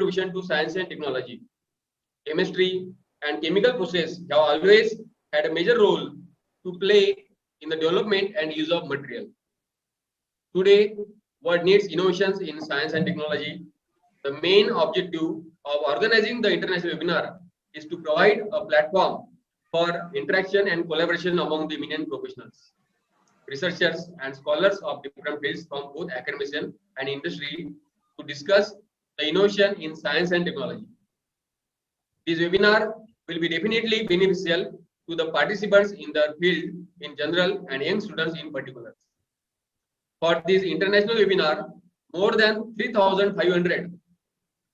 contribution to science and technology. Chemistry and chemical process have always had a major role to play in the development and use of material. Today, world needs innovations in science and technology. The main objective of organizing the international webinar is to provide a platform for interaction and collaboration among the eminent professionals, researchers and scholars of different fields from both academia and industry to discuss the innovation in science and technology. This webinar will be definitely beneficial to the participants in the field in general and young students in particular. For this international webinar, more than 3,500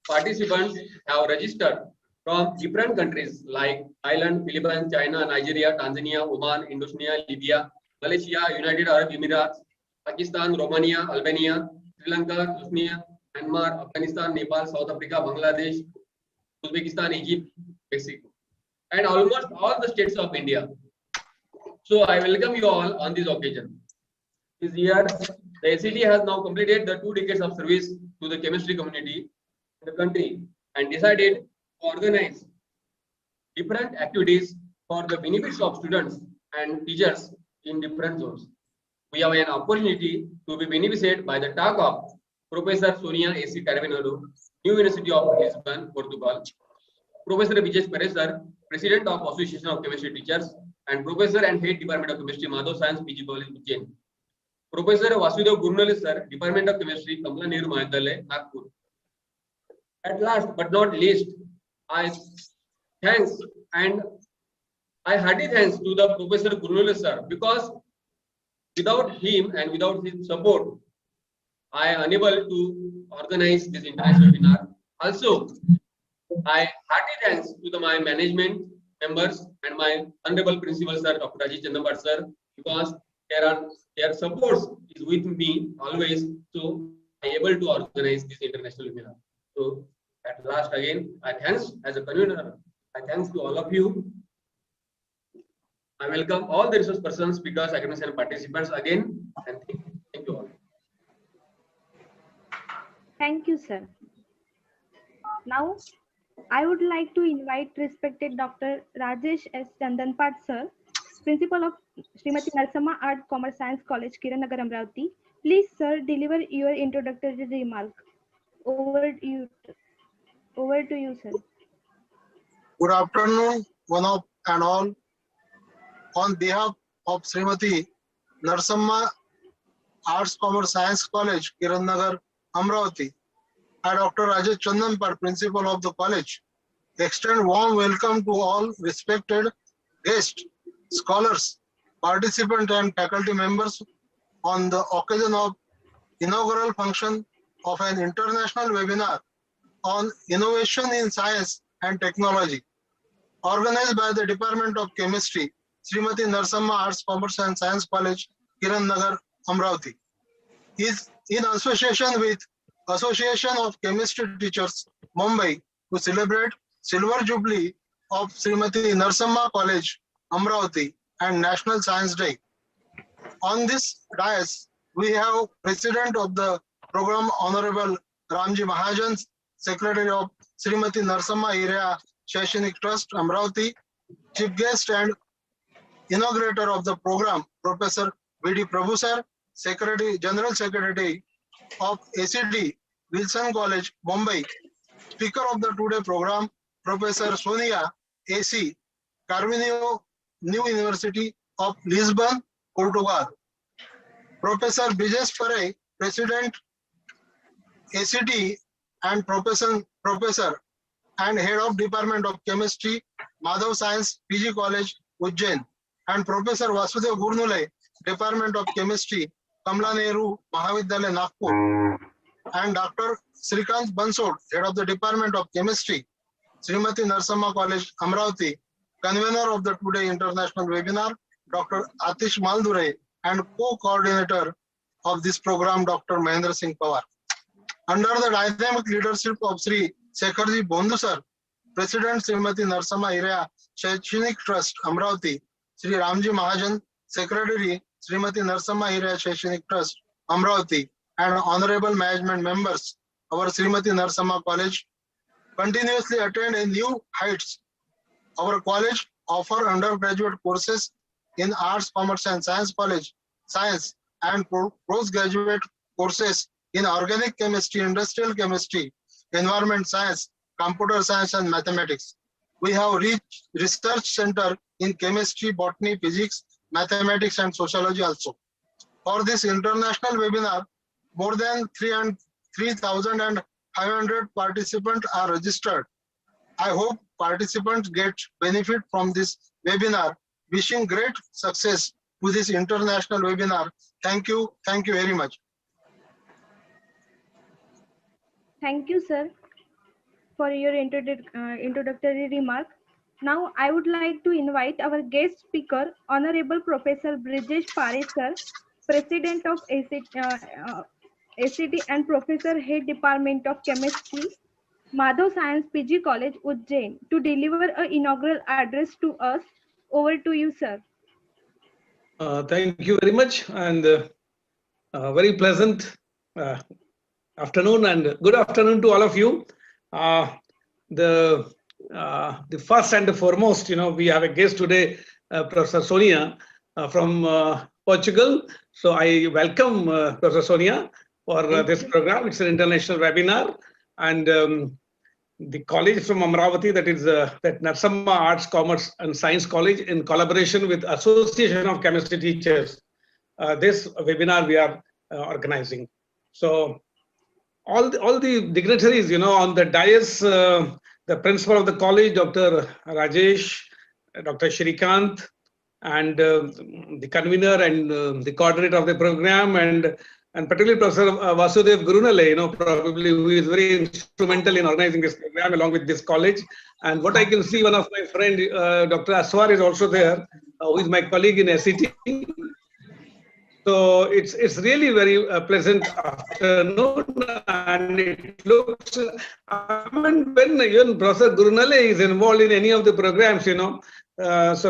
participants have registered from different countries like Thailand, Philippines, China, Nigeria, Tanzania, Oman, Indonesia, Libya, Malaysia, United Arab Emirates, Pakistan, Romania, Albania, Sri Lanka, Bosnia, Myanmar, Afghanistan, Nepal, South Africa, Bangladesh, Uzbekistan, Egypt, Mexico, and almost all the states of India. So I welcome you all on this occasion. This year, the ACT has now completed the 2 decades of service to the chemistry community in the country and decided to organize different activities for the benefits of students and teachers in different zones. We have an opportunity to be benefited by the talk of Professor Sonia AC Carabineiro, New University of Lisbon, Portugal, Professor Brijesh Pare, sir, President of Association of Chemistry Teachers, and Professor and Head Department of Chemistry, Madhav Science PG College, Ujjain. Professor Wasudeo Gurnule, sir, Department of Chemistry, Kamla Nehru Mahavidyalaya, Nagpur. At last but not least, I thanks and I hearty thanks to the Professor Gurnule, sir, because without him and without his support, I am unable to organize this international webinar. Also, I hearty thanks to my management members and my honorable principal, sir, Dr. Atish sir, because their support is with me always, so I am able to organize this international webinar. So at last again, I thanks as a convener. I thanks to all of you. I welcome all the resource persons, speakers, academics, and participants again, and thank you all. Thank you, sir. Now, I would like to invite respected Dr. Rajesh S. Chandanpat, sir, Principal of Srimati Narsamma Art Commerce Science College, Kiran, Nagar, Amravati. Please, sir, deliver your introductory remark. Over to you, sir. Good afternoon, one and all. On behalf of Srimati Narsamma Arts Commerce Science College, Kiran, Nagar, Amravati, and Dr. Rajesh Chandanpat, Principal of the college, extend warm welcome to all respected guests, scholars, participants, and faculty members on the occasion of inaugural function of an international webinar on innovation in science and technology, organized by the Department of Chemistry, Srimati Narsamma Arts, Commerce and Science College, Kiran, Nagar, Amravati, is in association with Association of Chemistry Teachers, Mumbai, to celebrate Silver Jubilee of Srimati Narsamma College, Amravati, and National Science Day. On this dais, we have President of the Program, Honorable Ramji Mahajan, Secretary of Srimati Narsamma Area Shaikshanik Trust, Amravati, Chief Guest and Inaugurator of the program, Professor V.D. Prabhu sir, General Secretary of ACD, Wilson College, Mumbai. Speaker of the today program, Professor Sonia, AC, Carabineiro, New University of Lisbon, Portugal. Professor Brijesh Pare, President, ACD, and Professor and Head of Department of Chemistry, Madhav Science PG College, Ujjain, and Professor Wasudeo Gurnule, Department of Chemistry, Kamla Nehru Mahavidyalaya, Nagpur, and Dr. Srikant Bansod, Head of the Department of Chemistry, Srimati Narsamma College, Amravati, Convener of the today international webinar, Dr. Atish Maldhure, and co-coordinator of this program, Dr. Mahendra Singh Pawar. Under the dynamic leadership of Sri Sekharji Bondhu sir, President Srimati Narsamma Area Shaikshanik Trust, Amravati, Sri Ramji Mahajan, Secretary Srimati Narsamma Area Shaikshanik Trust, Amravati, and honorable management members, our Srimati Narsamma College, continuously attain a new heights. Our college offer undergraduate courses in Arts, Commerce and Science and postgraduate courses in Organic Chemistry, Industrial Chemistry, Environment Science, Computer Science and Mathematics. We have research center in Chemistry, Botany, Physics, Mathematics and Sociology also. For this international webinar, more than 3,500 participants are registered. I hope participants get benefit from this webinar. Wishing great success to this international webinar. Thank you very much. Thank you, sir, for your introductory remark. Now, I would like to invite our guest speaker, Honorable Professor Brijesh Pare, sir, President of ACT and Professor Head Department of Chemistry, Madhav Science PG College, Ujjain, to deliver an inaugural address to us. Over to you, sir. Thank you very much, and very pleasant afternoon and good afternoon to all of you. The first and the foremost, we have a guest today, Professor Sonia from Portugal. So I welcome Professor Sonia for this program. It's an international webinar, and the college from Amravati, that is that Narsamma Arts, Commerce and Science College, in collaboration with Association of Chemistry Teachers, this webinar we are organizing. So all the dignitaries, on the dais, the principal of the college, Dr. Rajesh, Dr. Shrikant, and the convener and the coordinator of the program, and particularly Professor Wasudeo Gurnule, probably who is very instrumental in organizing this program along with this college. And what I can see, one of my friend, Dr. Aswar, is also there, who is my colleague in SET. So it's really very pleasant afternoon, and it looks, when even Professor Gurnule is involved in any of the programs, so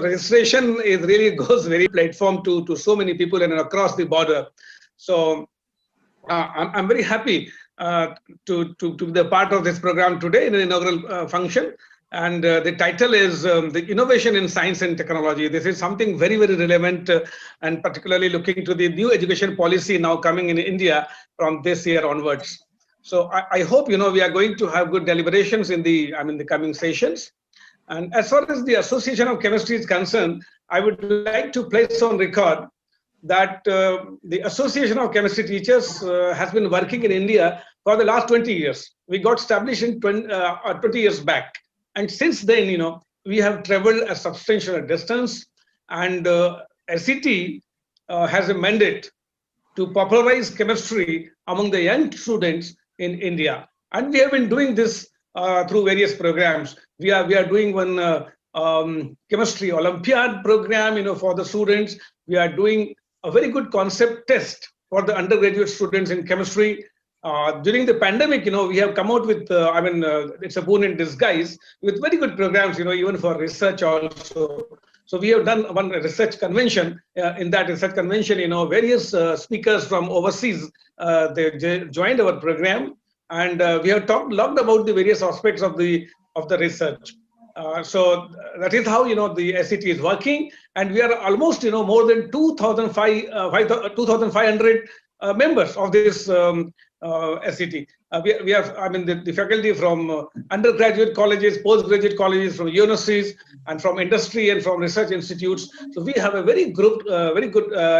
registration is really goes very platform to so many people and across the border. So I'm very happy to be the part of this program today in an inaugural function. And the title is the Innovation in Science and Technology. This is something very, very relevant, and particularly looking to the new education policy now coming in India from this year onwards. So I hope, we are going to have good deliberations in the coming sessions. And as far as the Association of Chemistry is concerned, I would like to place on record that the Association of Chemistry Teachers has been working in India for the last 20 years. We got established in 20 years back. And since then, we have traveled a substantial distance, and SET has a mandate to popularize chemistry among the young students in India. And we have been doing this through various programs. We are doing one chemistry Olympiad program, for the students. We are doing a very good concept test for the undergraduate students in chemistry. During the pandemic, we have come out with, it's a boon in disguise, with very good programs, even for research also. So we have done one research convention. In that research convention, various speakers from overseas, they joined our program, and we have talked about the various aspects of the research. So that is how, the SET is working, and we are almost, more than 2,500 members of this SET. We have, the faculty from undergraduate colleges, postgraduate colleges, from universities, and from industry and from research institutes. So we have a very good,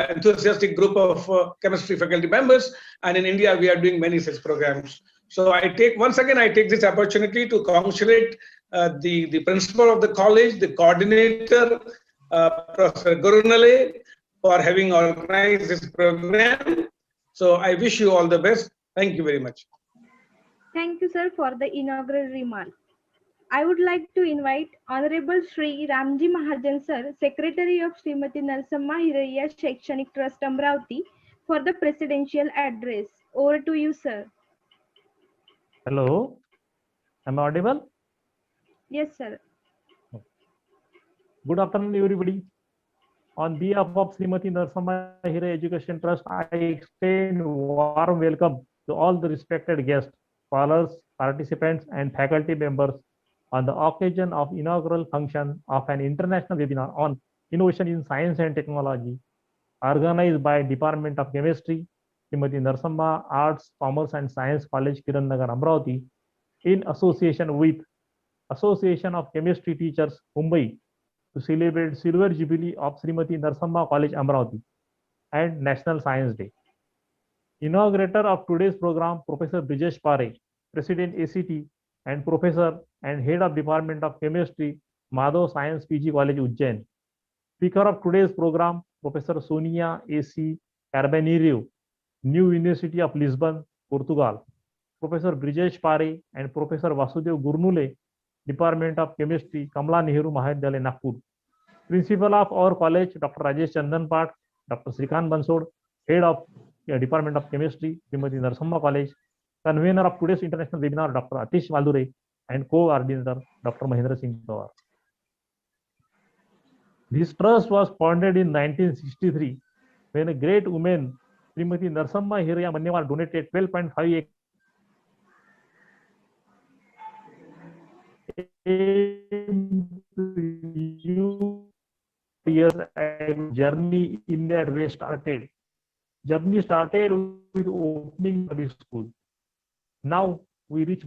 enthusiastic group of chemistry faculty members. And in India, we are doing many such programs. So I take this opportunity to congratulate the principal of the college, the coordinator, Professor Gurnule, for having organized this program. So I wish you all the best. Thank you very much. Thank you, sir, for the inaugural remark. I would like to invite Honorable Shri Ramji Mahajan, sir, Secretary of Srimati Narsamma Hiraiya Shaikshanik Trust, Amravati, for the presidential address. Over to you, sir. Hello, am I audible? Yes, sir. Good afternoon, everybody. On behalf of Srimati Narsamma Hiraiya Education Trust, I extend warm welcome to all the respected guests, scholars, participants, and faculty members on the occasion of inaugural function of an international webinar on innovation in science and technology organized by Department of Chemistry, Srimati Narsamma Arts, Commerce and Science College, Kiran Nagar, Amravati, in association with Association of Chemistry Teachers, Mumbai, to celebrate Silver Jubilee of Srimati Narsamma College, Amravati, and National Science Day. Inaugurator of today's program, Professor Brijesh Pare, President ACT, and Professor and Head of Department of Chemistry, Madhav Science PG College, Ujjain. Speaker of today's program, Professor Sonia AC Carabineiro, New University of Lisbon, Portugal. Professor Brijesh Pare and Professor Wasudeo Gurnule, Department of Chemistry, Kamla Nehru, Mahavidyalaya, Nagpur. Principal of our college, Dr. Rajesh Chandanpat, Dr. Srikanth Bansod, Head of Department of Chemistry, Srimati Narsamma College. Convener of today's international webinar, Dr. Atish, Maldhure, and co-coordinator, Dr. Mahendra Singh Pawar. This trust was founded in 1963 when a great woman, Srimati Narsamma Hiraya Manyawar, donated 12.5 years ago. Journey in that way started. Journey started with opening of the school. Now we reach.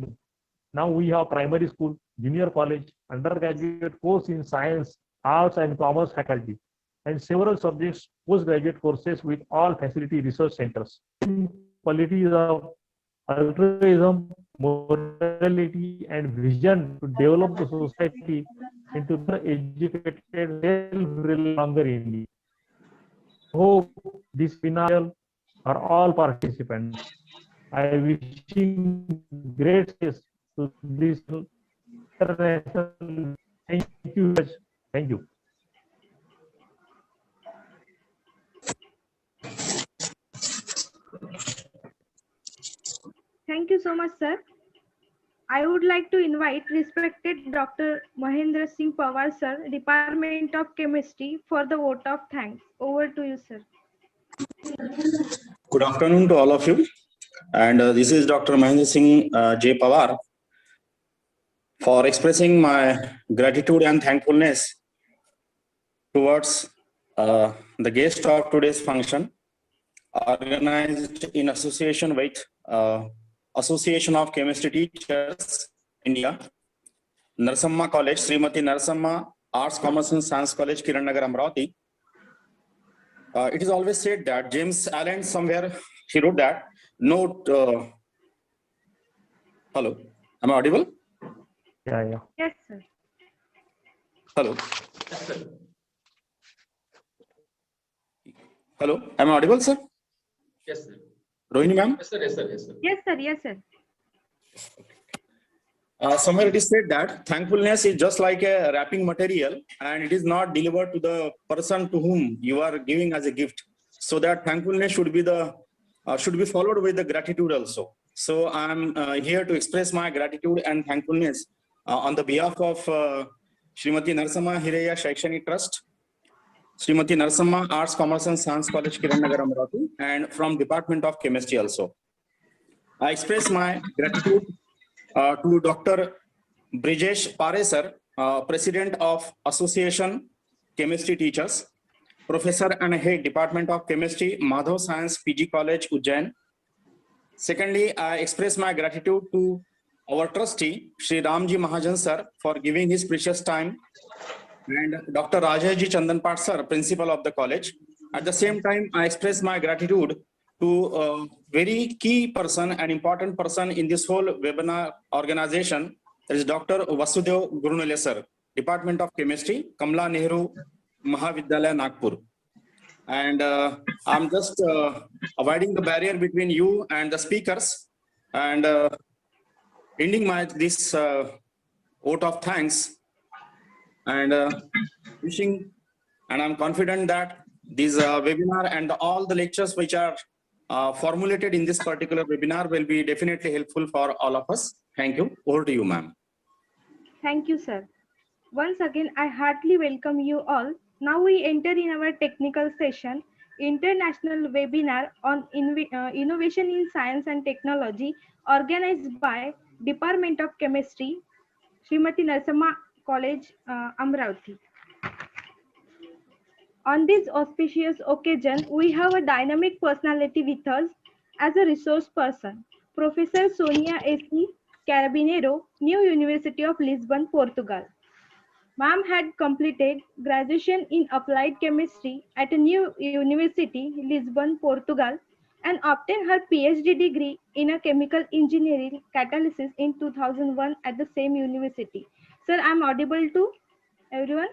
Now we have primary school, junior college, undergraduate course in science, arts and commerce faculty, and several subjects postgraduate courses with all facility research centers. Qualities of altruism, morality, and vision to develop the society into the educated, self-reliant India. Hope this webinar are all participants. I wishing great success to this international. Thank you. Thank you. Thank you so much, sir. I would like to invite respected Dr. Mahendra Singh Pawar, sir, Department of Chemistry, for the vote of thanks. Over to you, sir. Good afternoon to all of you. And this is Dr. Mahendra Singh J. Pawar for expressing my gratitude and thankfulness towards the guest of today's function, organized in association with Association of Chemistry Teachers, India, Narsamma College, Srimati Narsamma Arts, Commerce and Science College, Kiran Nagar, Amravati. It is always said that James Allen somewhere, he wrote that, note, hello, am I audible? Yeah. Yes, sir. Hello. Yes, sir. Hello, am I audible, sir? Yes, sir. Rohini ma'am? Yes, sir. Yes, sir. Yes, sir. Yes, sir. Yes, sir. Somewhere it is said that thankfulness is just like a wrapping material and it is not delivered to the person to whom you are giving as a gift. So that thankfulness should be followed with the gratitude also. So I'm here to express my gratitude and thankfulness on the behalf of Srimati Narsamma Hiraya Shaikshani Trust, Srimati Narsamma Arts, Commerce and Science College, Kiran Nagar, Amravati, and from Department of Chemistry also. I express my gratitude to Dr. Brijesh Pare, sir, President of Association Chemistry Teachers, Professor and Head Department of Chemistry, Madhav Science PG College, Ujjain. Secondly, I express my gratitude to our trustee, Shri Ramji Mahajan, sir, for giving his precious time, and Dr. Rajesh Chandanpat, sir, Principal of the college. At the same time, I express my gratitude to a very key person and important person in this whole webinar organization, that is Dr. Wasudeo Gurnule, sir, Department of Chemistry, Kamla Nehru, Mahavidyalaya, Nagpur. And I'm just avoiding the barrier between you and the speakers and ending this vote of thanks and wishing, and I'm confident that this webinar and all the lectures which are formulated in this particular webinar will be definitely helpful for all of us. Thank you. Over to you, ma'am. Thank you, sir. Once again, I heartily welcome you all. Now we enter in our technical session, international webinar on innovation in science and technology, organized by Department of Chemistry, Srimati Narsamma College, Amravati. On this auspicious occasion, we have a dynamic personality with us as a resource person, Professor Sonia S.E. Carabineiro, New University of Lisbon, Portugal. Ma'am had completed graduation in applied chemistry at a new university, Lisbon, Portugal, and obtained her PhD degree in a chemical engineering catalysis in 2001 at the same university. Sir, I'm audible to everyone?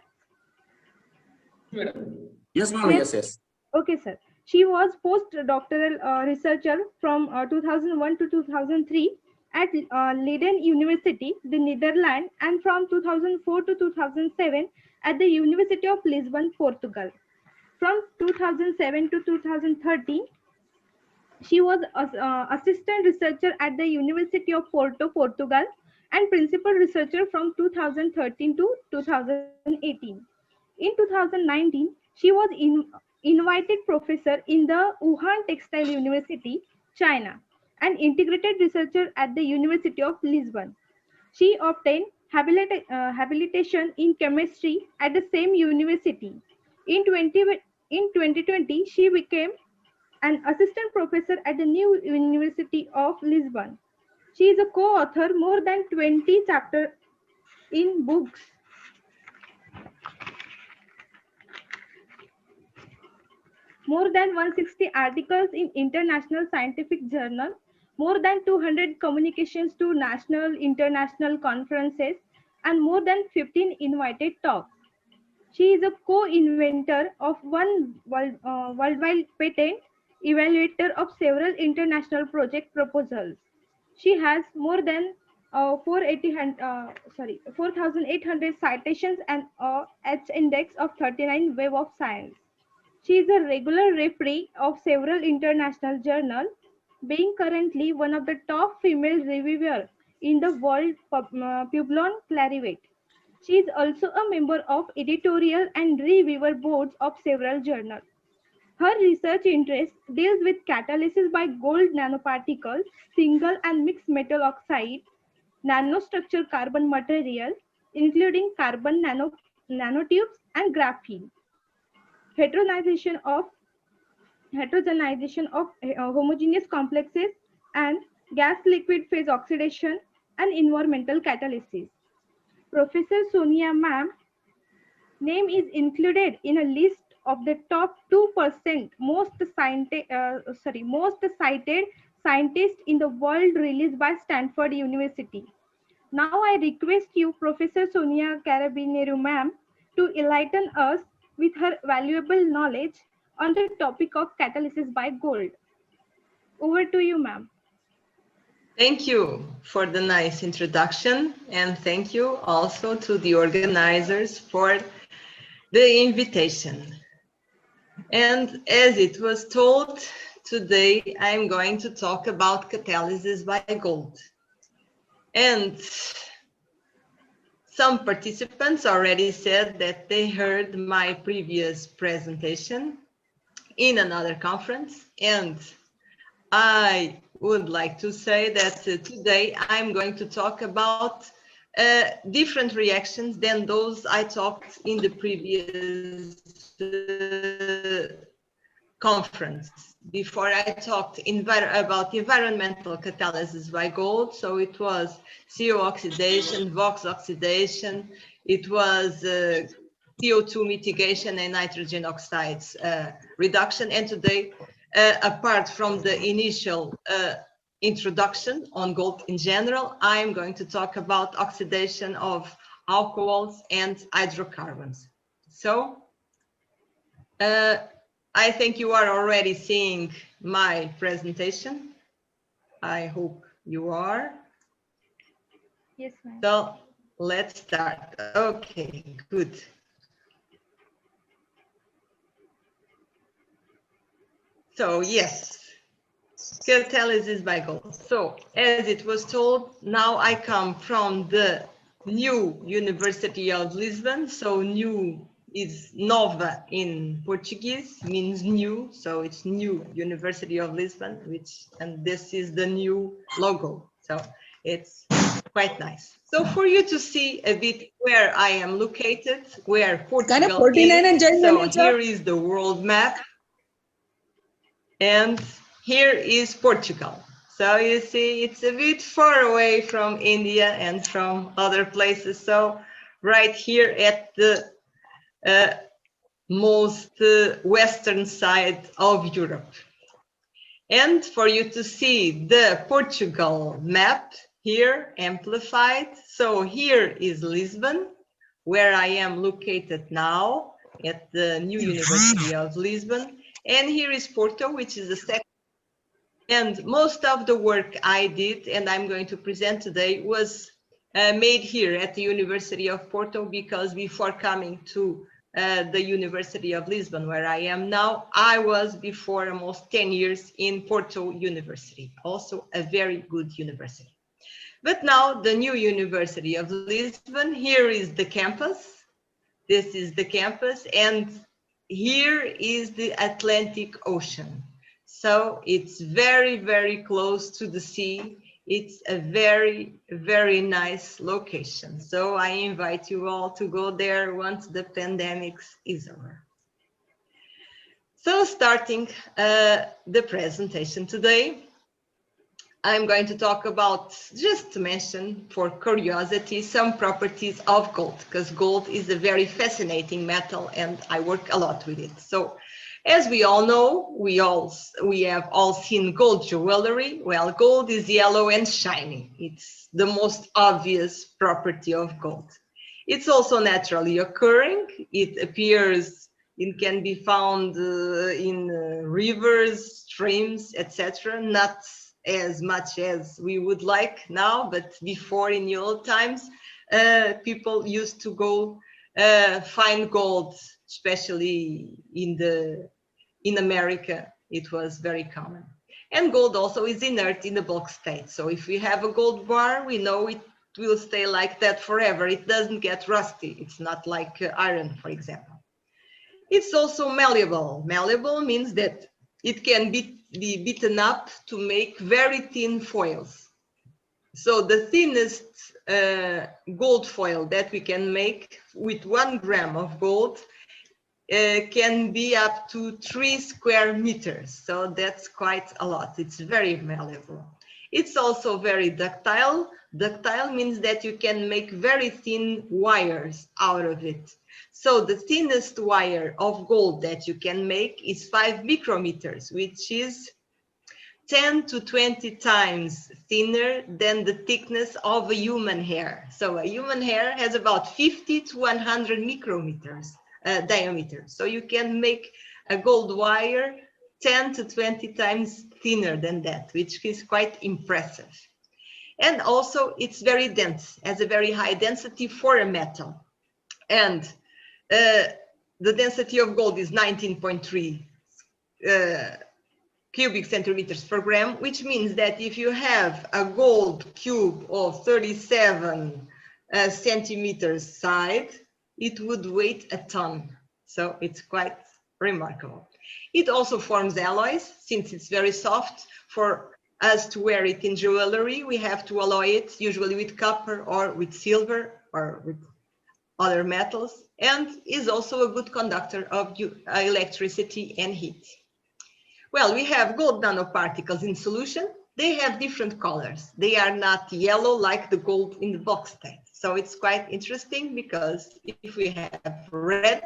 Yes, ma'am. Yes. Yes. Okay, sir. She was postdoctoral researcher from 2001 to 2003 at Leiden University, the Netherlands, and from 2004 to 2007 at the University of Lisbon, Portugal. From 2007 to 2013, she was assistant researcher at the University of Porto, Portugal, and principal researcher from 2013 to 2018. In 2019, she was invited professor in the Wuhan Textile University, China, and integrated researcher at the University of Lisbon. She obtained habilitation in chemistry at the same university. In 2020, she became an assistant professor at the new University of Lisbon. She is a co-author more than 20 chapters in books. More than 160 articles in international scientific journal, more than 200 communications to national, international conferences, and more than 15 invited talks. She is a co-inventor of one worldwide patent, evaluator of several international project proposals. She has more than 4,800 citations and H index of 39 Web of Science. She is a regular referee of several international journals, being currently one of the top female reviewers in the world, Publon Clarivet. She is also a member of editorial and reviewer boards of several journals. Her research interest deals with catalysis by gold nanoparticles, single and mixed metal oxide, nanostructured carbon material, including carbon nanotubes and graphene, heterogenization of homogeneous complexes, and gas liquid phase oxidation and environmental catalysis. Professor Sonia ma'am name is included in a list of the top 2% most cited scientists in the world released by Stanford University. Now I request you, Professor Sonia Carabineiro ma'am, to enlighten us with her valuable knowledge on the topic of catalysis by gold. Over to you, ma'am. Thank you for the nice introduction, and thank you also to the organizers for the invitation. And as it was told, today I'm going to talk about catalysis by gold. And some participants already said that they heard my previous presentation in another conference, and I would like to say that today I'm going to talk about different reactions than those I talked in the previous conference. Before I talked about environmental catalysis by gold, so it was CO oxidation, VOX oxidation, it was CO2 mitigation and nitrogen oxides reduction, and today apart from the initial introduction on gold in general, I'm going to talk about oxidation of alcohols and hydrocarbons. So I think you are already seeing my presentation. I hope you are. Yes, ma'am. So let's start. Okay, good. So yes, catalysis by gold. So as it was told, now I come from the new University of Lisbon. So new is nova in Portuguese, means new. So it's new University of Lisbon, and this is the new logo. So It's quite nice. So for you to see a bit where I am located, where Portugal 49 and is, join so manager. here is the world map, and here is Portugal. So you see, it's a bit far away from India and from other places. So right here at the most western side of Europe. And for you to see the Portugal map here amplified. So here is Lisbon, where I am located now at the new University of Lisbon. And here is Porto, which is the second. And most of the work I did and I'm going to present today was made here at the University of Porto, because before coming to the University of Lisbon, where I am now, I was before almost 10 years in Porto University, also a very good university. But now the new University of Lisbon, here is the campus. This is the campus, and here is the Atlantic Ocean. So it's very, very close to the sea. It's a very, very nice location. So I invite you all to go there once the pandemic is over. So starting the presentation today, I'm going to talk about, just to mention for curiosity, some properties of gold, because gold is a very fascinating metal and I work a lot with it. So as we all know, we have all seen gold jewelry. Well, gold is yellow and shiny. It's the most obvious property of gold. It's also naturally occurring. It appears, it can be found in rivers, streams, etc. Not as much as we would like now, but before, in the old times, people used to go find gold, especially in America. It was very common. And gold also is inert in the bulk state. So if we have a gold bar, we know it will stay like that forever. It doesn't get rusty. It's not like iron, for example. It's also malleable. Malleable means that it can be beaten up to make very thin foils. So the thinnest gold foil that we can make with 1 gram of gold can be up to 3 square meters. So that's quite a lot. It's very malleable. It's also very ductile. Ductile means that you can make very thin wires out of it. So the thinnest wire of gold that you can make is 5 micrometers, which is 10 to 20 times thinner than the thickness of a human hair. So a human hair has about 50 to 100 micrometers diameter. So you can make a gold wire 10 to 20 times thinner than that, which is quite impressive. And also it's very dense, has a very high density for a metal. And the density of gold is 19.3 cubic centimeters per gram, which means that if you have a gold cube of 37 centimeters side, it would weigh a ton. So it's quite remarkable. It also forms alloys, since it's very soft. For us to wear it in jewelry, we have to alloy it, usually with copper or with silver or with other metals, and is also a good conductor of electricity and heat. Well, we have gold nanoparticles in solution. They have different colors. They are not yellow like the gold in the box state. So it's quite interesting, because if we have red,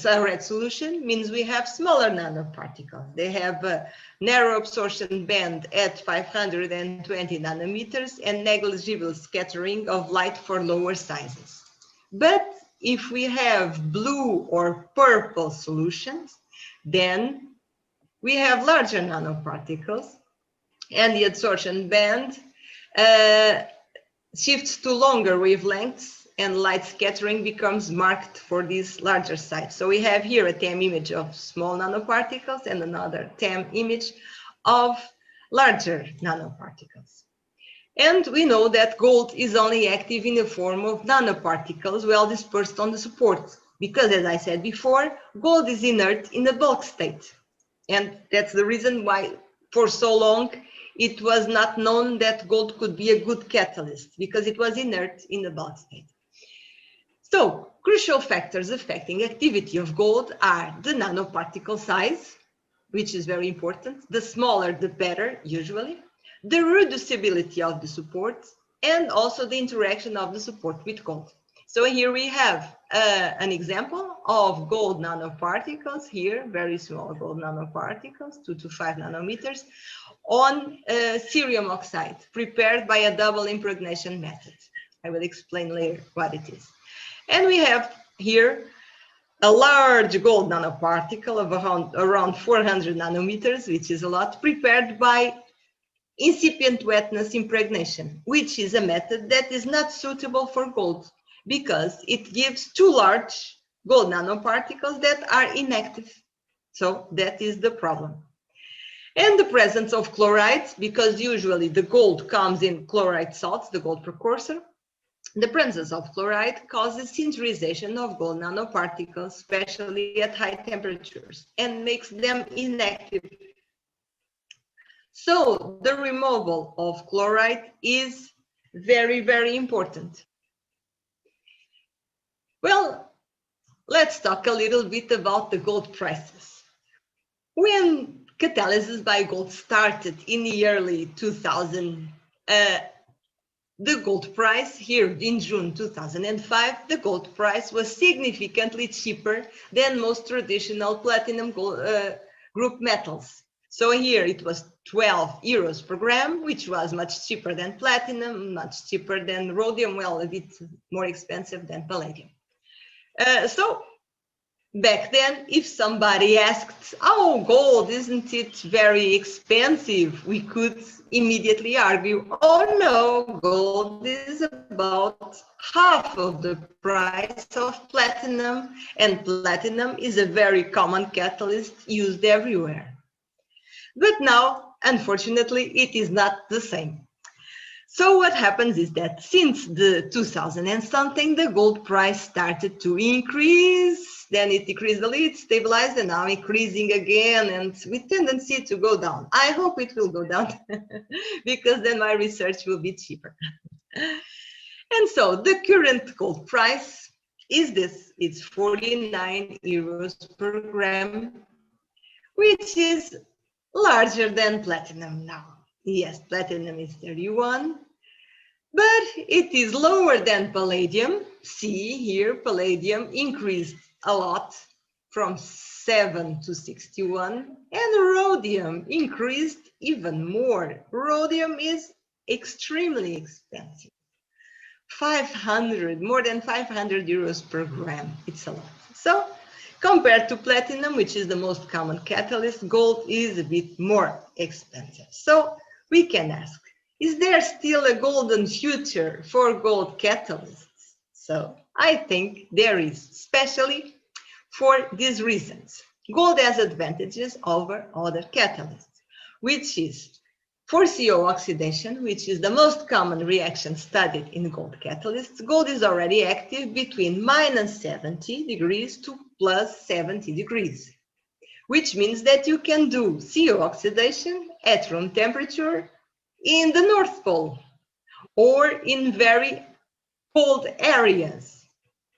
a red solution means we have smaller nanoparticles. They have a narrow absorption band at 520 nanometers and negligible scattering of light for lower sizes. But if we have blue or purple solutions, then we have larger nanoparticles, and the absorption band shifts to longer wavelengths, and light scattering becomes marked for these larger sites. So we have here a TEM image of small nanoparticles and another TEM image of larger nanoparticles. And we know that gold is only active in the form of nanoparticles well dispersed on the support, because, as I said before, gold is inert in the bulk state. And that's the reason why for so long it was not known that gold could be a good catalyst because it was inert in the bulk state. So, crucial factors affecting activity of gold are the nanoparticle size, which is very important. The smaller, the better, usually. The reducibility of the support, and also the interaction of the support with gold. So here we have an example of gold nanoparticles here, very small gold nanoparticles, 2 to 5 nanometers, on cerium oxide, prepared by a double impregnation method. I will explain later what it is. And we have here a large gold nanoparticle of around 400 nanometers, which is a lot, prepared by incipient wetness impregnation, which is a method that is not suitable for gold because it gives too large gold nanoparticles that are inactive. So that is the problem. And the presence of chlorides, because usually the gold comes in chloride salts, the gold precursor. The presence of chloride causes sinterization of gold nanoparticles, especially at high temperatures, and makes them inactive. So the removal of chloride is very, very important. Well, let's talk a little bit about the gold prices. When catalysis by gold started in the early 2000, the gold price here in June 2005, the gold price was significantly cheaper than most traditional platinum gold, group metals. So here it was 12 euros per gram, which was much cheaper than platinum, much cheaper than rhodium, well, a bit more expensive than palladium. So back then, if somebody asked, oh, gold, isn't it very expensive? We could immediately argue, oh no, gold is about half of the price of platinum, and platinum is a very common catalyst used everywhere. But now, unfortunately, it is not the same. So what happens is that since the 2000 and something, the gold price started to increase, then it decreased a little, stabilized, and now increasing again, and with tendency to go down. I hope it will go down because then my research will be cheaper. And so the current gold price is this, it's 49 euros per gram, which is larger than platinum now. Yes, platinum is 31, but it is lower than palladium. See here, palladium increased a lot from 7 to 61, and rhodium increased even more. Rhodium is extremely expensive. 500, more than 500 euros per gram. It's a lot. So compared to platinum, which is the most common catalyst, gold is a bit more expensive. So we can ask, is there still a golden future for gold catalysts? So I think there is, especially for these reasons. Gold has advantages over other catalysts, which is for CO oxidation, which is the most common reaction studied in gold catalysts. Gold is already active between minus 70 degrees to plus 70 degrees, which means that you can do CO oxidation at room temperature in the North Pole or in very cold areas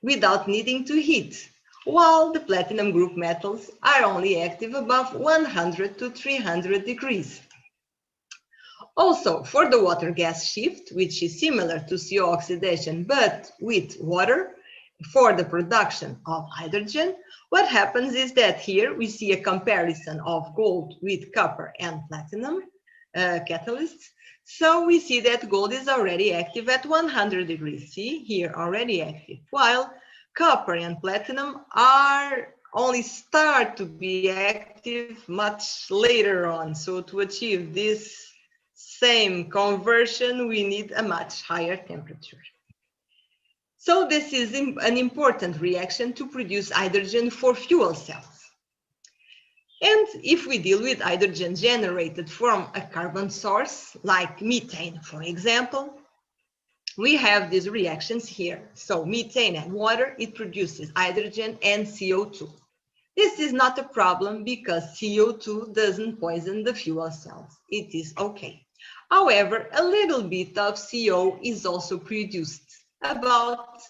without needing to heat, while the platinum group metals are only active above 100 to 300 degrees. Also, for the water-gas shift, which is similar to CO oxidation but with water, for the production of hydrogen, what happens is that here we see a comparison of gold with copper and platinum catalysts. So we see that gold is already active at 100 degrees. See here, already active, while copper and platinum are only start to be active much later on. So to achieve this same conversion, we need a much higher temperature. So this is an important reaction to produce hydrogen for fuel cells. And if we deal with hydrogen generated from a carbon source, like methane, for example, we have these reactions here. So methane and water, it produces hydrogen and CO2. This is not a problem because CO2 doesn't poison the fuel cells. It is okay. However, a little bit of CO is also produced, about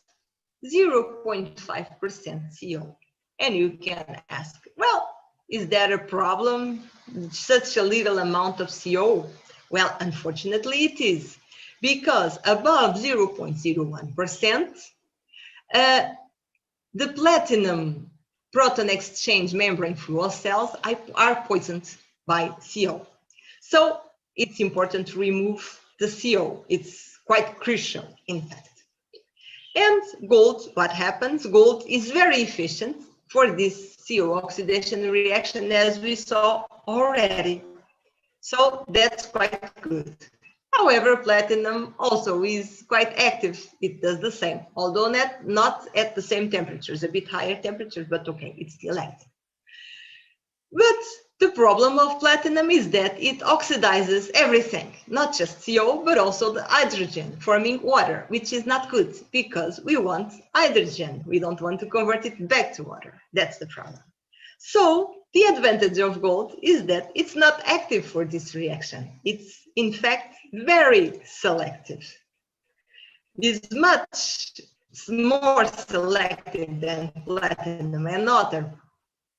0.5% CO. And you can ask, well, is that a problem, such a little amount of CO? Well, unfortunately it is, because above 0.01%, the platinum proton exchange membrane fuel cells are poisoned by CO. So it's important to remove the CO. It's quite crucial, in fact. And gold, what happens? Gold is very efficient for this CO oxidation reaction, as we saw already. So that's quite good. However, platinum also is quite active. It does the same, although not at the same temperatures, a bit higher temperatures, but okay, it's still active. But the problem of platinum is that it oxidizes everything, not just CO, but also the hydrogen, forming water, which is not good because we want hydrogen. We don't want to convert it back to water. That's the problem. So the advantage of gold is that it's not active for this reaction. It's in fact very selective. It's much more selective than platinum and other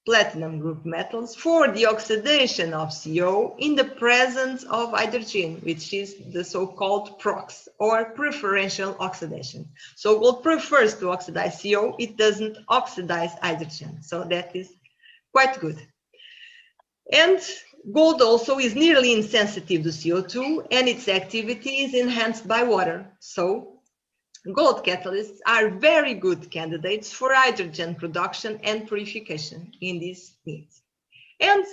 platinum group metals for the oxidation of CO in the presence of hydrogen, which is the so-called PROX, or preferential oxidation. So gold prefers to oxidize CO, it doesn't oxidize hydrogen. So that is quite good. And gold also is nearly insensitive to CO2, and its activity is enhanced by water. So gold catalysts are very good candidates for hydrogen production and purification in these needs. And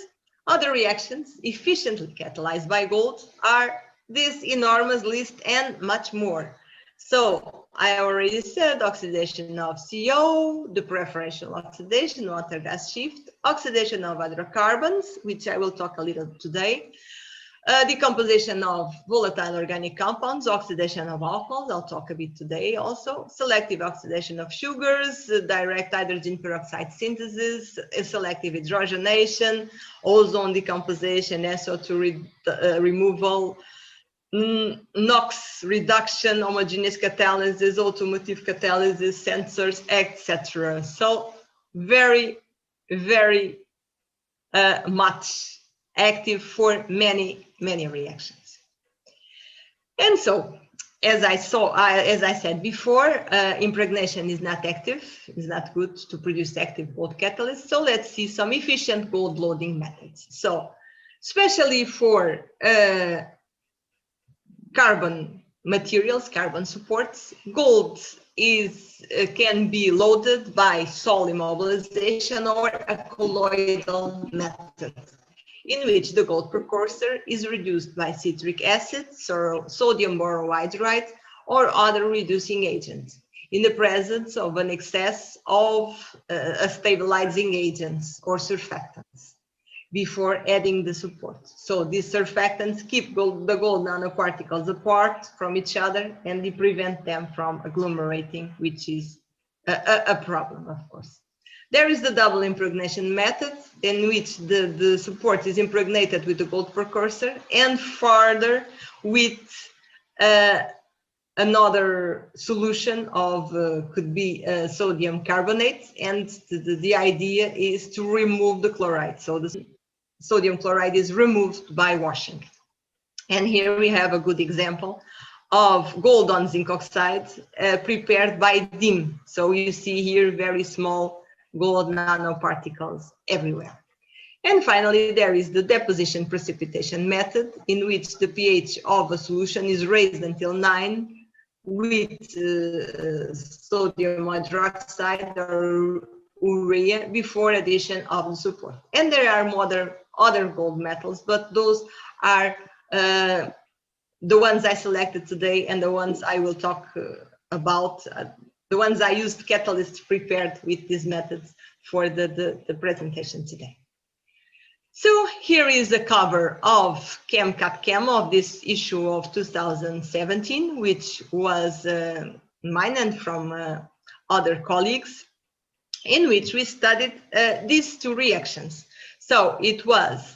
other reactions efficiently catalyzed by gold are this enormous list and much more. So I already said oxidation of CO, the preferential oxidation, water gas shift, oxidation of hydrocarbons, which I will talk a little today, decomposition of volatile organic compounds, oxidation of alcohols, I'll talk a bit today also, selective oxidation of sugars, direct hydrogen peroxide synthesis, selective hydrogenation, ozone decomposition, SO2 removal, NOx reduction, homogeneous catalysis, automotive catalysis, sensors, etc. So very, very much active for many reactions. And so, as I said before, impregnation is not active. It's not good to produce active gold catalysts. So let's see some efficient gold loading methods. So, especially for carbon materials, carbon supports, gold can be loaded by Sol immobilization or a colloidal method, in which the gold precursor is reduced by citric acid, or sodium borohydride, or other reducing agents, in the presence of an excess of stabilizing agents or surfactants, before adding the support. So these surfactants keep the gold nanoparticles apart from each other, and they prevent them from agglomerating, which is a problem, of course. There is the double impregnation method, in which the support is impregnated with the gold precursor and further with another solution of, could be sodium carbonate, and the idea is to remove the chloride. So the sodium chloride is removed by washing. And here we have a good example of gold on zinc oxide prepared by DIM. So you see here very small gold nanoparticles everywhere. And finally, there is the deposition precipitation method, in which the pH of a solution is raised until 9 with sodium hydroxide or urea before addition of the support. And there are other gold metals, but those are the ones I selected today and the ones I will talk about. The ones I used catalysts prepared with these methods for the presentation today. So here is a cover of ChemCapChem of this issue of 2017, which was mine and from other colleagues. in which we studied these two reactions. So it was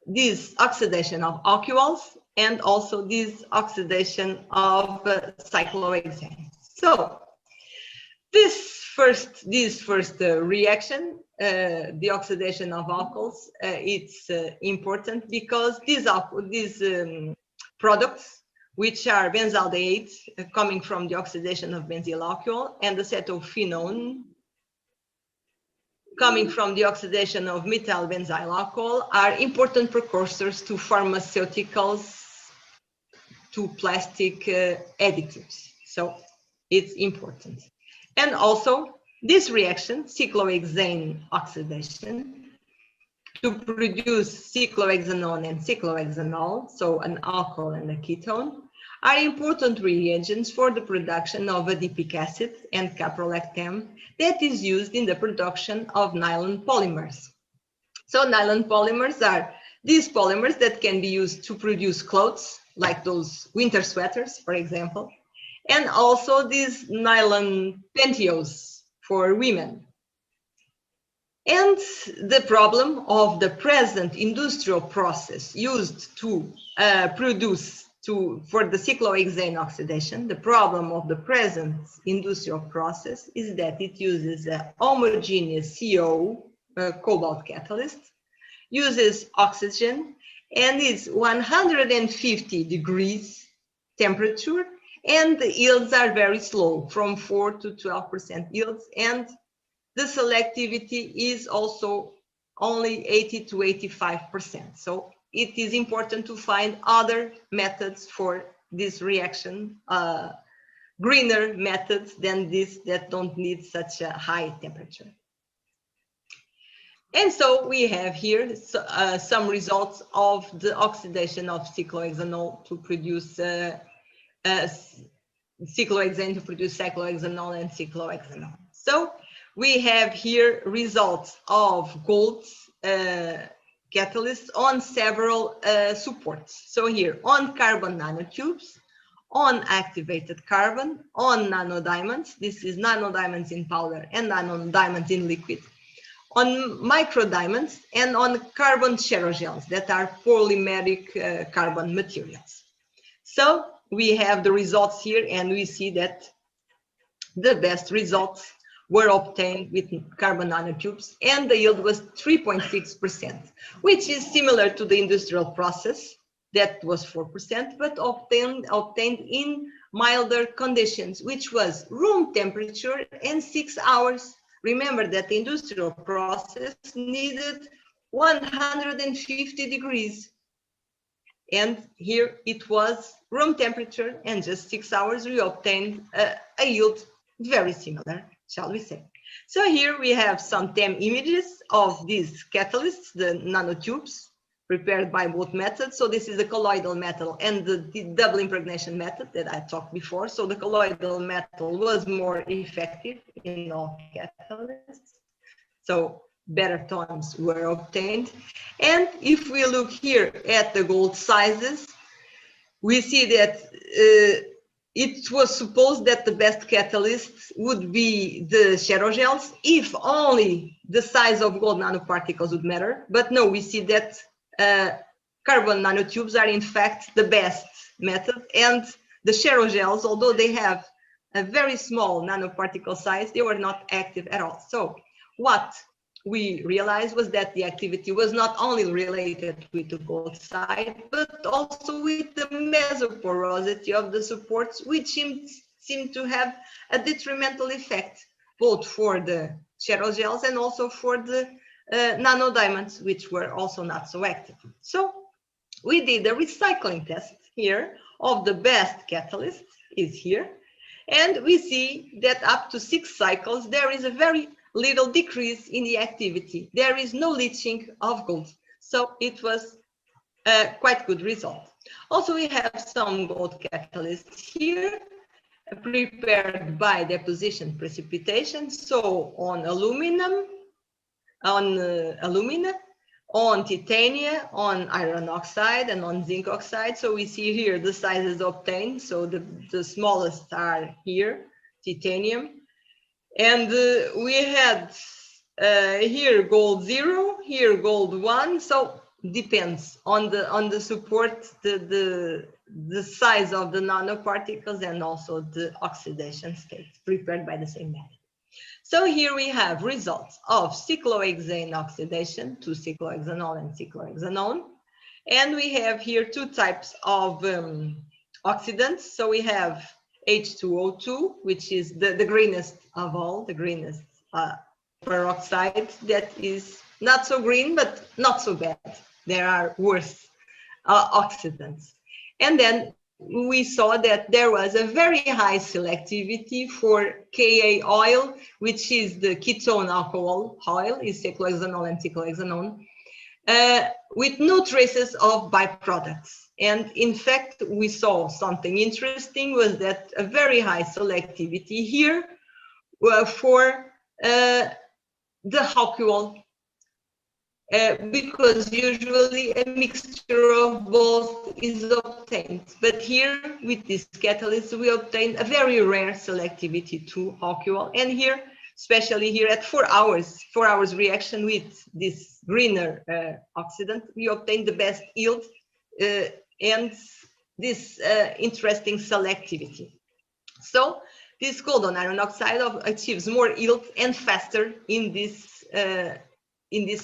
this oxidation of alcohols and also this oxidation of cyclohexane. So this first reaction, the oxidation of alcohols, it's important because these products, which are benzaldehydes coming from the oxidation of benzyl alcohol, and acetophenone coming from the oxidation of methyl benzyl alcohol, are important precursors to pharmaceuticals, to plastic additives. So it's important. And also this reaction, cyclohexane oxidation, to produce cyclohexanone and cyclohexanol, so an alcohol and a ketone, are important reagents for the production of adipic acid and caprolactam that is used in the production of nylon polymers. So nylon polymers are these polymers that can be used to produce clothes, like those winter sweaters, for example, and also these nylon pantyhose for women. And the problem of the present industrial process used to for the cyclohexane oxidation, the problem of the present industrial process is that it uses a homogeneous CO cobalt catalyst, uses oxygen, and is 150 degrees temperature, and the yields are very slow, from 4 to 12% yields, and the selectivity is also only 80 to 85%. So it is important to find other methods for this reaction, greener methods than this that don't need such a high temperature. And so we have here some results of the oxidation of cyclohexanol to produce cyclohexane to produce cyclohexanol and cyclohexanol. So we have here results of gold catalysts on several supports. So here on carbon nanotubes, on activated carbon, on nanodiamonds, this is nanodiamonds in powder and nanodiamonds in liquid, on microdiamonds, and on carbon aerogels that are polymeric carbon materials. So we have the results here, and we see that the best results were obtained with carbon nanotubes, and the yield was 3.6%, which is similar to the industrial process that was 4%, but obtained in milder conditions, which was room temperature and 6 hours. Remember that the industrial process needed 150 degrees. And here it was room temperature, and just 6 hours we obtained a yield very similar, shall we say. So here we have some TEM images of these catalysts, the nanotubes, prepared by both methods. So this is the colloidal metal and the double impregnation method that I talked before. So the colloidal metal was more effective in all catalysts. So better tones were obtained. And if we look here at the gold sizes, we see that it was supposed that the best catalysts would be the aerogels if only the size of gold nanoparticles would matter. But no, we see that carbon nanotubes are in fact the best method, and the aerogels, although they have a very small nanoparticle size, they were not active at all. So what we realized was that the activity was not only related with the gold side, but also with the mesoporosity of the supports, which seemed to have a detrimental effect, both for the aerogels and also for the nanodiamonds, which were also not so active. So we did a recycling test here of the best catalyst, is here, and we see that up to 6 cycles, there is a very little decrease in the activity. There is no leaching of gold. So it was a quite good result. Also, we have some gold catalysts here prepared by deposition precipitation. So on aluminum, on titania, on iron oxide, and on zinc oxide. So we see here the sizes obtained. So the smallest are here, titanium. And we had here gold 0, here gold 1. So depends on the support, the size of the nanoparticles, and also the oxidation state prepared by the same method. So here we have results of cyclohexane oxidation to cyclohexanol and cyclohexanone. And we have here two types of oxidants. So we have H2O2, which is the greenest of all, the greenest peroxide that is not so green, but not so bad. There are worse oxidants. And then we saw that there was a very high selectivity for Ka oil, which is the ketone alcohol oil, is cyclohexanol and cyclohexanone, with no traces of byproducts. And in fact, we saw something interesting was that a very high selectivity here for the alcohol, because usually a mixture of both is obtained. But here with this catalyst, we obtained a very rare selectivity to alcohol. And here, especially here at 4 hours reaction with this greener oxidant, we obtained the best yield and this interesting selectivity. So this gold iron oxide achieves more yield and faster in this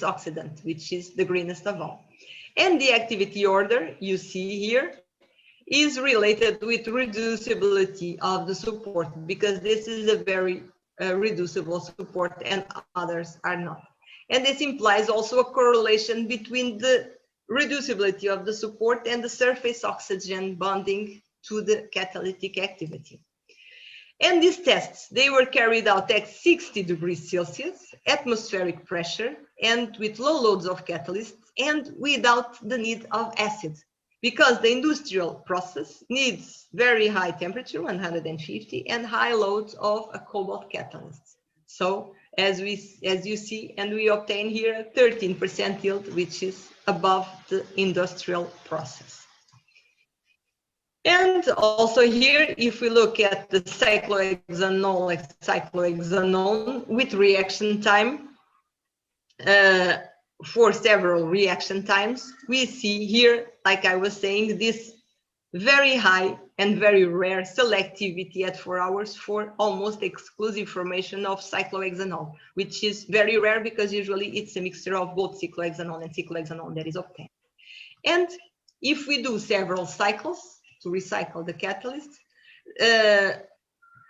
oxidant, which is the greenest of all. And the activity order you see here is related with reducibility of the support, because this is a very reducible support and others are not. And this implies also a correlation between the reducibility of the support and the surface oxygen bonding to the catalytic activity. And these tests, they were carried out at 60 degrees Celsius, atmospheric pressure, and with low loads of catalysts, and without the need of acid, because the industrial process needs very high temperature, 150, and high loads of a cobalt catalyst. So as you see, and we obtain here 13% yield, which is above the industrial process. And also here, if we look at the cyclohexanone with reaction time, for several reaction times, we see here, like I was saying, this very high and very rare selectivity at 4 hours for almost exclusive formation of cyclohexanol, which is very rare because usually it's a mixture of both cyclohexanol and cyclohexanol that is obtained. And if we do several cycles to recycle the catalyst,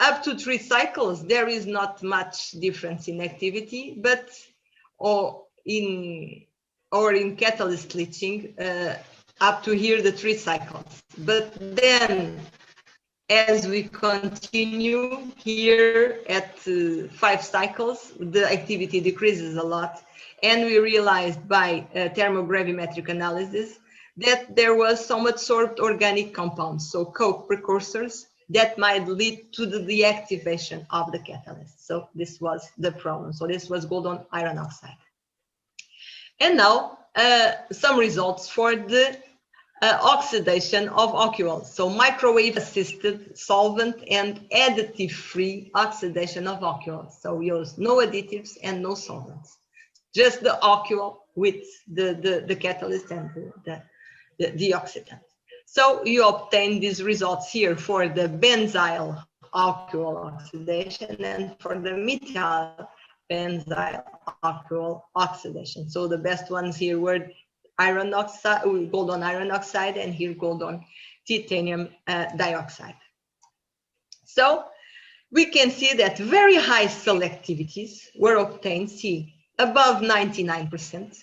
up to 3 cycles, there is not much difference in activity, but or in catalyst leaching, up to here the 3 cycles. But then as we continue here at 5 cycles, the activity decreases a lot. And we realized by thermogravimetric analysis that there was some adsorbed organic compounds, so coke precursors, that might lead to the deactivation of the catalyst. So this was the problem. So this was gold iron oxide. And now some results for the oxidation of alcohols. So microwave assisted solvent and additive free oxidation of alcohols. So we use no additives and no solvents, just the alcohol with the catalyst and the oxidant. So you obtain these results here for the benzyl alcohol oxidation and for the methyl benzyl alcohol oxidation. So the best ones here were iron oxide, gold iron oxide, and here gold titanium dioxide. So we can see that very high selectivities were obtained, see, above 99%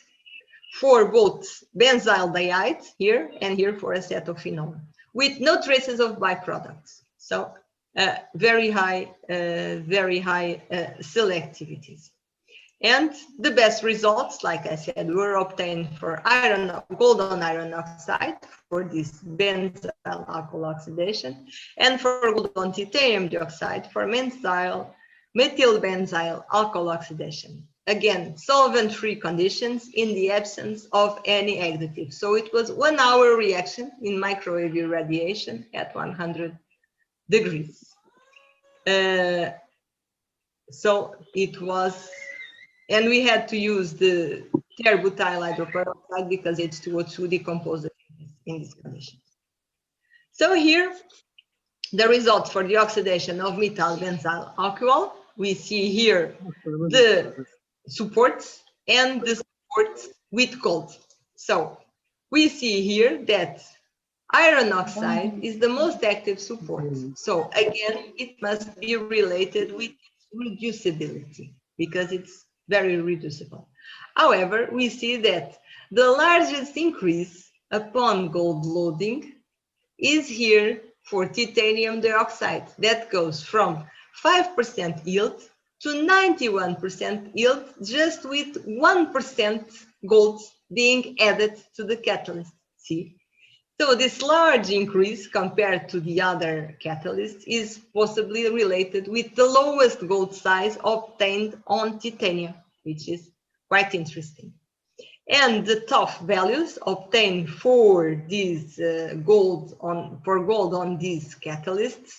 for both benzyl diide here and here for acetophenone, with no traces of byproducts. So very high selectivities. And the best results, like I said, were obtained for gold iron oxide for this benzyl alcohol oxidation, and for gold titanium dioxide for methyl benzyl alcohol oxidation. Again, solvent-free conditions in the absence of any additive. So it was 1 hour reaction in microwave irradiation at 100 degrees. So it was, and we had to use the terbutyl hydroperoxide because H2O2 decomposes in this condition. So here, the result for the oxidation of methyl benzyl alcohol, we see here the supports and the supports with gold. So we see here that iron oxide is the most active support. So again, it must be related with reducibility because it's very reducible. However, we see that the largest increase upon gold loading is here for titanium dioxide. That goes from 5% yield to 91% yield just with 1% gold being added to the catalyst. See? So this large increase compared to the other catalysts is possibly related with the lowest gold size obtained on titanium, which is quite interesting. And the top values obtained for these gold on these catalysts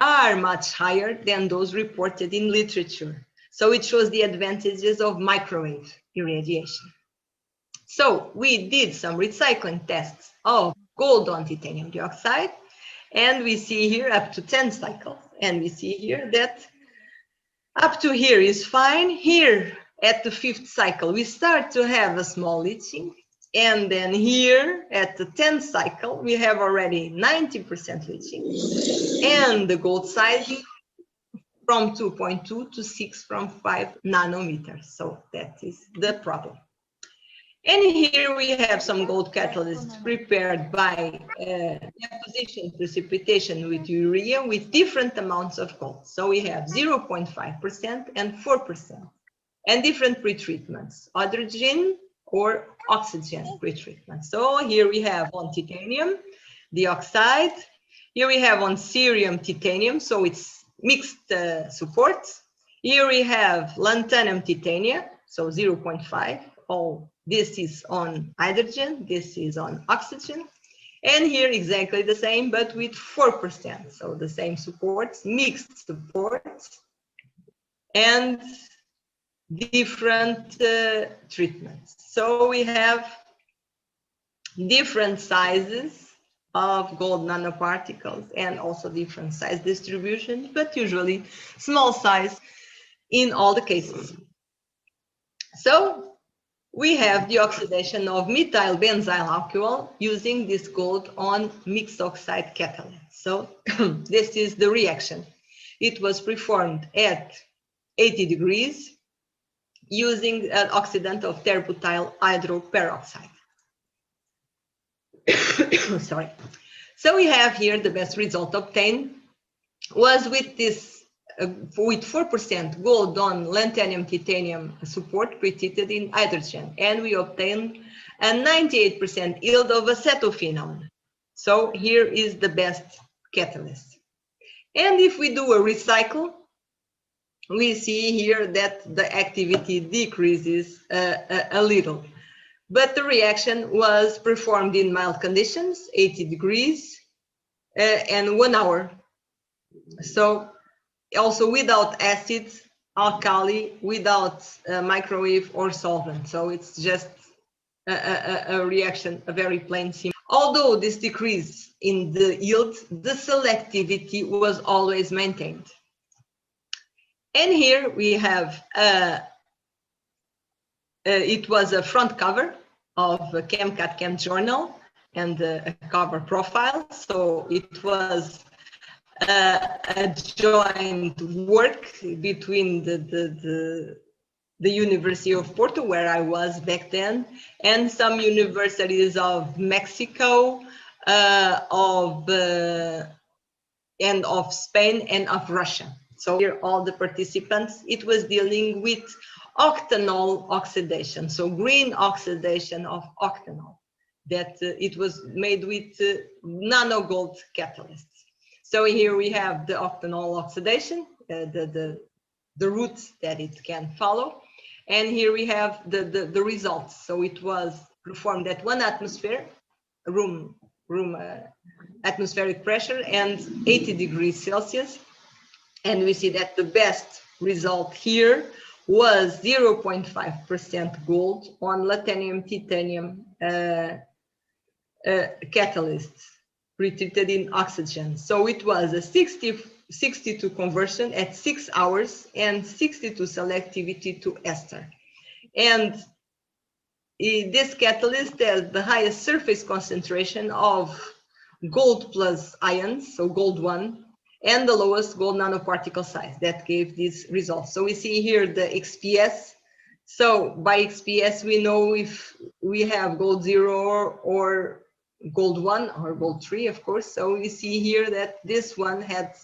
are much higher than those reported in literature. So it shows the advantages of microwave irradiation. So we did some recycling tests of gold on titanium dioxide, and we see here up to 10 cycles, and we see here that up to here is fine. Here at the 5th cycle, we start to have a small leaching, and then here at the 10th cycle, we have already 90% leaching, and the gold size from 2.2 to 6.5 nanometers. So that is the problem. And here we have some gold catalysts prepared by deposition precipitation with urea with different amounts of gold. So we have 0.5% and 4%, and different pretreatments, hydrogen or oxygen pretreatment. So here we have on titanium dioxide. Here we have on cerium titanium, so it's mixed supports. Here we have lanthanum titania, so 0.5. All this is on hydrogen, this is on oxygen, and here exactly the same, but with 4%. So the same supports, mixed supports, and different treatments. So we have different sizes of gold nanoparticles and also different size distribution, but usually small size in all the cases. So we have the oxidation of methyl benzyl alcohol using this gold on mixed oxide catalyst. So this is the reaction. It was performed at 80 degrees using an oxidant of terbutyl hydroperoxide. Sorry. So we have here the best result obtained was with this with 4% gold on lanthanum titanium support pretreated in hydrogen, and we obtained a 98% yield of acetophenone. So here is the best catalyst. And if we do a recycle, we see here that the activity decreases a little, but the reaction was performed in mild conditions, 80 degrees and 1 hour. So also without acids, alkali, without microwave or solvent. So it's just a reaction, a very plain simple. Although this decrease in the yield, the selectivity was always maintained. And here we have, it was a front cover of a ChemCat-Chem journal and a cover profile. So it was a joint work between the University of Porto, where I was back then, and some universities of Mexico, and of Spain and of Russia. So here all the participants, it was dealing with octanol oxidation, so green oxidation of octanol, that it was made with nano gold catalysts. So here we have the octanol oxidation, the route that it can follow. And here we have the results. So it was performed at 1 atmosphere, room atmospheric pressure and 80 degrees Celsius. And we see that the best result here was 0.5% gold on platinum-titanium catalysts retreated in oxygen. So it was a 62 conversion at 6 hours and 62 selectivity to ester. And this catalyst has the highest surface concentration of gold plus ions, so gold 1, and the lowest gold nanoparticle size that gave these results. So we see here the XPS. So by XPS, we know if we have gold 0 or gold 1 or gold 3, of course. So we see here that this one had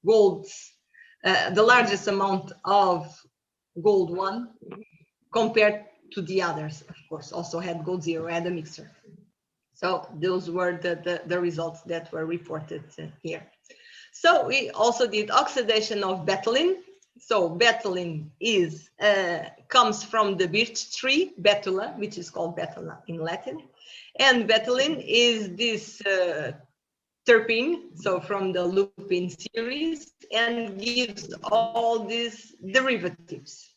gold, the largest amount of gold 1 compared to the others, of course, also had gold 0 and a mixture. So those were the results that were reported here. So we also did oxidation of betulin. So betulin is comes from the birch tree, betula, which is called betula in Latin. And betulin is this terpene, so from the lupin series, and gives all these derivatives.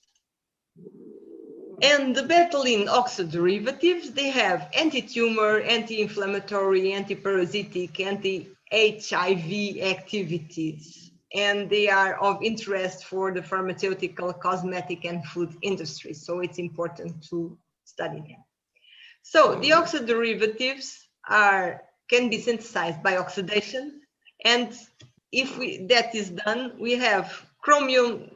And the betulin oxoderivatives, they have anti-tumor, anti-inflammatory, anti-parasitic, anti-HIV activities, and they are of interest for the pharmaceutical, cosmetic, and food industry. So it's important to study them. So the oxoderivatives can be synthesized by oxidation, and if that is done, we have chromium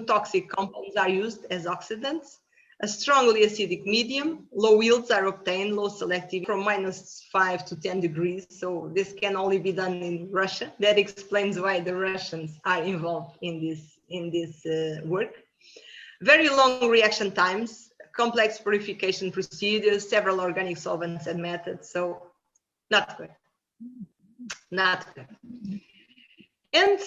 toxic compounds are used as oxidants. A strongly acidic medium, low yields are obtained, low selectivity from -5 to 10 degrees. So this can only be done in Russia. That explains why the Russians are involved in this work. Very long reaction times, complex purification procedures, several organic solvents and methods. So not good, not good. And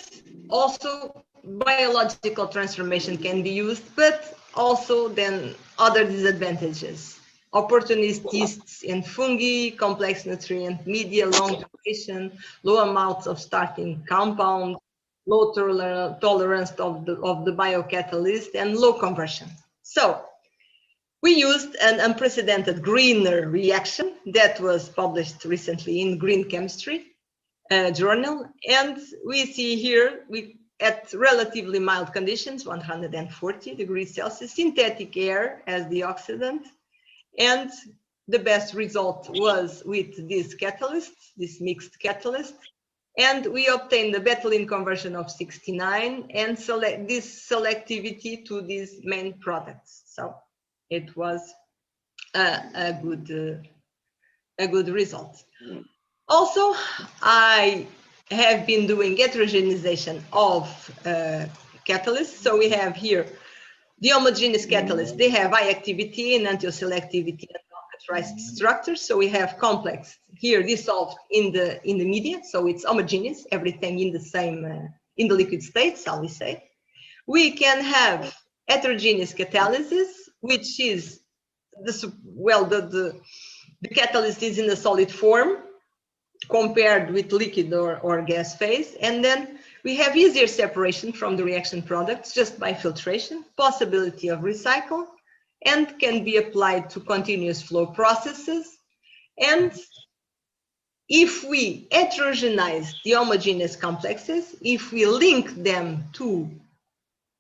also biological transformation can be used, but also then other disadvantages. Opportunist yeasts and fungi, complex nutrient media, long duration, low amounts of starting compound, low tolerance of the biocatalyst, and low conversion. So we used an unprecedented greener reaction that was published recently in Green Chemistry journal. And we see here, at relatively mild conditions, 140 degrees Celsius, synthetic air as the oxidant. And the best result was with this catalyst, this mixed catalyst. And we obtained the betulin conversion of 69 and this selectivity to these main products. So it was a good result. Also, I have been doing heterogenization of catalysts. So we have here the homogeneous catalysts. They have high activity and anti-selectivity and non-characterized structures. So we have complex here dissolved in the media. So it's homogeneous, everything in the same in the liquid state, shall we say. We can have heterogeneous catalysis, which is the catalyst is in a solid form compared with liquid or gas phase. And then we have easier separation from the reaction products just by filtration, possibility of recycle, and can be applied to continuous flow processes. And if we heterogenize the homogeneous complexes, if we link them to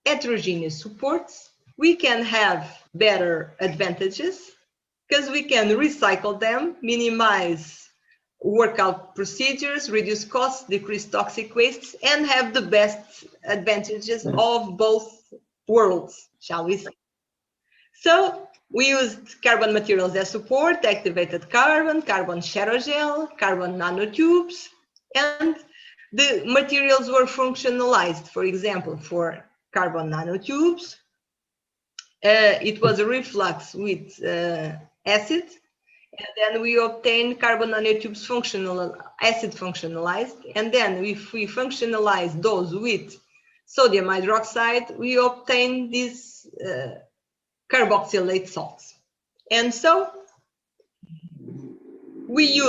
heterogeneous supports, we can have better advantages because we can recycle them, minimize workout procedures, reduce costs, decrease toxic wastes, and have the best advantages of both worlds, shall we say. So we used carbon materials as support, activated carbon, carbon sherogel, carbon nanotubes, and the materials were functionalized. For example, for carbon nanotubes, it was a reflux with acid. And then we obtain carbon nanotubes acid functionalized. And then if we functionalize those with sodium hydroxide, we obtain these carboxylate salts. And so we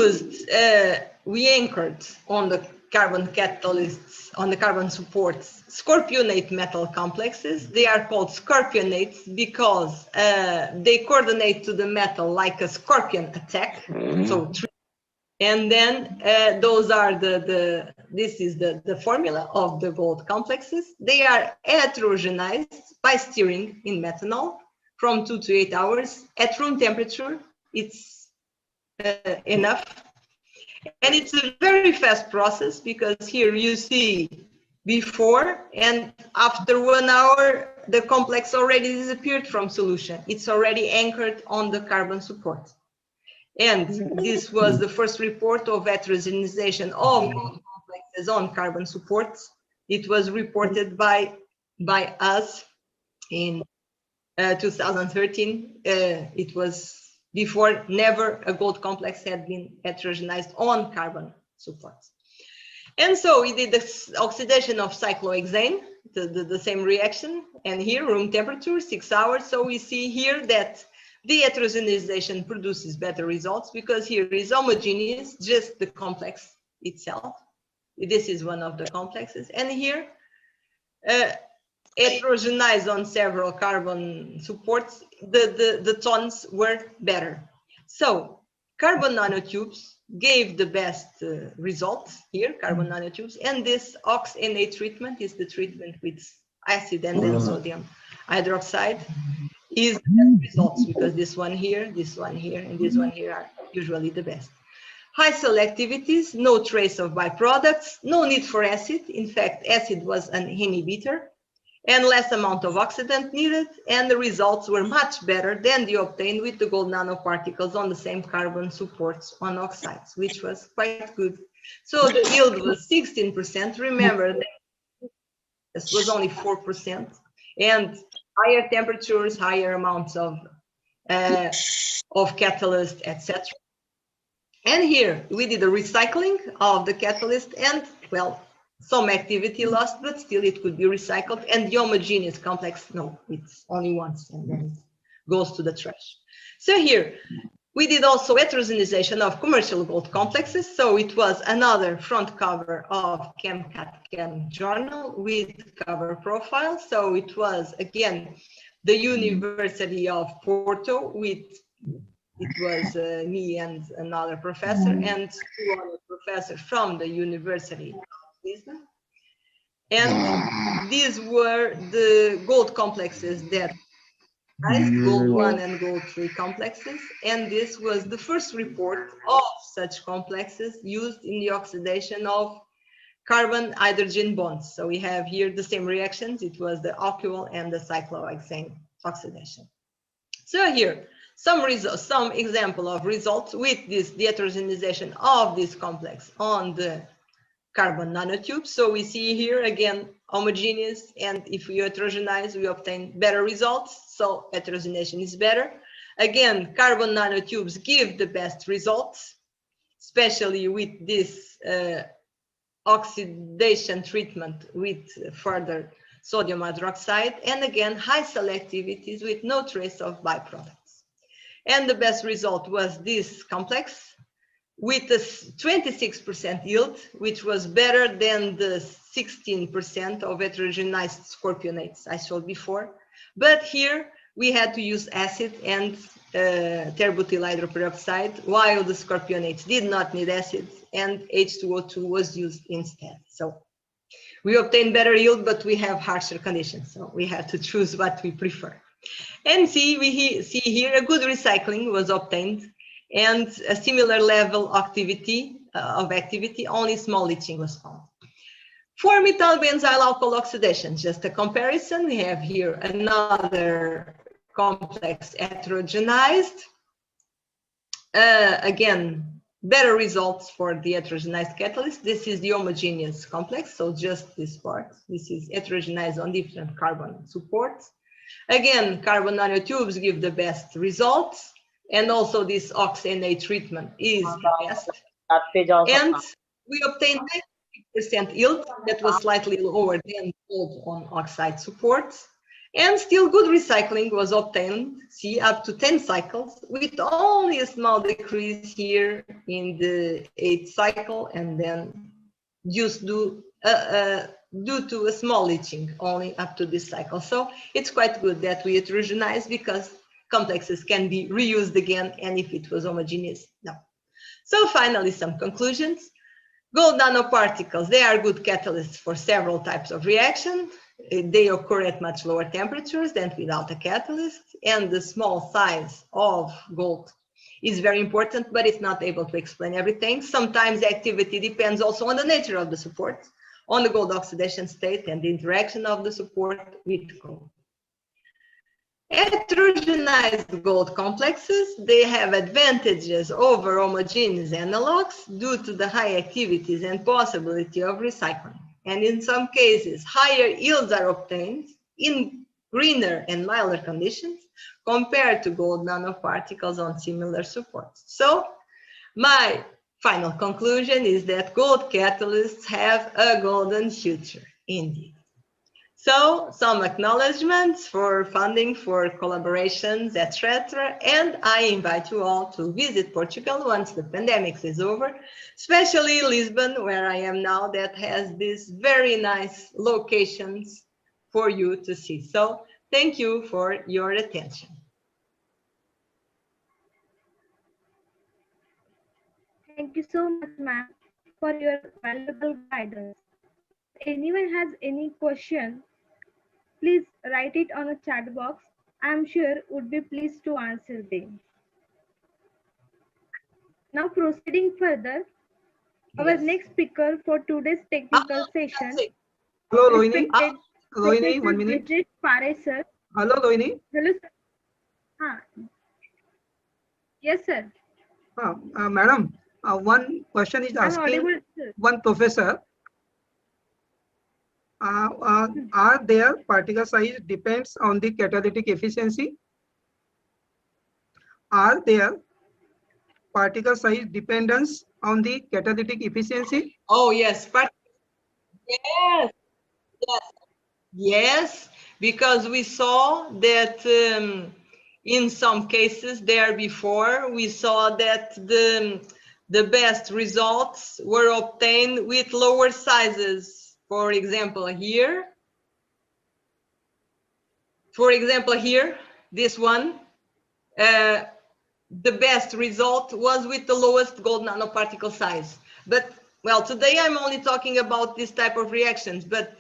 anchored on the carbon catalysts, on the carbon supports, scorpionate metal complexes. They are called scorpionates because they coordinate to the metal like a scorpion attack. So, and then those are this is the formula of the gold complexes. They are heterogenized by stirring in methanol from 2 to 8 hours at room temperature. It's enough. And it's a very fast process because here you see before and after 1 hour, the complex already disappeared from solution. It's already anchored on the carbon support. And this was the first report of heterogenization of gold complexes on carbon supports. It was reported by us in 2013. It was before never a gold complex had been heterogenized on carbon supports. And so we did the oxidation of cyclohexane, the same reaction, and here room temperature 6 hours. So we see here that the heterogenization produces better results because here is homogeneous, just the complex itself. This is one of the complexes, and here heterogenized on several carbon supports, the tones were better. So carbon nanotubes gave the best results here, carbon nanotubes, and this ox-Na treatment is the treatment with acid and then sodium hydroxide is the best results because this one here, and this one here are usually the best. High selectivities, no trace of byproducts, no need for acid. In fact, acid was an inhibitor, and less amount of oxidant needed, and the results were much better than the obtained with the gold nanoparticles on the same carbon supports on oxides, which was quite good. So the yield was 16%. Remember that this was only 4%, and higher temperatures, higher amounts of catalyst, etc. And here we did a recycling of the catalyst, and well, some activity lost, but still it could be recycled. And the homogeneous complex, no, it's only once and then it goes to the trash. So here we did also heterogenization of commercial gold complexes. So it was another front cover of ChemCat journal with cover profile. So it was again the University of Porto with, it was me and another professor and 2 other professors from the University of Lisbon. And these were the gold complexes that gold 1 and gold 3 complexes. And this was the first report of such complexes used in the oxidation of carbon hydrogen bonds. So we have here the same reactions. It was the alkyl and the cyclohexane oxidation. So here, some example of results with this heterogenization of this complex on the carbon nanotubes. So we see here again homogeneous, and if we heterogenize, we obtain better results. So heterogenization is better. Again, carbon nanotubes give the best results, especially with this oxidation treatment with further sodium hydroxide, and again high selectivities with no trace of byproducts. And the best result was this complex with a 26% yield, which was better than the 16% of heterogenized scorpionates I showed before. But here we had to use acid and terbutyl hydroperoxide, while the scorpionates did not need acid, and H2O2 was used instead. So we obtained better yield, but we have harsher conditions. So we have to choose what we prefer. And we see here a good recycling was obtained, and a similar level of activity, only small leaching was found. For methyl benzyl alcohol oxidation, just a comparison, we have here another complex heterogenized. Again, better results for the heterogenized catalyst. This is the homogeneous complex, so just this part. This is heterogenized on different carbon supports. Again, carbon nanotubes give the best results, and also this ox-Na treatment is the best. And we obtained 90% yield, that was slightly lower than gold on oxide supports. And still good recycling was obtained, see, up to 10 cycles, with only a small decrease here in the 8th cycle, and then due to a small leaching only up to this cycle. So it's quite good that we heterogenize because complexes can be reused again, and if it was homogeneous, no. So finally, some conclusions. Gold nanoparticles, they are good catalysts for several types of reaction. They occur at much lower temperatures than without a catalyst, and the small size of gold is very important, but it's not able to explain everything. Sometimes the activity depends also on the nature of the support, on the gold oxidation state and the interaction of the support with gold. Heterogenized gold complexes, they have advantages over homogeneous analogs due to the high activities and possibility of recycling. And in some cases, higher yields are obtained in greener and milder conditions compared to gold nanoparticles on similar supports. So my final conclusion is that gold catalysts have a golden future indeed. So some acknowledgements for funding, for collaborations, etc. And I invite you all to visit Portugal once the pandemic is over, especially Lisbon, where I am now, that has these very nice locations for you to see. So thank you for your attention. Thank you so much, ma'am, for your valuable guidance. If anyone has any question, please write it on the chat box. I am sure would be pleased to answer them. Now proceeding further, our next speaker for today's technical session, Hello, Loini. respected Loini, Professor 1 minute. Brijesh Pare, sir. Hello, Loini. Hello, sir. Yes, sir. Madam, one question is I'm asking audible, sir. one professor. Are their particle size depends on the catalytic efficiency? Are there particle size dependence on the catalytic efficiency? Oh, yes. Yes. Yes. Yes, because we saw that in some cases there before, we saw that the best results were obtained with lower sizes. For example, here, this one, the best result was with the lowest gold nanoparticle size. But, well, today I'm only talking about this type of reactions, but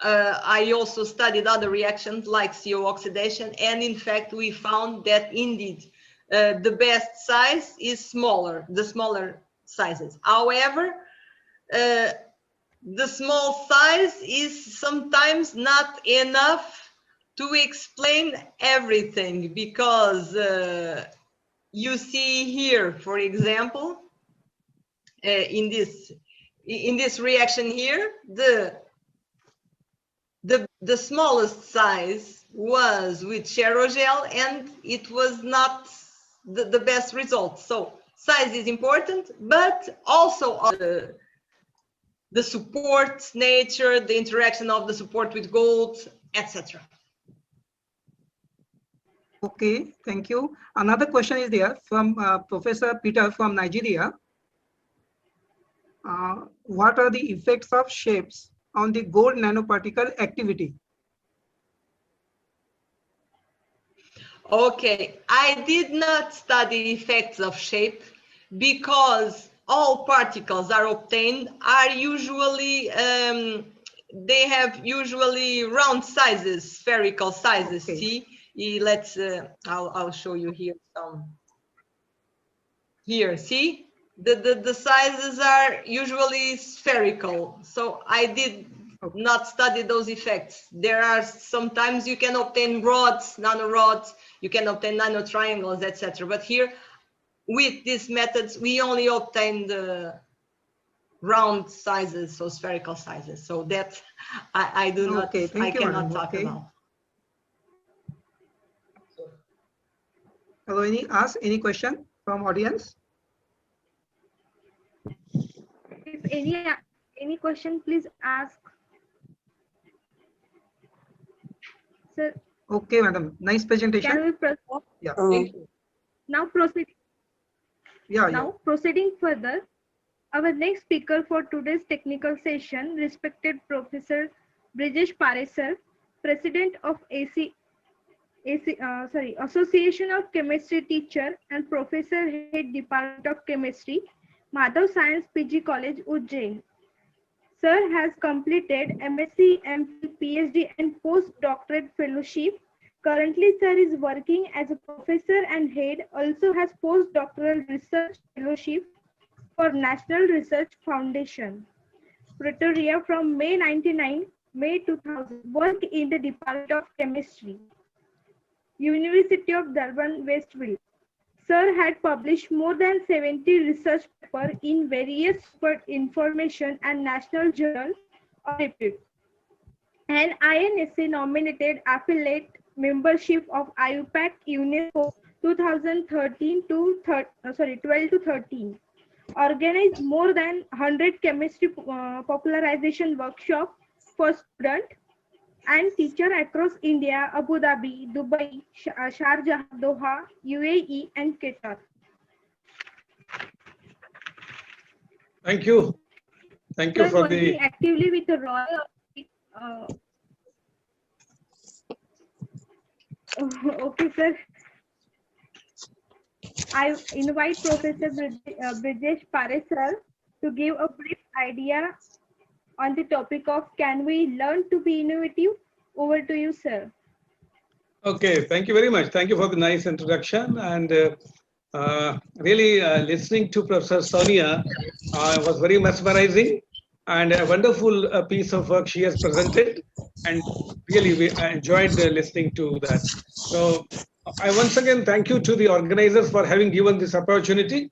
I also studied other reactions like CO oxidation, and in fact we found that indeed the best size is the smaller sizes. However, the small size is sometimes not enough to explain everything, because you see here, for example, in this reaction here, the smallest size was with Cherogel, and it was not the best result. So size is important, but also the support nature, the interaction of the support with gold, etc. Okay, thank you. Another question is there from Professor Peter from Nigeria. What are the effects of shapes on the gold nanoparticle activity? Okay, I did not study effects of shape, because all particles are obtained are usually they have usually round sizes, spherical sizes. Okay. See, let's I'll show you here some. Here, see, the sizes are usually spherical. So I did not study those effects. There are sometimes you can obtain rods, nanorods, you can obtain nanotriangles, etc. But here, with these methods, we only obtain the round sizes, so spherical sizes. So that I do not, I cannot talk about. Hello, any question from audience? If any question, please ask. Sir. Okay, madam. Nice presentation. Can we proceed? Yeah. Now proceeding. Now proceeding further, Our next speaker for today's technical session, respected Professor Brijesh Pare sir, President of Association of Chemistry Teacher and Professor Head Department of Chemistry, Madhav Science PG College, Ujjain. Sir has completed MSc, MPhil, PhD and postdoctorate fellowship. Currently, sir is working as a professor and head, also has postdoctoral research fellowship for National Research Foundation, Pretoria from May 99, May 2000, work in the Department of Chemistry, University of Durban, Westfield. Sir had published more than 70 research papers in various information and national journals of repute. An INSA nominated affiliate membership of IUPAC UNESCO 2013 to 12 to 13. Organized more than 100 chemistry popularization workshops for students and teachers across India, Abu Dhabi, Dubai, Sharjah, Doha, UAE, and Qatar. Thank you. Thank you Sir, for working the. actively with the Royal. Okay, sir. I invite Professor Brijesh Pare sir to give a brief idea on the topic of can we learn to be innovative? Over to you, sir. Okay, thank you very much. Thank you for the nice introduction. And really listening to Professor Sonia was very mesmerizing and a wonderful piece of work she has presented. And really, I enjoyed listening to that. So I once again thank you to the organizers for having given this opportunity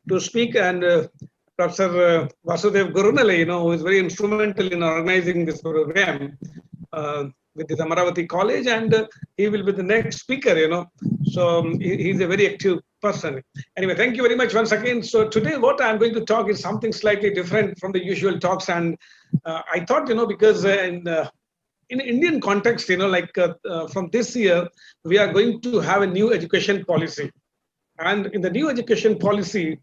to speak. And Professor Wasudeo Gurnule, who is very instrumental in organizing this program with the Amravati College, and he will be the next speaker, So he's a very active person. Anyway, thank you very much once again. So today what I'm going to talk is something slightly different from the usual talks. And I thought, because in Indian context, from this year, we are going to have a new education policy. And in the new education policy,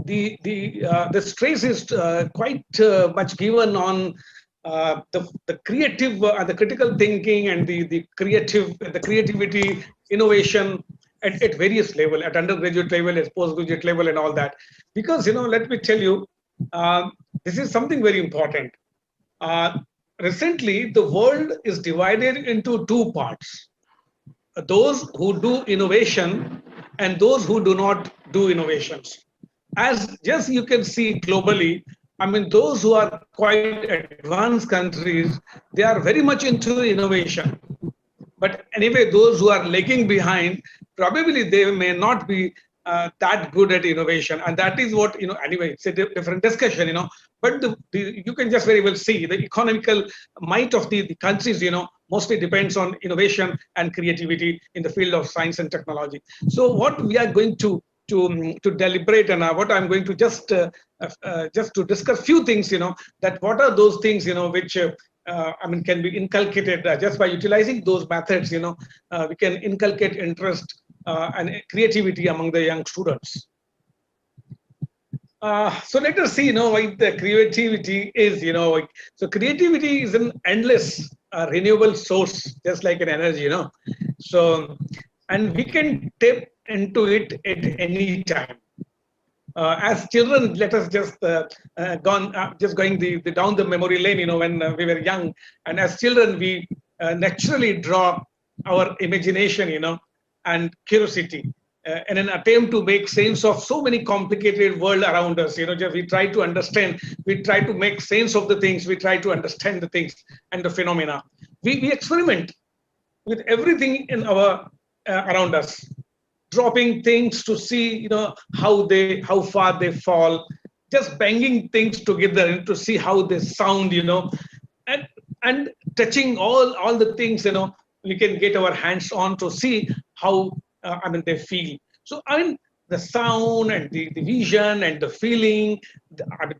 the stress is quite much given on the creative, the critical thinking, and the creativity, innovation at various level, at undergraduate level, at postgraduate level, and all that. Because let me tell you, this is something very important. Recently, the world is divided into two parts: those who do innovation and those who do not do innovations. As just you can see globally, those who are quite advanced countries, they are very much into innovation. But anyway, those who are lagging behind, probably they may not be that good at innovation. And that is what, anyway, it's a different discussion, But you can just very well see the economical might of the countries, mostly depends on innovation and creativity in the field of science and technology. So what we are going to deliberate, and what I'm going to just to discuss few things, that what are those things, which can be inculcated just by utilizing those methods, we can inculcate interest and creativity among the young students. So let us see, what the creativity is, So creativity is an endless renewable source, just like an energy, So, and we can tap into it at any time. As children, let us just going down the memory lane, when we were young, and as children we naturally draw our imagination, and curiosity in an attempt to make sense of so many complicated world around us. Just we try to understand, we try to make sense of the things, we try to understand the things and the phenomena. We experiment with everything in our around us, dropping things to see, how far they fall, just banging things together and to see how they sound, and touching all the things, we can get our hands on to see how they feel. So the sound and the vision and the feeling,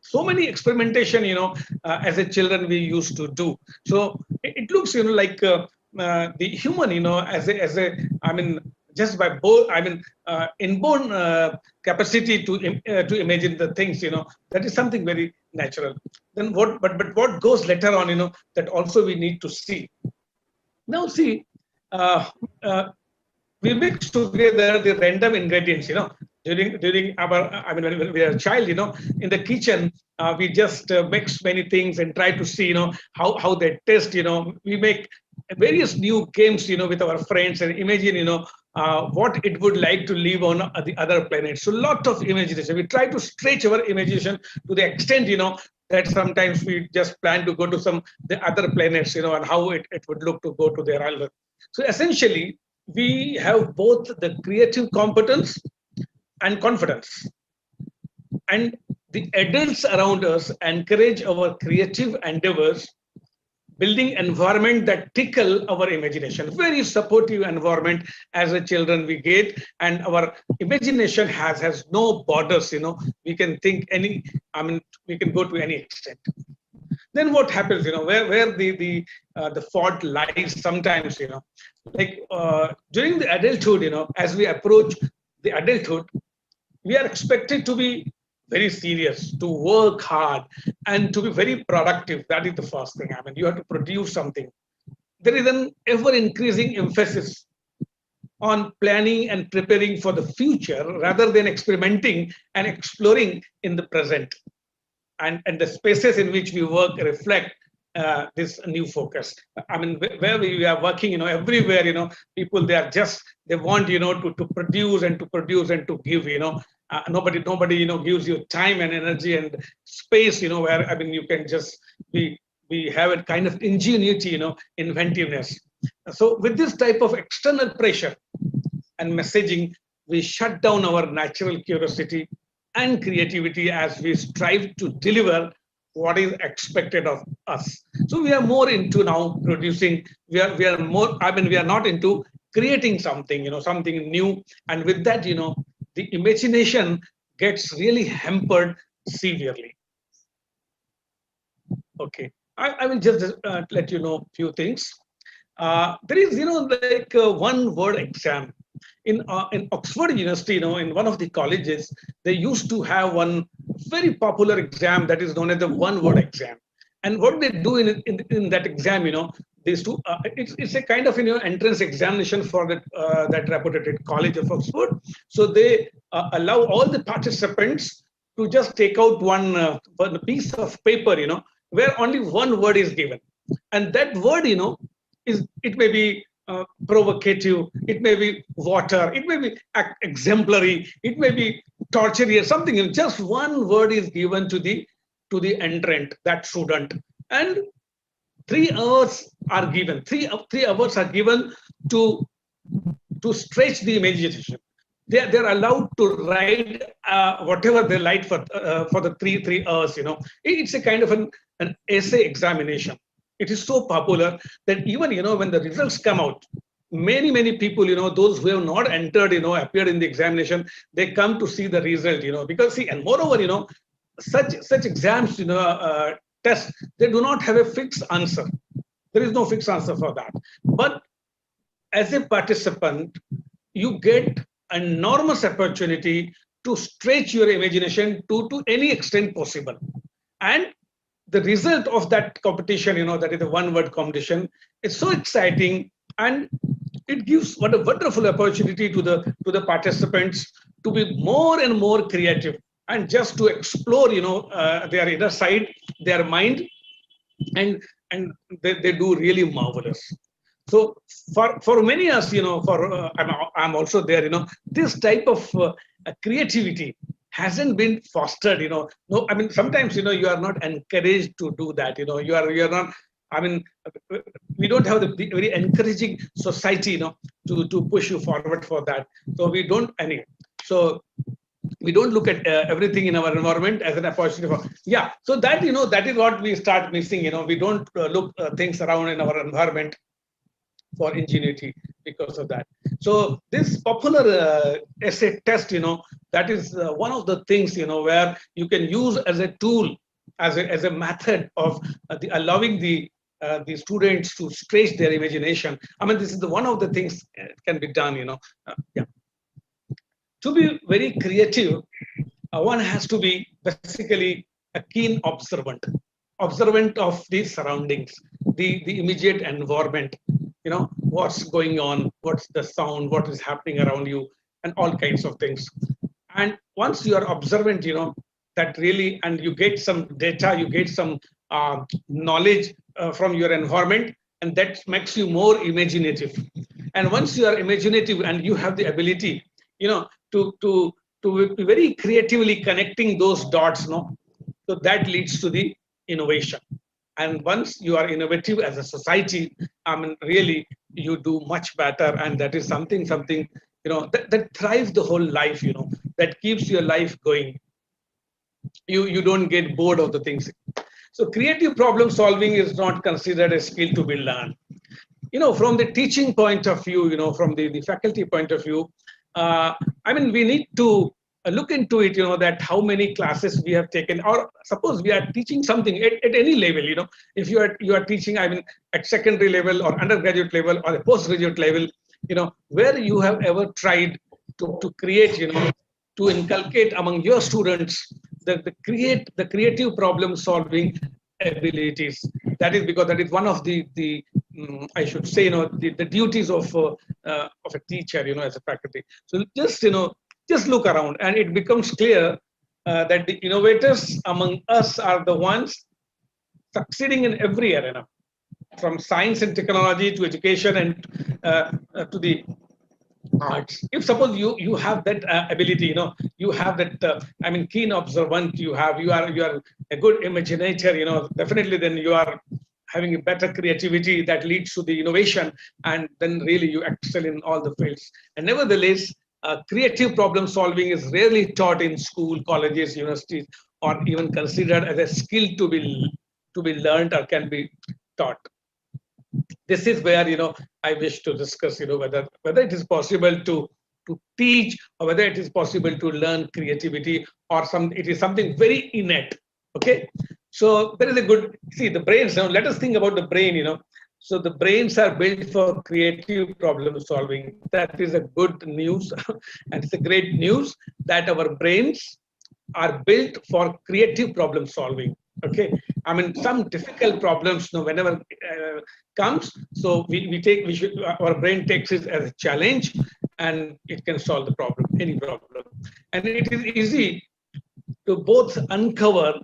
so many experimentation, as a children we used to do. So it looks, like the human, as a just by inborn capacity to imagine the things, that is something very natural. Then but what goes later on, that also we need to see. Now see, uh, uh, we mix together the random ingredients, during our, when we are a child, in the kitchen, we just mix many things and try to see, how they taste, we make various new games, with our friends and imagine, what it would like to live on the other planets. So lot of imagination. We try to stretch our imagination to the extent, that sometimes we just plan to go to the other planets, and how it would look to go to their island. So essentially, we have both the creative competence and confidence. And the adults around us encourage our creative endeavors, building environment that tickle our imagination. Very supportive environment as a children we get, and our imagination has no borders. We can think we can go to any extent. Then what happens? Where the fault lies sometimes. Like during the adulthood, as we approach the adulthood, we are expected to be very serious, to work hard, and to be very productive. That is the first thing. You have to produce something. There is an ever increasing emphasis on planning and preparing for the future rather than experimenting and exploring in the present. And the spaces in which we work reflect this new focus. Where we are working, everywhere, people, they want, to produce and to produce and to give, nobody, gives you time and energy and space, where, you can just we have a kind of ingenuity, inventiveness. So with this type of external pressure and messaging, we shut down our natural curiosity and creativity as we strive to deliver what is expected of us. So we are more into now producing. We are more. We are not into creating something, something new. And with that, the imagination gets really hampered severely. Okay, I will just let you know a few things. There is, like one word exam. In Oxford University, in one of the colleges, they used to have one very popular exam that is known as the one-word exam. And what they do in that exam, it's a kind of entrance examination for that reputed college of Oxford. So they allow all the participants to just take out one piece of paper, where only one word is given, and that word, it may be provocative, it may be water, it may be exemplary, it may be torture, something. Just one word is given to the entrant, that student, and 3 hours are given. 3 hours are given to stretch the imagination. They're allowed to write whatever they like for the 3 hours. It's a kind of an essay examination. It is so popular that even, when the results come out, many people, those who have not entered, appeared in the examination, they come to see the result, because see, and moreover, such exams, tests, they do not have a fixed answer. There is no fixed answer for that. But as a participant, you get enormous opportunity to stretch your imagination to any extent possible. And the result of that competition, that is the one-word competition, it's so exciting, and it gives what a wonderful opportunity to the participants to be more and more creative and just to explore, their inner side, their mind, and they do really marvelous. So for many of us, I'm also there, this type of creativity hasn't been fostered, No, sometimes, you are not encouraged to do that, you are not, we don't have the very encouraging society, to push you forward for that. So we don't, so we don't look at everything in our environment as an opportunity for, so that, that is what we start missing, we don't look things around in our environment for ingenuity because of that. So this popular essay test, that is one of the things, where you can use as a tool, as a method of allowing the the students to stretch their imagination. I mean, this is one of the things can be done, yeah. To be very creative, one has to be basically a keen observant of the surroundings, the immediate environment, what's going on, what's the sound, what is happening around you, and all kinds of things. And once you are observant, that really, and you get some data, you get some knowledge from your environment, and that makes you more imaginative. And once you are imaginative and you have the ability, to be very creatively connecting those dots, so that leads to the innovation. And once you are innovative as a society, I mean, really, you do much better. And that is something, that thrives the whole life, that keeps your life going. You don't get bored of the things. So creative problem solving is not considered a skill to be learned. From the teaching point of view, from the faculty point of view, I mean, we need to look into it, that how many classes we have taken, or suppose we are teaching something at any level, if you are teaching, I mean, at secondary level or undergraduate level or a postgraduate level, where you have ever tried to create, to inculcate among your students the creative problem solving abilities. That is because that is one of the I should say, the duties of a teacher, as a faculty. So just look around, and it becomes clear that the innovators among us are the ones succeeding in every arena, from science and technology to education and to the arts. If suppose you have that ability, you have that I mean, keen observant, you are a good imaginator, definitely then you are having a better creativity that leads to the innovation, and then really you excel in all the fields. And nevertheless, creative problem solving is rarely taught in school, colleges, universities, or even considered as a skill to be learned or can be taught. This is where I wish to discuss whether it is possible to teach, or whether it is possible to learn creativity, or it is something very innate. Okay, so there is a good, see, the brains. Now let us think about the brain. So the brains are built for creative problem solving. That is a good news, and it's a great news that our brains are built for creative problem solving. Okay, I mean, some difficult problems, whenever comes, so our brain takes it as a challenge, and it can solve the problem, any problem. And it is easy to both uncover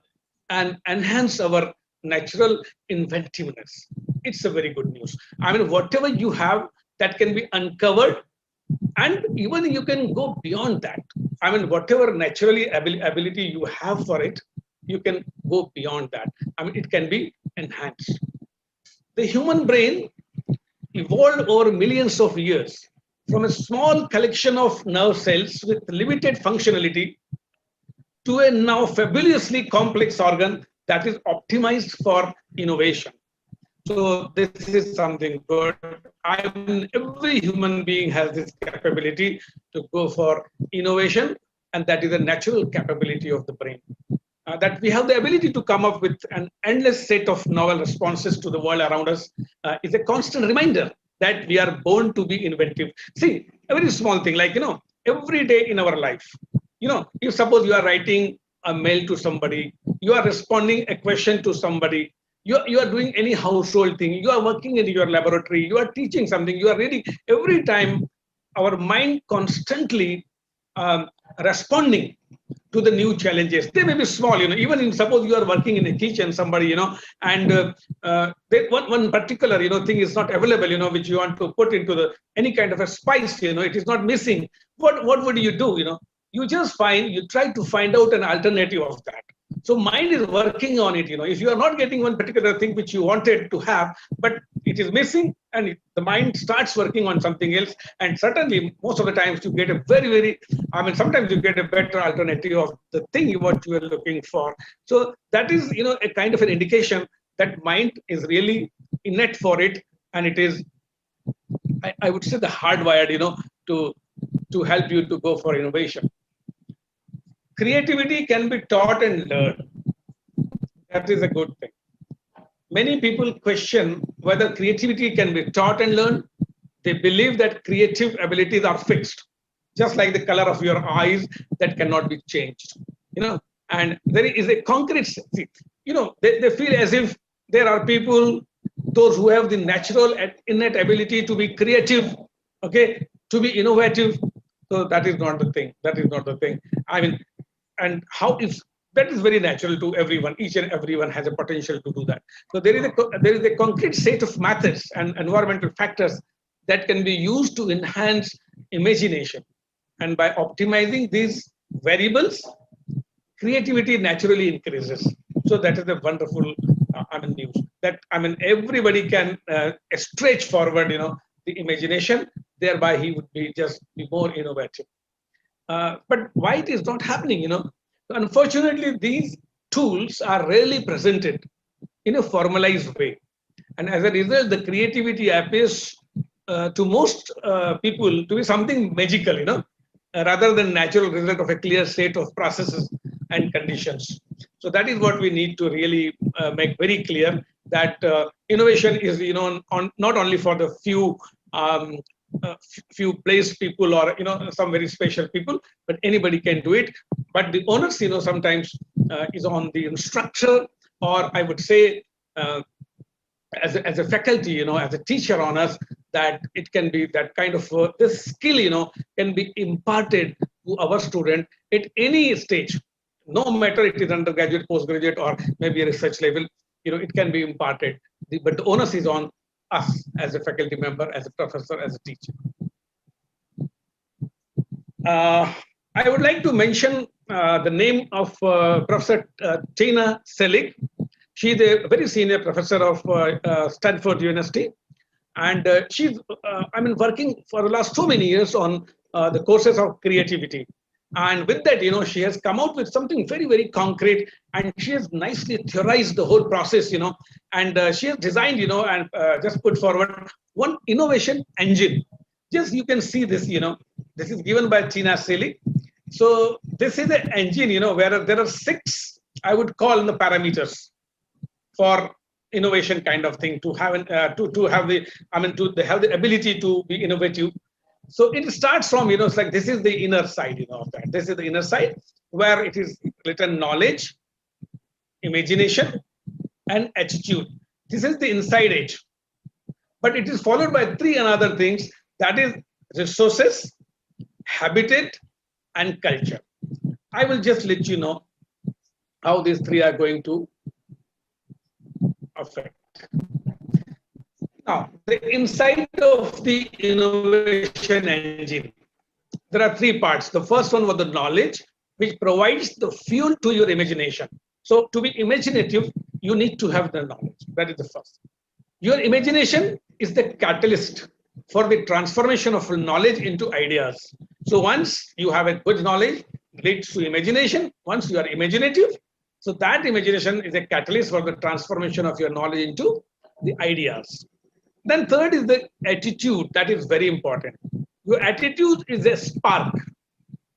and enhance our natural inventiveness. It's a very good news. I mean, whatever you have, that can be uncovered, and even you can go beyond that. I mean, whatever naturally ability you have for it, you can go beyond that. I mean, it can be enhanced. The human brain evolved over millions of years from a small collection of nerve cells with limited functionality to a now fabulously complex organ that is optimized for innovation. So this is something good. I mean, every human being has this capability to go for innovation, and that is a natural capability of the brain. That we have the ability to come up with an endless set of novel responses to the world around us is a constant reminder that we are born to be inventive. See, a very small thing, like, every day in our life, if suppose you are writing a mail to somebody, you are responding a question to somebody, you are doing any household thing, you are working in your laboratory, you are teaching something, you are reading, every time our mind constantly responding to the new challenges. They may be small, even in, suppose you are working in a kitchen, somebody, and one particular, thing is not available, which you want to put into any kind of a spice, it is not missing. What would you do? You try to find out an alternative of that. So mind is working on it. If you are not getting one particular thing which you wanted to have, but it is missing, and the mind starts working on something else, and certainly most of the times you get a very, I mean, sometimes you get a better alternative of the thing what you are looking for. So that is, a kind of an indication that mind is really innate for it, and it is, I would say, the hardwired, to help you to go for innovation. Creativity can be taught and learned. That is a good thing. many people question whether creativity can be taught and learned. They believe that creative abilities are fixed, just like the color of your eyes that cannot be changed. And there is a concrete, they feel as if there are people, those who have the natural and innate ability to be creative, okay, to be innovative. So that is not the thing. That is not the thing. I mean, and how is that is very natural to everyone. Each and everyone has a potential to do that. So there is a concrete set of methods and environmental factors that can be used to enhance imagination. And by optimizing these variables, creativity naturally increases. So that is a wonderful news. That everybody can stretch forward, the imagination. Thereby, he would be more innovative. But why it is not happening? Unfortunately, these tools are rarely presented in a formalized way, and as a result, the creativity appears to most people to be something magical, rather than natural result of a clear set of processes and conditions. So that is what we need to really make very clear, that innovation is, not only for the few placed people or some very special people, but anybody can do it. But the onus, sometimes is on the instructor, or I would say as a faculty, as a teacher on us, that it can be that kind of this skill, can be imparted to our student at any stage, no matter it is undergraduate, postgraduate, or maybe a research level. It can be imparted. But the onus is on us as a faculty member, as a professor, as a teacher. I would like to mention the name of Professor Tina Selig. She is a very senior professor of Stanford University, and she's working for the last so many years on the courses of creativity. And with that, she has come out with something very, very concrete, and she has nicely theorized the whole process, and she has designed, and just put forward one innovation engine. Just you can see this, this is given by Tina Selig. So this is an engine, where there are 6, I would call, the parameters for innovation kind of thing, to have the ability to be innovative. So it starts from, it's like this is the inner side, of that. This is the inner side where it is written knowledge, imagination, and attitude. This is the inside edge. But it is followed by 3 other things, that is resources, habitat, and culture. I will just let you know how these 3 are going to affect. Now, the inside of the innovation engine, there are 3 parts. The first one was the knowledge, which provides the fuel to your imagination. So to be imaginative, you need to have the knowledge. That is the first. Your imagination is the catalyst for the transformation of knowledge into ideas. So once you have a good knowledge, it leads to imagination. Once you are imaginative, so that imagination is a catalyst for the transformation of your knowledge into the ideas. Then third is the attitude. That is very important. Your attitude is a spark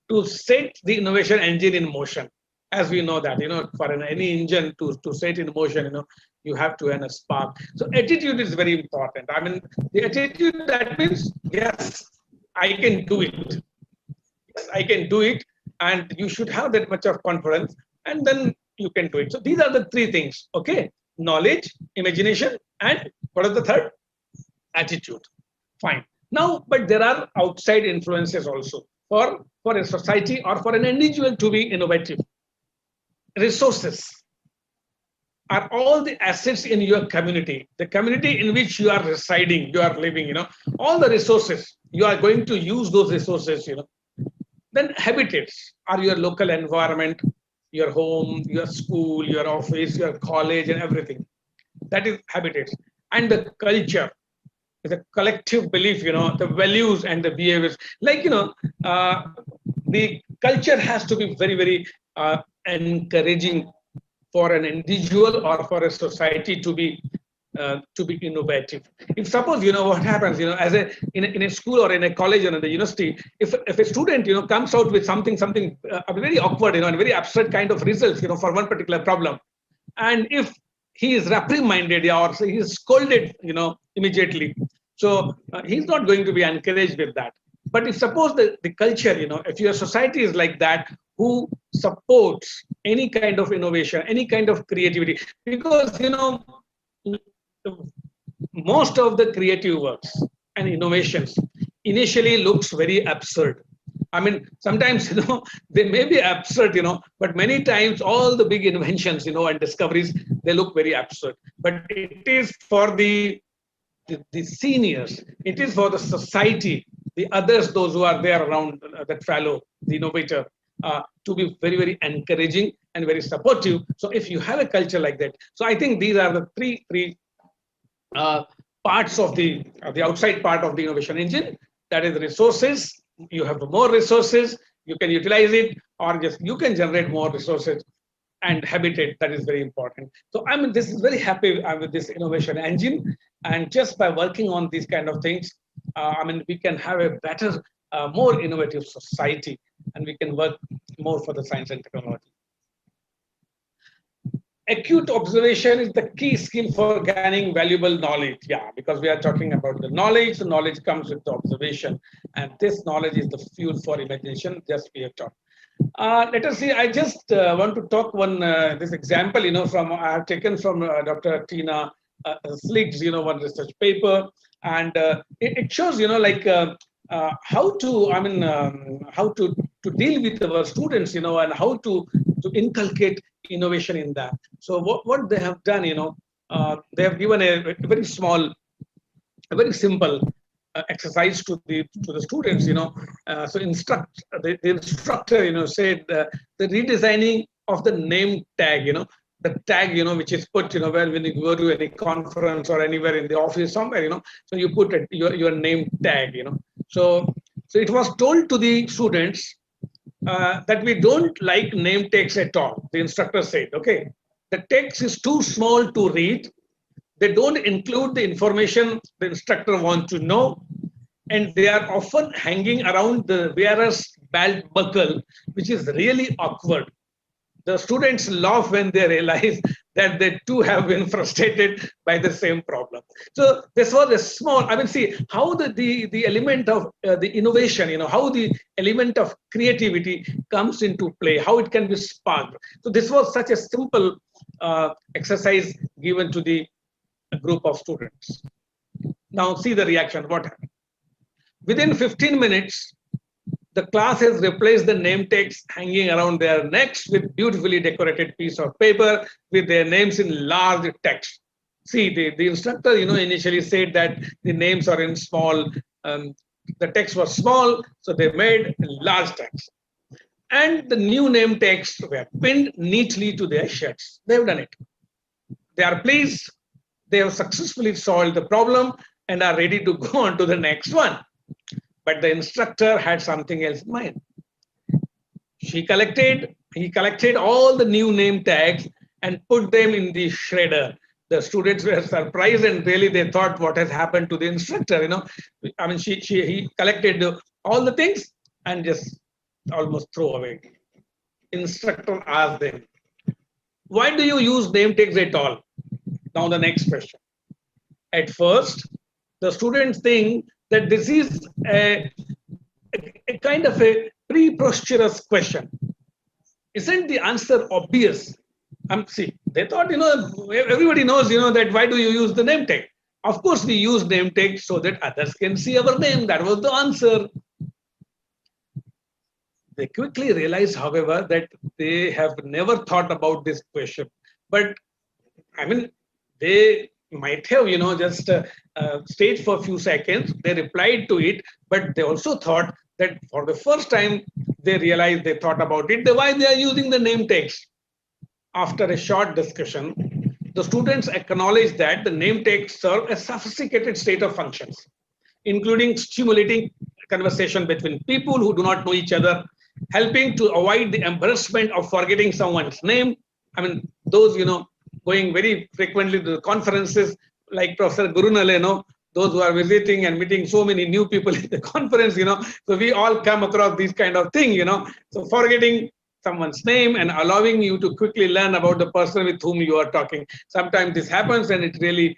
to set the innovation engine in motion. As we know that, for any engine to set in motion, you have to have a spark. So attitude is very important. The attitude, that means, yes, I can do it. Yes, I can do it. And you should have that much of confidence, and then you can do it. So these are the 3 things, okay? Knowledge, imagination, and what is the third? Attitude. Fine. Now, but there are outside influences also for a society or for an individual to be innovative. Resources are all the assets in your community, the community in which you are residing, you are living, all the resources, you are going to use those resources, Then habitats are your local environment, your home, your school, your office, your college, and everything. That is habitats. And the culture is a collective belief, the values and the behaviors. Like, the culture has to be very, very encouraging for an individual or for a society to be innovative. If suppose, what happens, as in a school or in a college or in the university, if a student, comes out with something very awkward, and very abstract kind of results, for one particular problem, and if he is reprimanded, or he is scolded, immediately. So he's not going to be encouraged with that. But if suppose the culture, if your society is like that, who supports any kind of innovation, any kind of creativity, because, most of the creative works and innovations initially looks very absurd. I mean, sometimes, they may be absurd, but many times all the big inventions, and discoveries, they look very absurd. But it is for the seniors, it is for the society, the others, those who are there around that fellow, the innovator, to be very, very encouraging and very supportive. So if you have a culture like that, so I think these are the three parts of the outside part of the innovation engine. That is resources. You have more resources, you can utilize it, or just you can generate more resources, and habitat, that is very important. So this is very happy with this innovation engine, and just by working on these kind of things, we can have a better, more innovative society, and we can work more for the science and technology. Acute observation is the key skill for gaining valuable knowledge. Yeah, because we are talking about the knowledge. The knowledge comes with the observation, and this knowledge is the fuel for imagination. Just we have talked. Let us see. I just want to talk one this example. From I have taken from Dr. Tina Slig's one research paper, and it shows how to how to deal with our students, and how to inculcate innovation in that. So what they have done, they have given a very small, a very simple exercise to the students. So the instructor, said the redesigning of the name tag. The tag, which is put, where when you go to any conference or anywhere in the office somewhere, so you put your name tag. So it was told to the students that we don't like name tags at all. The instructor said, okay, the text is too small to read. They don't include the information the instructor wants to know, and they are often hanging around the wearer's belt buckle, which is really awkward. The students laugh when they realize that they too have been frustrated by the same problem. So this was a small, see how the element of the innovation, how the element of creativity comes into play, how it can be sparked. So this was such a simple exercise given to the group of students. Now see the reaction, what happened. Within 15 minutes, the class has replaced the name tags hanging around their necks with beautifully decorated piece of paper with their names in large text. See, the instructor, initially said that the names are in small, the text was small, so they made large text. And the new name tags were pinned neatly to their shirts. They've done it. They are pleased. They have successfully solved the problem and are ready to go on to the next one. But the instructor had something else in mind. He collected all the new name tags and put them in the shredder. The students were surprised, and really they thought, what has happened to the instructor? He collected all the things and just almost throw away. Instructor asked them, why do you use name tags at all? Now the next question. At first, the students think that this is a kind of a preposterous question. Isn't the answer obvious? See, they thought, everybody knows, that why do you use the name tag? Of course, we use name tag so that others can see our name. That was the answer. They quickly realized, however, that they have never thought about this question. But they might have, just stayed for a few seconds. They replied to it, but they also thought that for the first time, they realized, they thought about it, why they are using the name tags. After a short discussion, the students acknowledged that the name tags serve a sophisticated set of functions, including stimulating conversation between people who do not know each other, helping to avoid the embarrassment of forgetting someone's name. Those, going very frequently to the conferences, like Professor Gurnule, those who are visiting and meeting so many new people in the conference, so we all come across these kind of things, so forgetting someone's name and allowing you to quickly learn about the person with whom you are talking. Sometimes this happens and it really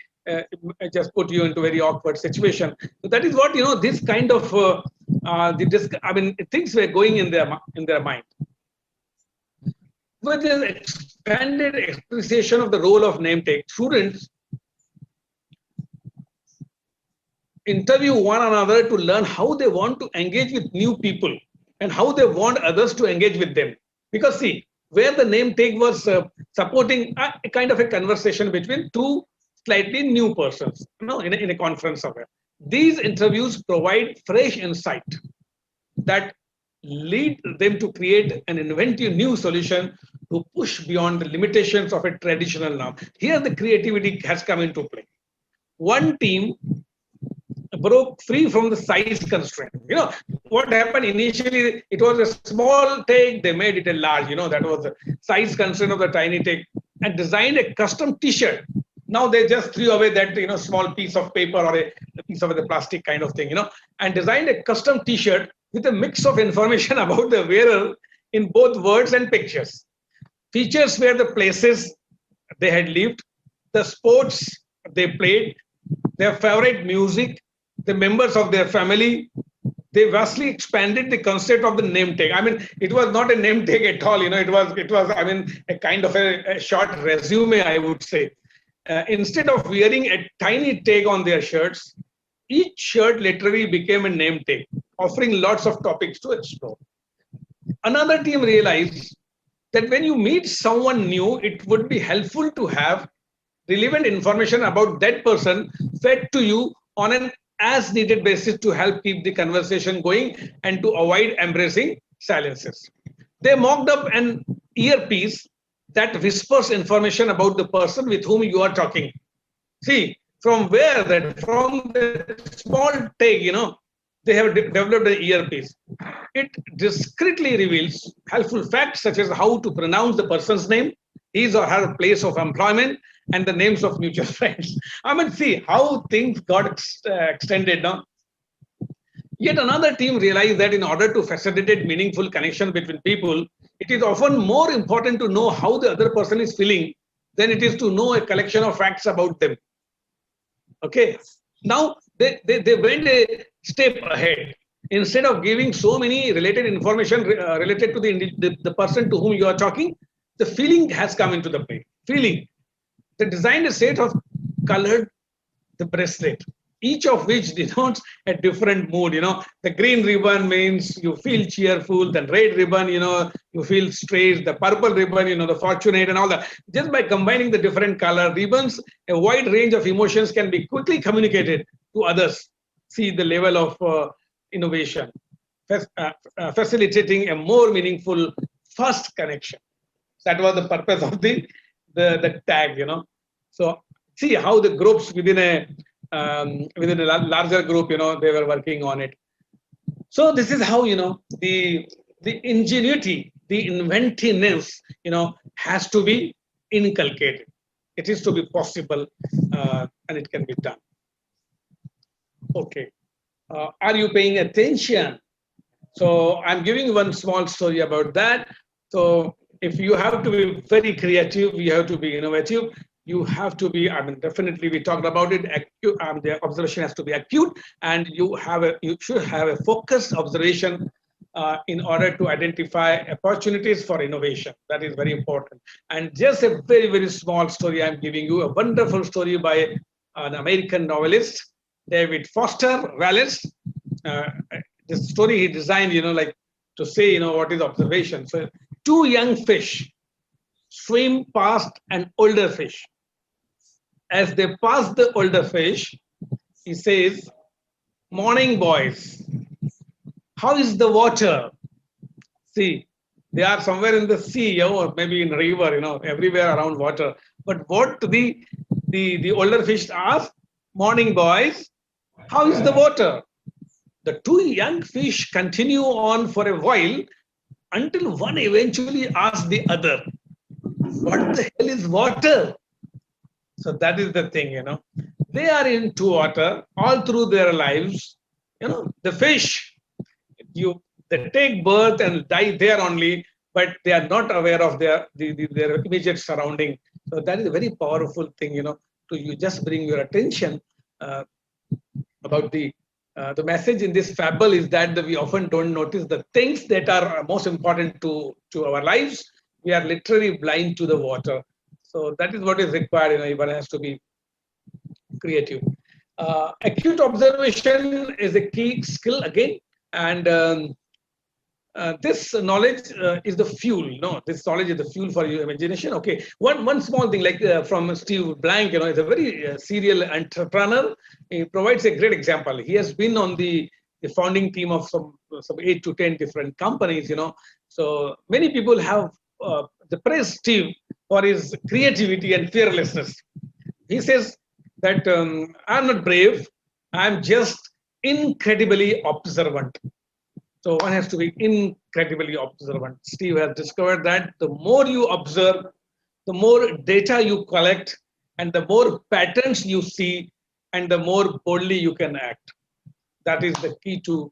just put you into a very awkward situation. So that is what, this kind of things were going in their mind. With the expanded appreciation of the role of name take, students interview one another to learn how they want to engage with new people and how they want others to engage with them. Because see, where the name take was supporting a kind of a conversation between two slightly new persons, in a conference somewhere. These interviews provide fresh insight that lead them to create an inventive new solution to push beyond the limitations of a traditional norm. Here the creativity has come into play. One team broke free from the size constraint. What happened initially, it was a small take, they made it a large, that was the size constraint of the tiny take, and designed a custom t-shirt. Now they just threw away that, small piece of paper or a piece of the plastic kind of thing, and designed a custom t-shirt with a mix of information about the wearer in both words and pictures. Features were the places they had lived, the sports they played, their favorite music, the members of their family. They vastly expanded the concept of the name tag. It was not a name tag at all. It was a kind of a short resume, I would say. Instead of wearing a tiny tag on their shirts, each shirt literally became a name tag, offering lots of topics to explore. Another team realized that when you meet someone new, it would be helpful to have relevant information about that person fed to you on an as needed basis to help keep the conversation going and to avoid embracing silences. They mocked up an earpiece that whispers information about the person with whom you are talking. See, from the small tag, they have developed an earpiece. It discreetly reveals helpful facts such as how to pronounce the person's name, his or her place of employment, and the names of mutual friends. See how things got extended now. Yet another team realized that in order to facilitate meaningful connection between people, it is often more important to know how the other person is feeling than it is to know a collection of facts about them. Okay. Now they went a step ahead. Instead of giving so many related information related to the person to whom you are talking, the feeling has come into the play. Feeling. They designed a set of colored the bracelet, each of which denotes a different mood. The green ribbon means you feel cheerful, the red ribbon, you feel stressed, the purple ribbon, the fortunate and all that. Just by combining the different color ribbons, a wide range of emotions can be quickly communicated to others. See the level of innovation, facilitating a more meaningful first connection. That was the purpose of the tag, So see how the groups within a larger group, they were working on it. So this is how, the ingenuity, the inventiveness, has to be inculcated. It is to be possible and it can be done. Okay. Are you paying attention? So I'm giving one small story about that. So if you have to be very creative, you have to be innovative, you have to be, definitely we talked about it, the observation has to be acute, and you should have a focused observation in order to identify opportunities for innovation. That is very important. And just a very, very small story I'm giving you, a wonderful story by an American novelist, David Foster Wallace. The story he designed, to say, what is observation. So two young fish swim past an older fish. As they pass the older fish, he says, "Morning, boys. How is the water?" See, they are somewhere in the sea, or maybe in a river, everywhere around water. But what the older fish ask, "Morning, boys. How is the water?" The two young fish continue on for a while until one eventually asks the other, "What the hell is water?" So that is the thing, They are into water all through their lives. The fish, they take birth and die there only. but they are not aware of their immediate surrounding. So that is a very powerful thing, to you just bring your attention about the message in this fable is that we often don't notice the things that are most important to our lives. We are literally blind to the water. So that is what is required. One has to be creative. Acute observation is a key skill again, and this knowledge is the fuel. No, this knowledge is the fuel for your imagination. Okay, one small thing like from Steve Blank, is a very serial entrepreneur. He provides a great example. He has been on the founding team of some 8 to 10 different companies. So many people have the praise Steve for his creativity and fearlessness. He says that I'm not brave, I'm just incredibly observant. So one has to be incredibly observant. Steve has discovered that the more you observe, the more data you collect, and the more patterns you see, and the more boldly you can act. That is the key to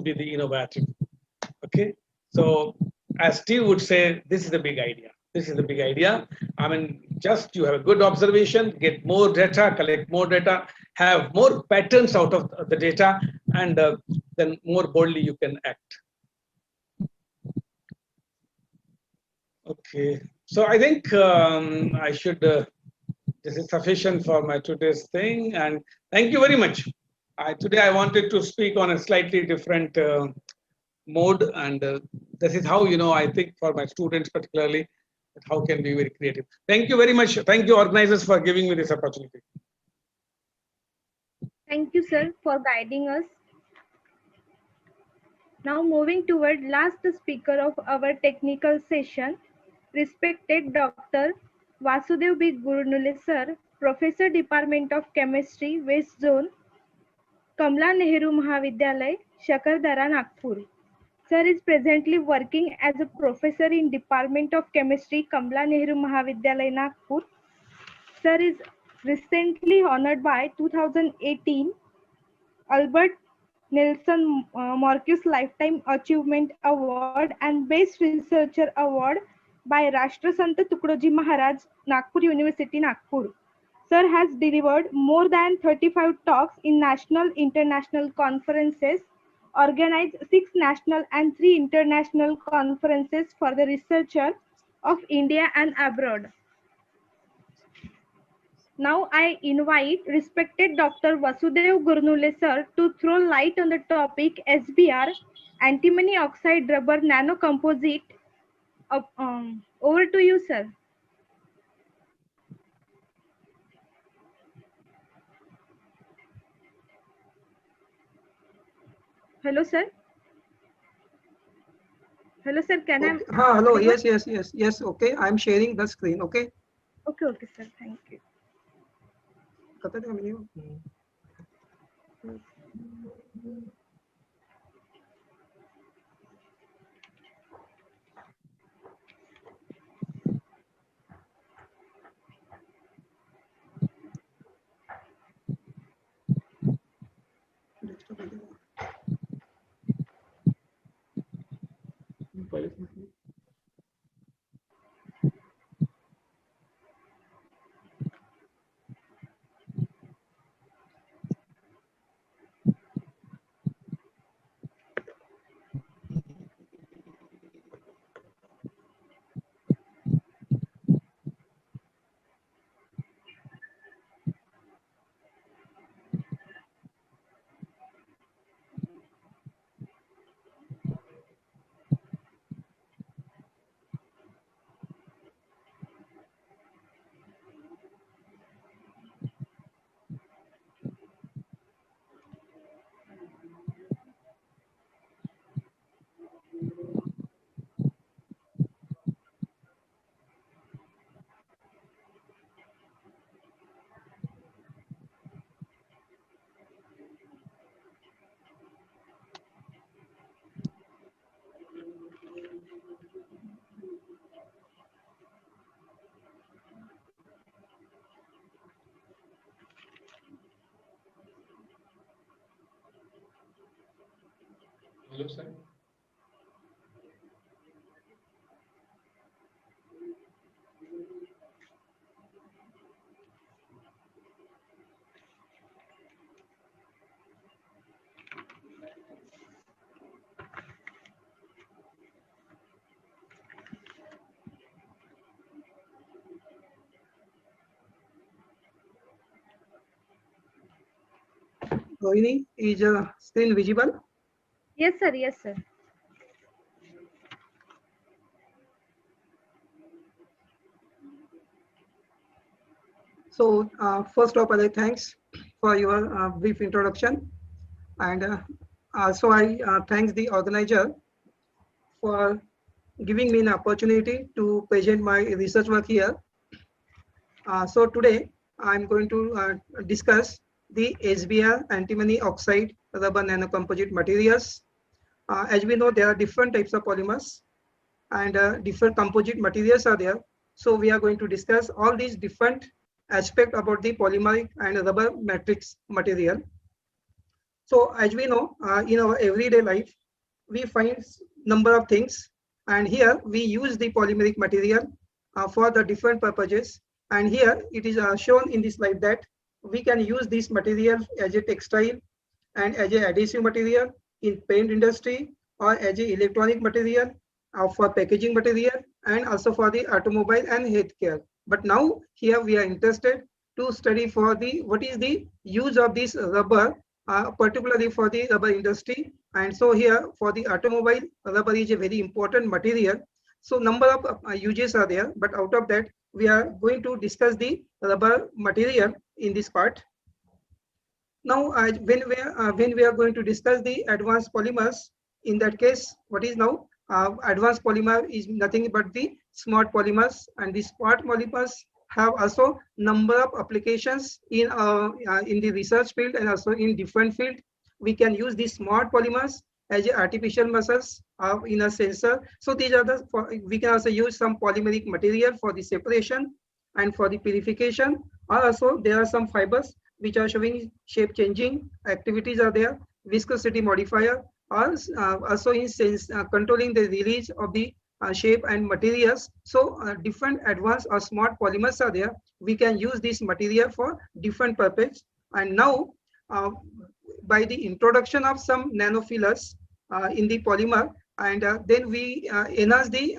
be the innovative. Okay. So as Steve would say, this is the big idea. This is the big idea. I mean, just you have a good observation, get more data, collect more data, have more patterns out of the data, and then more boldly you can act. Okay. So I think I should, this is sufficient for my today's thing. And thank you very much. Today I wanted to speak on a slightly different mode, and this is how I think for my students particularly, how can be very creative. Thank you very much. Thank you organizers for giving me this opportunity. Thank you, sir, for guiding us. Now moving toward last speaker of our technical session, respected Dr. Wasudeo B. Gurnule, sir, Professor, Department of Chemistry, West Zone, Kamla Nehru Mahavidyalaya, Shakardara, Nagpur. Sir is presently working as a professor in Department of Chemistry, Kamla Nehru Mahavidyalaya, Nagpur. Sir is recently honored by 2018 Albert Nelson Marcus Lifetime Achievement Award and Best Researcher Award by Rashtrasant Tukdoji Maharaj, Nagpur University, Nagpur. Sir has delivered more than 35 talks in national international conferences, organized 6 national and 3 international conferences for the researcher of India and abroad. Now I invite respected Dr. Wasudeo Gurnule sir to throw light on the topic SBR, antimony oxide rubber nano composite. Over to you, sir. Hello, sir. Hello, sir. Can Okay. I? Hello. Yes. Okay. I'm sharing the screen. Okay. Okay, sir. Thank you. Hello, sir. Rohini, is screen visible? Yes, sir. Yes, sir. So first of all, thanks for your brief introduction, and also I thanks the organizer for giving me an opportunity to present my research work here. So today I'm going to discuss the SBR antimony oxide rubber nanocomposite materials. As we know, there are different types of polymers and different composite materials are there. So we are going to discuss all these different aspects about the polymeric and rubber matrix material. So as we know, in our everyday life, we find number of things, and here we use the polymeric material for the different purposes. And here it is shown in this slide that we can use this material as a textile and as a adhesive material in paint industry, or as a electronic material for packaging material, and also for the automobile and healthcare. But now here we are interested to study for the what is the use of this rubber, particularly for the rubber industry. And so here for the automobile, rubber is a very important material. So number of uses are there, but out of that we are going to discuss the rubber material in this part. Now, when we are going to discuss the advanced polymers, in that case, what is now advanced polymer is nothing but the smart polymers, and the smart polymers have also number of applications in the research field and also in different field. We can use these smart polymers as a artificial muscles in a sensor. So these are the we can also use some polymeric material for the separation and for the purification. Or also there are some fibers which are showing shape changing activities are there, viscosity modifier, or also in sense controlling the release of the shape and materials. So different advanced or smart polymers are there. We can use this material for different purpose. And now by the introduction of some nanofillers in the polymer, and then we enhance the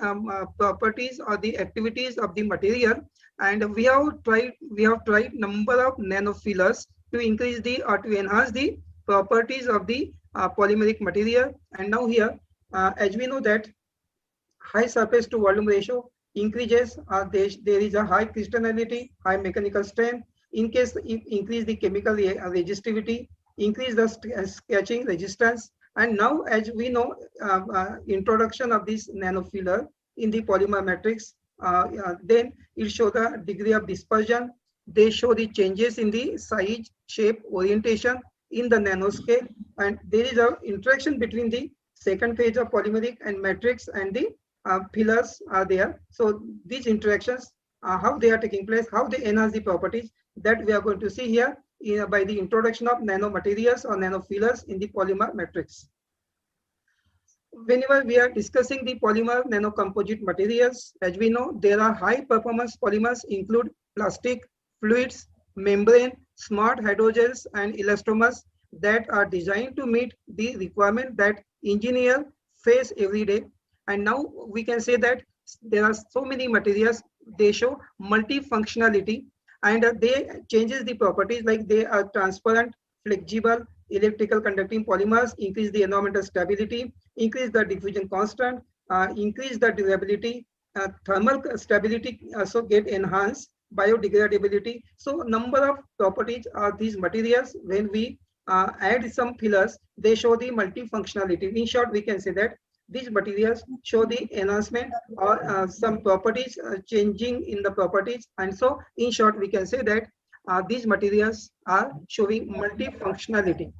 properties or the activities of the material. And we have tried number of nanofillers to increase the or to enhance the properties of the polymeric material. And now here, as we know that high surface to volume ratio increases, there is a high crystallinity, high mechanical strength. In case if increase the chemical resistivity, increase the sketching resistance. And now, as we know, introduction of this nanofiller in the polymer matrix, then it show the degree of dispersion. They show the changes in the size, shape, orientation in the nanoscale, and there is a interaction between the second phase of polymeric and matrix, and the fillers are there. So these interactions, how they are taking place, how they enhance the properties, that we are going to see here by the introduction of nanomaterials or nanofillers in the polymer matrix. Whenever we are discussing the polymer nanocomposite materials, as we know, there are high performance polymers include plastic, fluids, membrane, smart hydrogels, and elastomers that are designed to meet the requirement that engineers face every day. And now we can say that there are so many materials, they show multifunctionality, and they changes the properties, like they are transparent, flexible, electrical conducting polymers, increase the environmental stability, increase the diffusion constant, increase the durability, thermal stability also get enhanced, biodegradability. So number of properties are these materials. When we add some fillers, they show the multifunctionality. In short, we can say that these materials show the enhancement or some properties changing in the properties. And so in short, we can say that these materials are showing multifunctionality.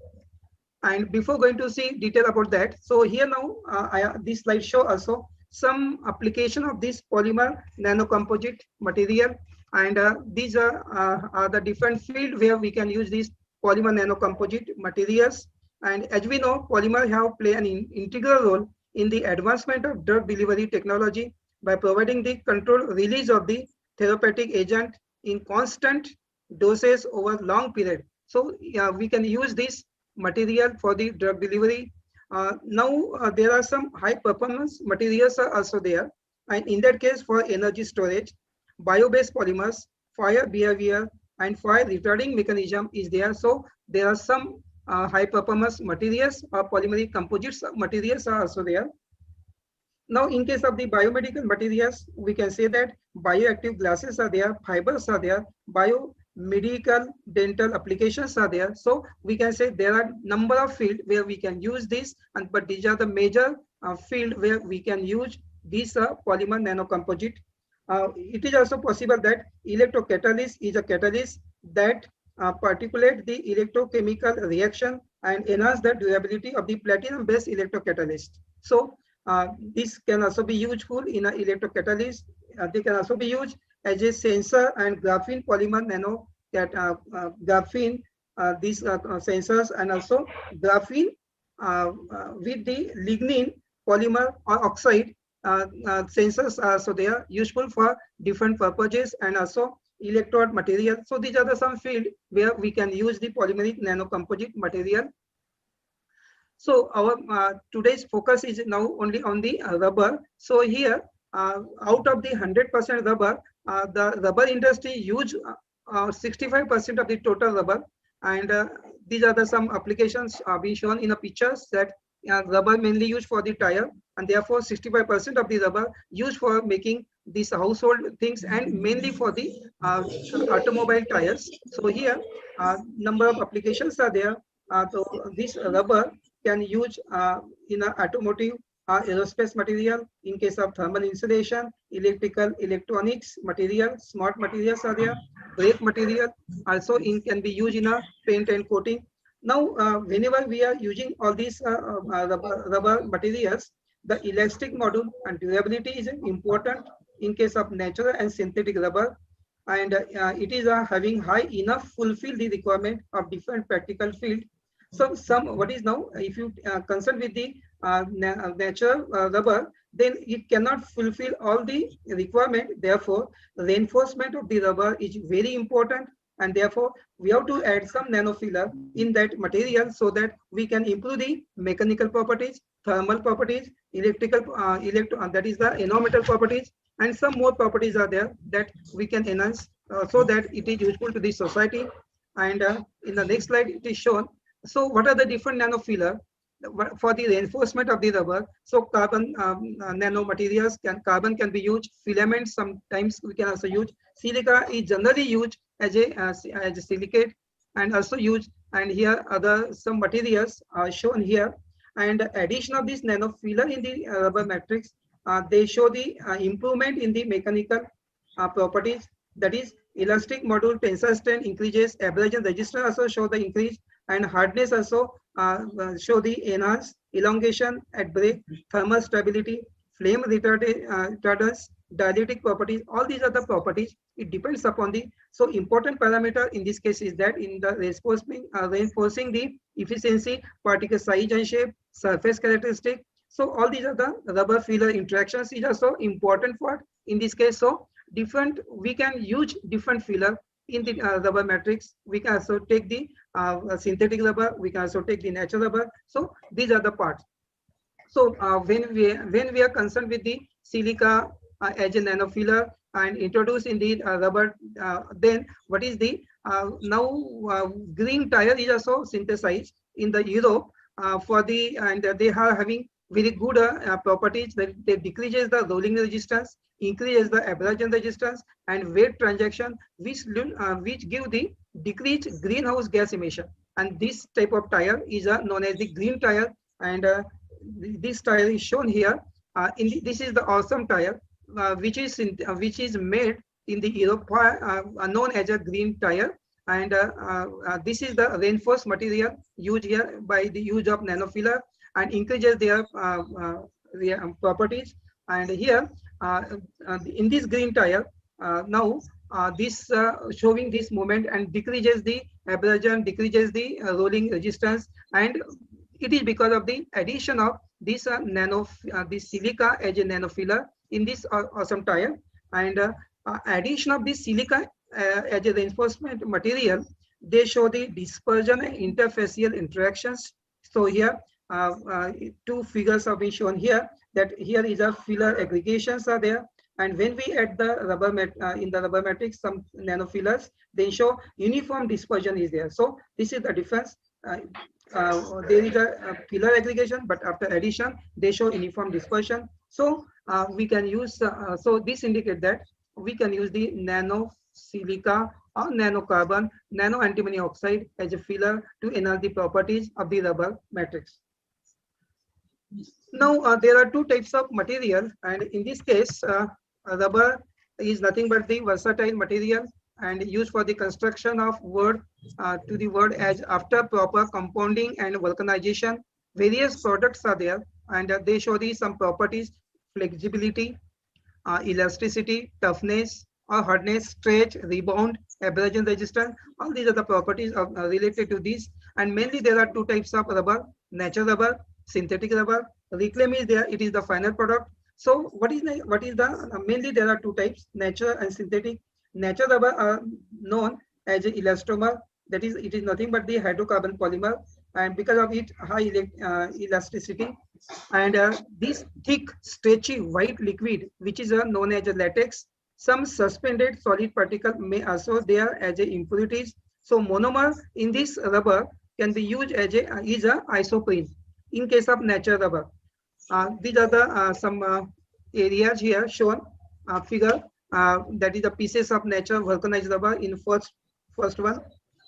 And before going to see detail about that, so here now this slide show also some application of this polymer nanocomposite material, and these are the different field where we can use these polymer nanocomposite materials. And as we know, polymer have play an integral role in the advancement of drug delivery technology by providing the controlled release of the therapeutic agent in constant doses over long period. So we can use this material for the drug delivery. Now there are some high performance materials are also there, and in that case for energy storage, bio-based polymers, fire behavior, and fire retarding mechanism is there. So there are some high performance materials or polymeric composites materials are also there. Now, in case of the biomedical materials, we can say that bioactive glasses are there, fibers are there, biomedical dental applications are there. So we can say there are number of fields where we can use this, but these are the major field where we can use this polymer nanocomposite. It is also possible that electrocatalyst is a catalyst that particulate the electrochemical reaction and enhance the durability of the platinum-based electrocatalyst. So this can also be useful in an electrocatalyst. They can also be used as a sensor and graphene polymer nano graphene. These sensors and also graphene with the lignin polymer or oxide sensors. So they are useful for different purposes and also electrode material. So these are the some field where we can use the polymeric nanocomposite material. So our today's focus is now only on the rubber. So here, out of the 100% rubber, the rubber industry use 65% of the total rubber, and these are the some applications being shown in the pictures that rubber mainly used for the tire, and therefore 65% of the rubber used for making these household things and mainly for the automobile tires. So here, number of applications are there. So this rubber can use in a automotive aerospace material, in case of thermal insulation, electrical electronics material, smart materials are there, brake material also can be used in a paint and coating. Now whenever we are using all these rubber materials, the elastic module and durability is important in case of natural and synthetic rubber, and it is having high enough fulfill the requirement of different practical field. So what is now, if you concern with the natural rubber, then it cannot fulfill all the requirement. Therefore, reinforcement of the rubber is very important, and therefore we have to add some nanofiller in that material so that we can improve the mechanical properties, thermal properties, electrical that is the environmental properties, and some more properties are there that we can enhance so that it is useful to the society. And in the next slide it is shown. So what are the different nanofiller for the reinforcement of the rubber? So carbon nanomaterials, carbon can be used, filaments sometimes we can also use, silica is generally used as a silicate and also used, and here other some materials are shown here. And addition of this nanofiller in the rubber matrix, they show the improvement in the mechanical properties, that is elastic module tensile strength increases, abrasion resistance also show the increase, and hardness also show the enhanced elongation at break, thermal stability, flame retardance, dielectric properties. All these are the properties. It depends upon the, so important parameter in this case is that in the reinforcing the efficiency, particle size and shape, surface characteristic. So all these are the rubber filler interactions is also important for in this case. So different, we can use different filler in the rubber matrix. We can also take the synthetic rubber, we can also take the natural rubber. So these are the parts. So when we are concerned with the silica as a nanofiller and introduced in the rubber, then what is the now green tire is also synthesized in the Europe for the, and they are having very good properties that they decreases the rolling resistance, increases the abrasion resistance and weight transaction, which give the decreased greenhouse gas emission. And this type of tire is known as the green tire, and this tire is shown here. This is the awesome tire, which is made in the Europe, known as a green tire, and this is the reinforced material used here by the use of nanofiller and increases their properties. And here in this green tire, now this showing this movement and decreases the abrasion, decreases the rolling resistance, and it is because of the addition of this this silica as a nanofiller in this awesome tire, and addition of this silica as a reinforcement material, they show the dispersion and interfacial interactions. So here two figures have been shown here, that here is a filler aggregations are there, and when we add the rubber in the rubber matrix some nanofillers, they show uniform dispersion is there. So this is the difference. there is a pillar aggregation, but after addition, they show uniform dispersion. So we can use, so this indicate that we can use the nano silica or nanocarbon, nano antimony oxide as a filler to enhance the properties of the rubber matrix. Now, there are two types of material, and in this case, rubber is nothing but the versatile material and used for the construction of wood to the wood as after proper compounding and vulcanization. Various products are there, and they show the some properties: flexibility, elasticity, toughness or hardness, stretch, rebound, abrasion resistance. All these are the properties of, related to these. And mainly there are two types of rubber: natural rubber, synthetic rubber. Reclaim is there; it is the final product. So what is the mainly there are two types: natural and synthetic. Natural rubber are known as an elastomer. That is, it is nothing but the hydrocarbon polymer, and because of its high elasticity, and this thick, stretchy white liquid, which is known as a latex. Some suspended solid particle may also there as a impurities. So monomer in this rubber can be used as a isoprene in case of natural rubber. These are the some areas here shown figure. That is the pieces of natural vulcanized rubber in first one,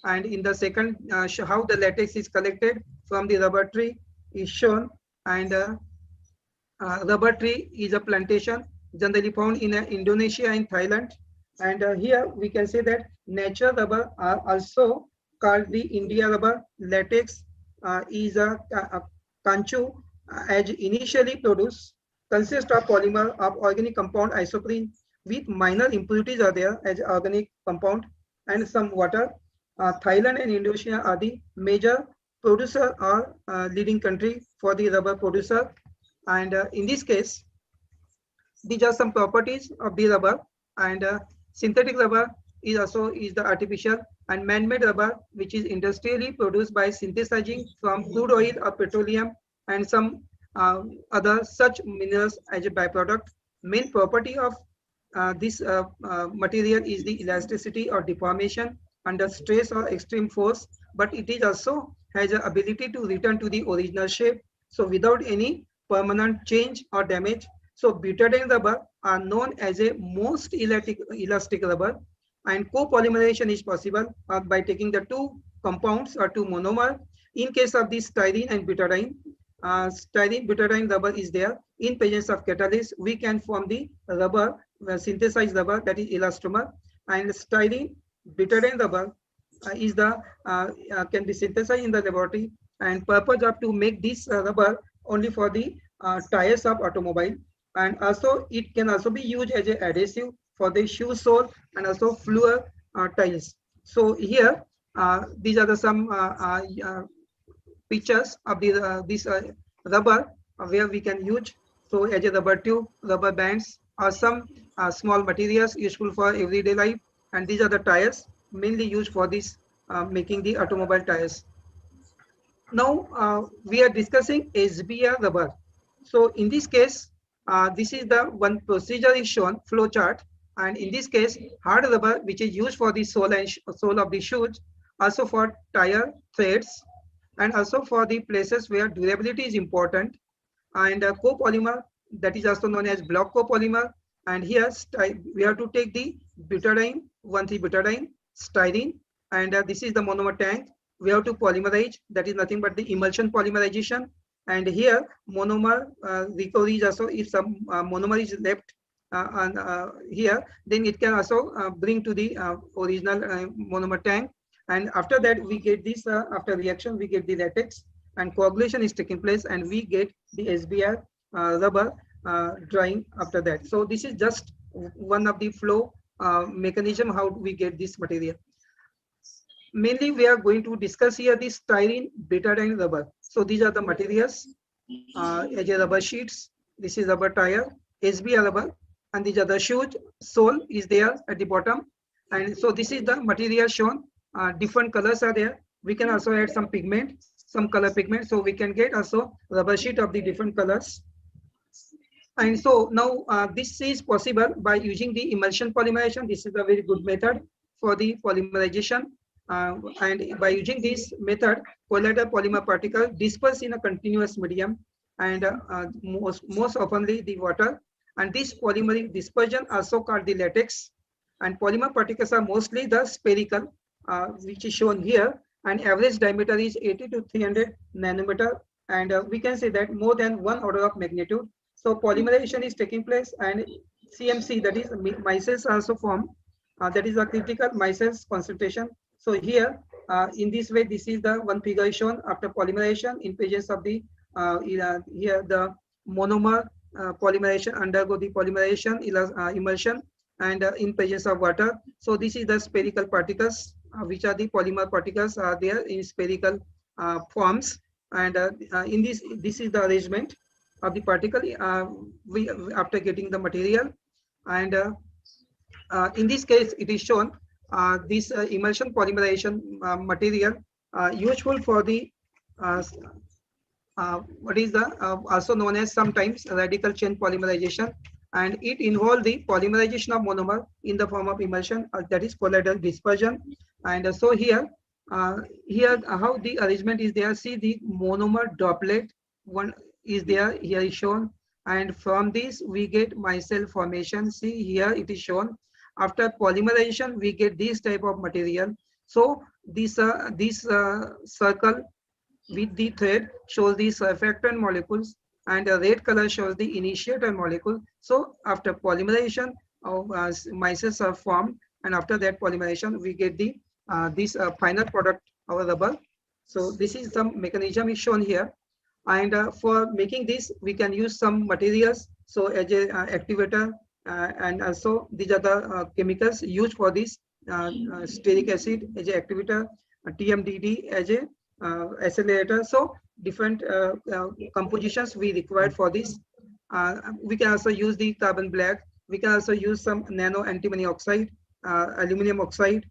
and in the second how the latex is collected from the rubber tree is shown. And rubber tree is a plantation generally found in Indonesia and Thailand. And here we can say that natural rubber are also called the India rubber. Latex is a canchu, as initially produced, consists of polymer of organic compound isoprene with minor impurities are there as organic compound and some water. Thailand and Indonesia are the major producer or leading country for the rubber producer. And in this case, these are some properties of the rubber. And synthetic rubber is also the artificial and man-made rubber, which is industrially produced by synthesizing from crude oil or petroleum and some other such minerals as a byproduct. Main property of this material is the elasticity or deformation under stress or extreme force, but it is also has the ability to return to the original shape, so without any permanent change or damage. So butadiene rubber are known as a most elastic rubber, and copolymerization is possible by taking the two compounds or two monomer. In case of the styrene and butadiene, styrene butadiene rubber is there. In presence of catalyst, we can form the rubber, synthesized rubber, that is elastomer. And styrene butadiene rubber is the can be synthesized in the laboratory, and purpose of to make this rubber only for the tires of automobile. And also it can also be used as an adhesive for the shoe sole and also floor tiles. So here these are the some pictures of the this rubber where we can use. So as a rubber tube, rubber bands, or some small materials useful for everyday life. And these are the tires mainly used for this making the automobile tires. Now we are discussing SBR rubber. So in this case, this is the one procedure is shown, flow chart. And in this case, hard rubber, which is used for the sole and sole of the shoes, also for tire threads, and also for the places where durability is important. And copolymer, that is also known as block copolymer. And here we have to take the butadiene, 1,3-butadiene, styrene, and this is the monomer tank. We have to polymerize, that is nothing but the emulsion polymerization. And here monomer recovery is also, if some monomer is left here, then it can also bring to the original monomer tank. And after that we get this, after reaction we get the latex, and coagulation is taking place, and we get the SBR rubber drying after that. So this is just one of the flow mechanism how we get this material. Mainly we are going to discuss here the styrene butadiene rubber. So these are the materials as a rubber sheets. This is rubber tire, SBR rubber, and these are the shoes. Sole is there at the bottom. And so this is the material shown. Different colors are there. We can also add some pigment, some color pigment, so we can get also rubber sheet of the different colors. And so now this is possible by using the emulsion polymerization. This is a very good method for the polymerization. And by using this method, colloidal polymer particle disperse in a continuous medium, and most oftenly the water. And this polymeric dispersion also called the latex. And polymer particles are mostly the spherical, which is shown here. And average diameter is 80 to 300 nanometer. And we can say that more than 1 order of magnitude. So polymerization is taking place, and CMC, that is micelles also form. That is a critical micelles concentration. So here, in this way, this is the one figure shown after polymerization in presence of the here the monomer polymerization undergo the polymerization emulsion, and in presence of water. So this is the spherical particles, which are the polymer particles are there in spherical forms. And in this is the arrangement of the particle we after getting the material. And in this case, it is shown this emulsion polymerization material useful for the what is the also known as sometimes radical chain polymerization, and it involves the polymerization of monomer in the form of emulsion, that is colloidal dispersion. And so here how the arrangement is there. See, the monomer droplet one is there, here is shown, and from this we get micelle formation. See, here it is shown. After polymerization, we get this type of material. So this circle with the thread shows the surfactant molecules, and the red color shows the initiator molecule. So after polymerization, micelles are formed, and after that polymerization, we get the this final product of rubber. So this is some mechanism is shown here. And for making this, we can use some materials. So as a activator, and also these are the chemicals used for this stearic acid as a activator, TMDD as a accelerator. So different compositions we required for this. We can also use the carbon black. We can also use some nano antimony oxide, aluminum oxide,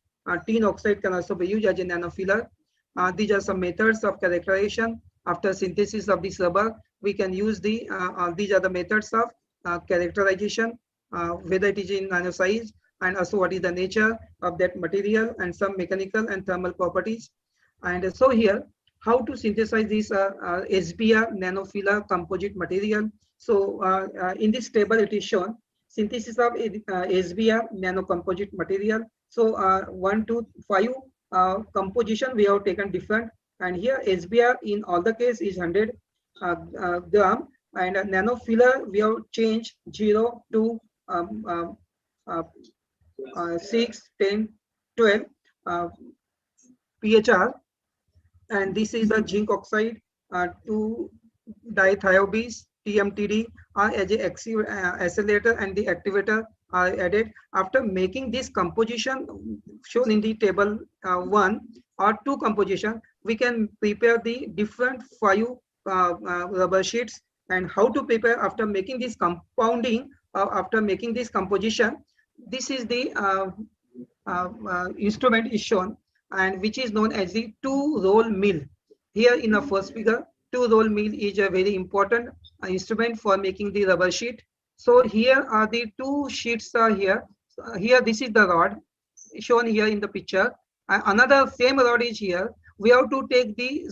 tin oxide can also be used as a nanofiller. These are some methods of characterization. After synthesis of this rubber, we can use the these are the methods of characterization, whether it is in nano size, and also what is the nature of that material, and some mechanical and thermal properties. And so here, how to synthesize this SBR nanofiller composite material. So in this table, it is shown synthesis of SBR nano composite material. So 1, 2, 5 composition we have taken different, and here SBR in all the case is 100 gram, and nanofiller we have changed 0 to 6, 10, 12 PHR. And this is the zinc oxide 2 dithiobase TMTD as a accelerator, and the activator are added. After making this composition shown in the table 1 or 2 composition, we can prepare the different 5 rubber sheets. And how to prepare after making this compounding, after making this composition, this is the instrument is shown, and which is known as the 2-roll mill. Here in the first figure, 2-roll mill is a very important instrument for making the rubber sheet. So here are the 2 sheets are here. Here this is the rod shown here in the picture. Another same rod is here. We have to take the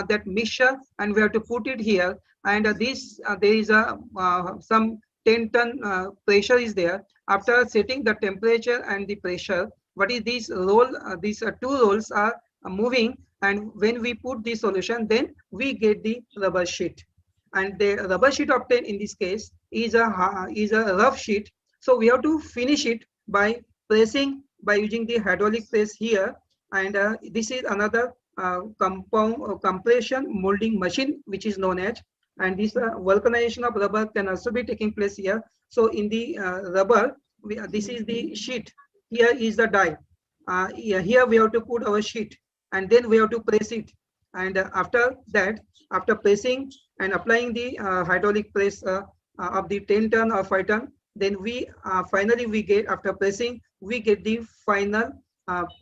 that mixture, and we have to put it here. And this there is a some 10-ton pressure is there. After setting the temperature and the pressure, what is this roll? These 2 rolls are moving, and when we put the solution, then we get the rubber sheet. And the rubber sheet obtained in this case is a rough sheet. So we have to finish it by pressing, by using the hydraulic press here. And this is another compression molding machine, which is known as. And this vulcanization of rubber can also be taking place here. So in the rubber, this is the sheet. Here is the die. Here we have to put our sheet, and then we have to press it. And after that, after pressing and applying the hydraulic press of the 10-ton or 5-ton, then we finally we get, after pressing, we get the final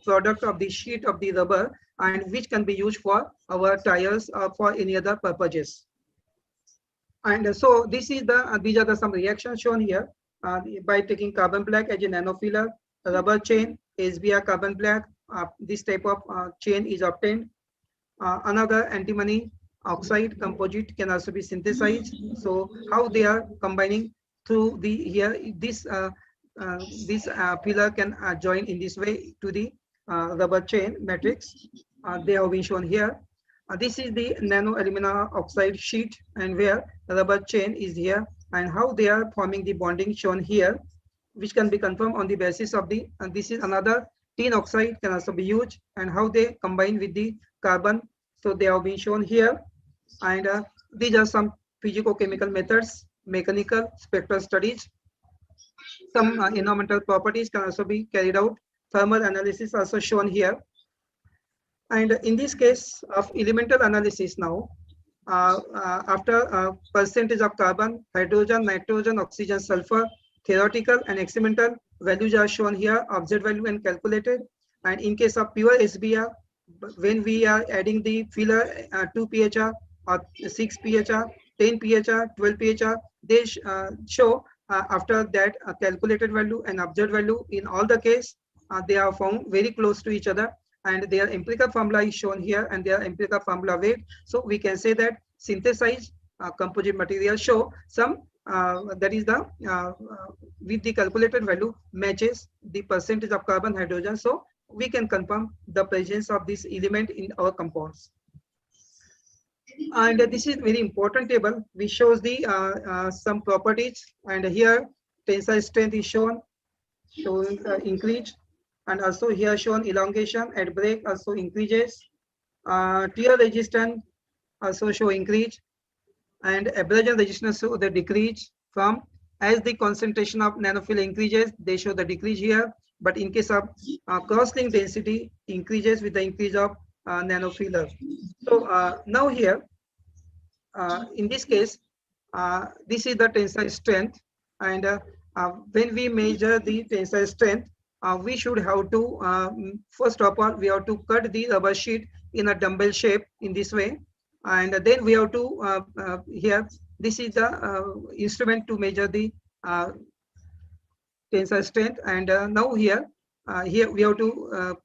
product of the sheet of the rubber, and which can be used for our tires or for any other purposes. And so this is the these are the some reactions shown here by taking carbon black as a nanofiller, rubber chain, SBR carbon black, this type of chain is obtained. Another antimony oxide composite can also be synthesized. So how they are combining through the here this pillar can join in this way to the rubber chain matrix. They have been shown here. This is the nano alumina oxide sheet, and where rubber chain is here, and how they are forming the bonding shown here, which can be confirmed on the basis of the, and this is another tin oxide can also be used, and how they combine with the carbon. So they have been shown here, and these are some physicochemical methods, mechanical spectral studies. Some environmental properties can also be carried out. Thermal analysis also shown here. And in this case of elemental analysis now, after percentage of carbon, hydrogen, nitrogen, oxygen, sulfur, theoretical and experimental values are shown here, observed value and calculated. And in case of pure SBR, when we are adding the filler 2 pHR or 6 pHR, 10 pHR, 12 pHR, they show after that calculated value and observed value. In all the case, they are found very close to each other, and their empirical formula is shown here, and their empirical formula weight. So we can say that synthesized composite material show some that is the with the calculated value matches the percentage of carbon, hydrogen. So we can confirm the presence of this element in our compounds. And this is very important table which shows the some properties, and here tensile strength is shown, showing increase, and also here shown elongation at break also increases, tear resistance also show increase, and abrasion resistance show the decrease. From as the concentration of nanofiller increases, they show the decrease here. But in case of cross-link density increases with the increase of nanofiller. So now here, in this case, this is the tensile strength, and when we measure the tensile strength, we should have to first of all we have to cut the rubber sheet in a dumbbell shape in this way, and then we have to here this is the instrument to measure the tensile strength. And now here we have to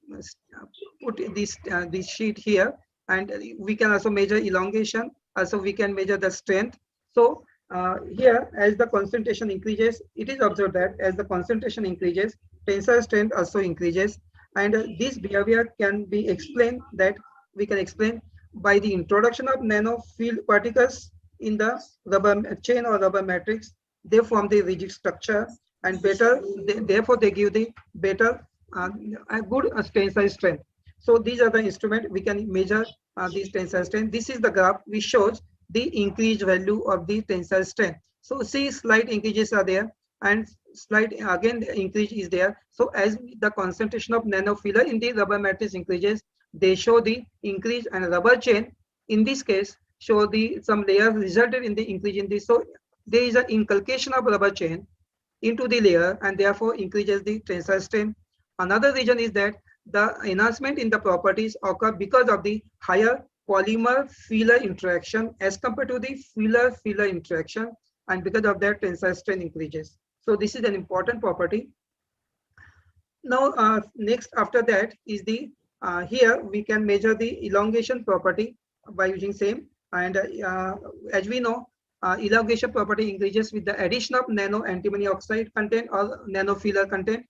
put this sheet here, and we can also measure elongation, also we can measure the strength. So here, as the concentration increases, it is observed that as the concentration increases, tensile strength also increases, and this behavior can be explained, that we can explain by the introduction of nanofield particles in the rubber chain or rubber matrix. They form the rigid structure, and better therefore they give the better a good tensile strength. So these are the instruments we can measure this tensile strength. This is the graph which shows the increased value of the tensile strength. So see, slight increases are there, and slight again increase is there. So as the concentration of nanofiller in the rubber matrix increases, they show the increase, and rubber chain in this case show the some layers resulted in the increase in this. So there is an inculcation of rubber chain into the layer, and therefore increases the tensile strength. Another reason is that the enhancement in the properties occur because of the higher polymer filler interaction as compared to the filler interaction, and because of that tensile strength increases. So this is an important property. Now next after that is the here we can measure the elongation property by using same, and as we know, elongation property increases with the addition of nano antimony oxide content or nanofiller content,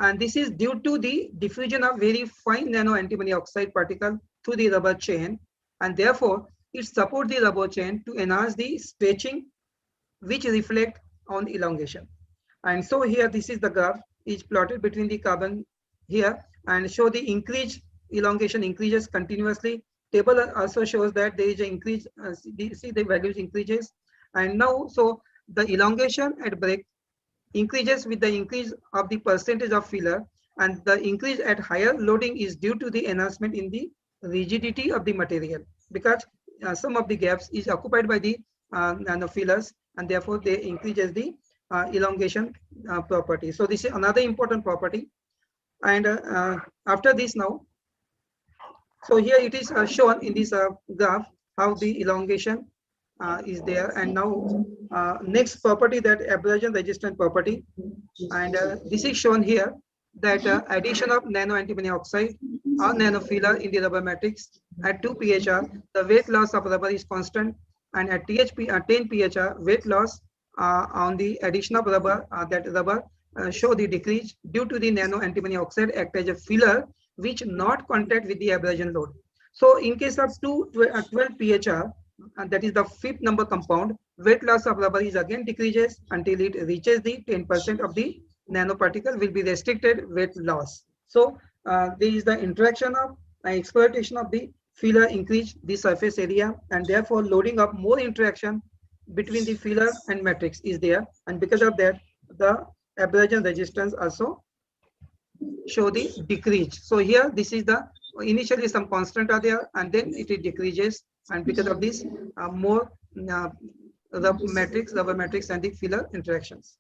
and this is due to the diffusion of very fine nano antimony oxide particle through the rubber chain, and therefore it supports the rubber chain to enhance the stretching, which reflect on elongation. And so here this is the graph is plotted between the carbon here, and show the increase, elongation increases continuously. Table also shows that there is an increase, see the values increases, and now so the elongation at break increases with the increase of the percentage of filler, and the increase at higher loading is due to the enhancement in the rigidity of the material, because some of the gaps is occupied by the nanofillers, and therefore they increases the elongation property. So this is another important property. And after this now, so here it is shown in this graph how the elongation is there. And now next property, that abrasion resistant property, and this is shown here. that addition of nano antimony oxide or nanofiller in the rubber matrix at 2 pHr, the weight loss of rubber is constant, and at 10 pHr, weight loss on the addition of rubber, that rubber show the decrease due to the nano antimony oxide act as a filler which not contact with the abrasion load. So in case of 12 pHr, that is the fifth number compound, weight loss of rubber is again decreases until it reaches the 10% of the nanoparticle will be restricted weight loss. So there is the interaction of exploitation of the filler increase the surface area, and therefore loading up more interaction between the filler and matrix is there, and because of that the abrasion resistance also show the decrease. So here this is the initially some constant are there and then it decreases, and because of this more rubber matrix and the filler interactions.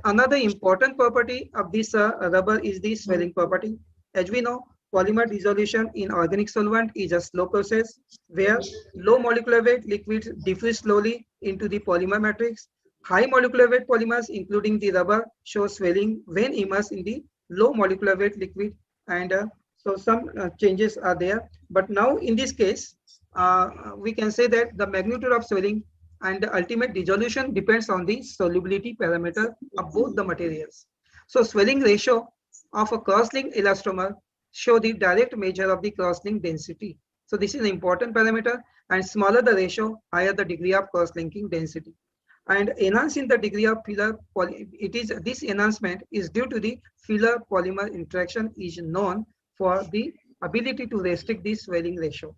Another important property of this rubber is the swelling property. As we know, polymer dissolution in organic solvent is a slow process where low molecular weight liquids diffuse slowly into the polymer matrix. High molecular weight polymers, including the rubber, show swelling when immersed in the low molecular weight liquid, and so some changes are there. But now in this case, we can say that the magnitude of swelling and the ultimate dissolution depends on the solubility parameter of both the materials. So swelling ratio of a cross-link elastomer show the direct measure of the cross-link density. So this is an important parameter, and smaller the ratio, higher the degree of cross-linking density. And enhancing the degree of filler, this enhancement is due to the filler polymer interaction is known for the ability to restrict the swelling ratio.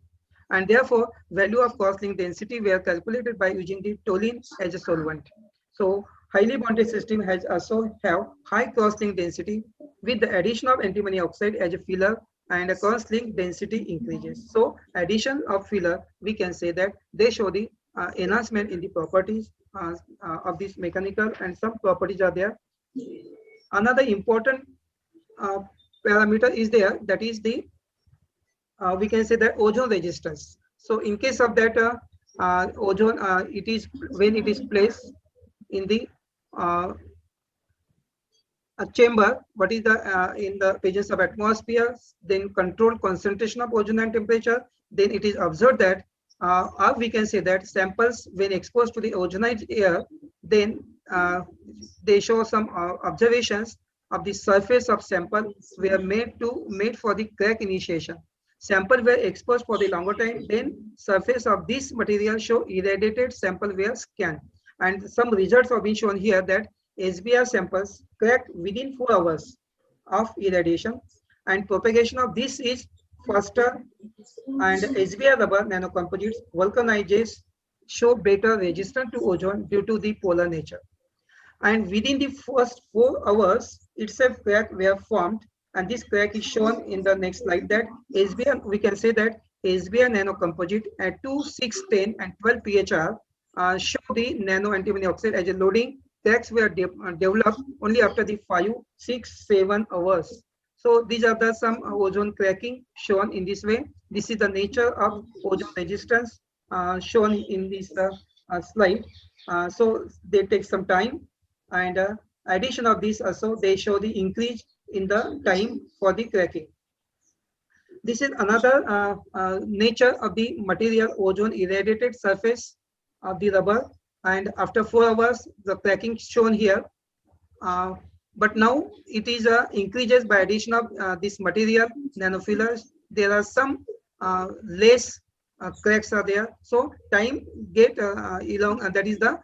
And therefore, value of cross-link density were calculated by using the toluene as a solvent. So highly bonded system has also have high cross-link density with the addition of antimony oxide as a filler, and a cross-link density increases. So addition of filler, we can say that they show the enhancement in the properties of this mechanical, and some properties are there. Another important parameter is there, that is the we can say that ozone resistance. So in case of that ozone, it is when it is placed in the a chamber, what is the in the presence of atmosphere, then controlled concentration of ozone and temperature, then it is observed that or we can say that samples when exposed to the ozonized air, then they show some observations of the surface of sample were made for the crack initiation. Sample were exposed for the longer time, then surface of this material show irradiated sample were scanned, and some results have been shown here that SBR samples cracked within 4 hours of irradiation, and propagation of this is faster, and SBR rubber nanocomposites vulcanizes show better resistance to ozone due to the polar nature. And within the first 4 hours itself crack were formed, and this crack is shown in the next slide, that SBR, we can say that SBR nanocomposite at 2, 6, 10 and 12 pHr show the nano antimony oxide as a loading. Cracks were developed only after the 5, 6, 7 hours. So these are the some ozone cracking shown in this way. This is the nature of ozone resistance shown in this slide. So they take some time, and addition of this also they show the increase in the time for the cracking. This is another nature of the material ozone irradiated surface of the rubber, and after 4 hours the cracking shown here. But now it is increases by addition of this material nanofillers. There are some less cracks are there, so time get along, and that is the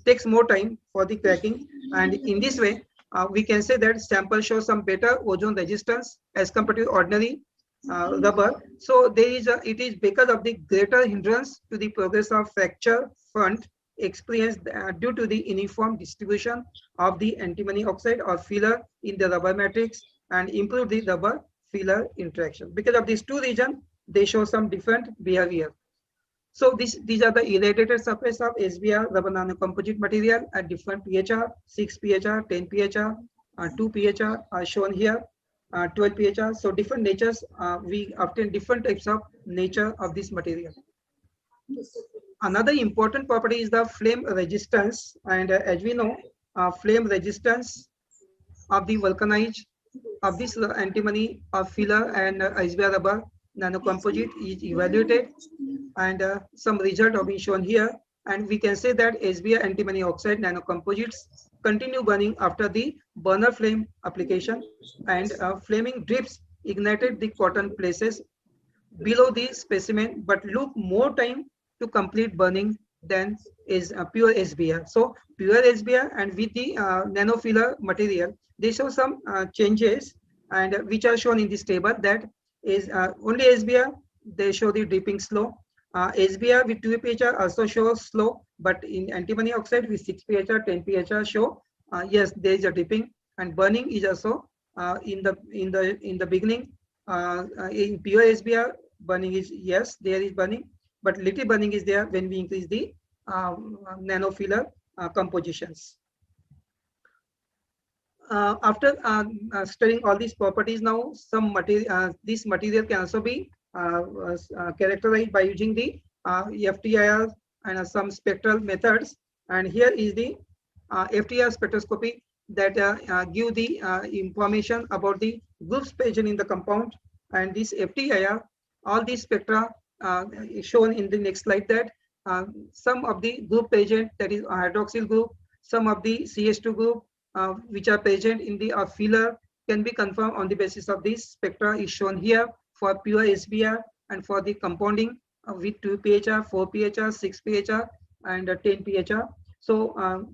takes more time for the cracking. And in this way we can say that sample shows some better ozone resistance as compared to ordinary rubber. So there is it is because of the greater hindrance to the progress of fracture front experienced due to the uniform distribution of the antimony oxide or filler in the rubber matrix, and improve the rubber filler interaction. Because of these two reasons, they show some different behavior. So these are the irradiated surface of SBR rubber nanocomposite material at different pHr, 6 pHr, 10 pHr, 2 pHr are shown here, 12 pHr. So different natures, we obtain different types of nature of this material. Another important property is the flame resistance, and as we know, flame resistance of the vulcanized of this antimony of filler and SBR rubber nanocomposite is evaluated, and some result have been shown here. And we can say that SBR antimony oxide nanocomposites continue burning after the burner flame application, and flaming drips ignited the cotton places below the specimen, but look more time to complete burning than is pure SBR. So pure SBR and with the nanofiller material, they show some changes, and which are shown in this table. That is only SBR, they show the dripping slow. SBR with 2 pHR also shows slow, but in antimony oxide with 6 pHR, 10 pHR show yes, there is a dripping, and burning is also in the beginning. In pure SBR, burning is, yes, there is burning, but little burning is there when we increase the nanofiller compositions. After studying all these properties, now some material, this material can also be characterized by using the FTIR and some spectral methods. And here is the FTIR spectroscopy that give the information about the groups present in the compound. And this FTIR, all these spectra shown in the next slide, that some of the group present, that is hydroxyl group, some of the CH2 group which are present in the filler can be confirmed on the basis of this spectra is shown here for pure SBR, and for the compounding with 2 pHR, 4 pHR, 6 pHR, and 10 pHR. So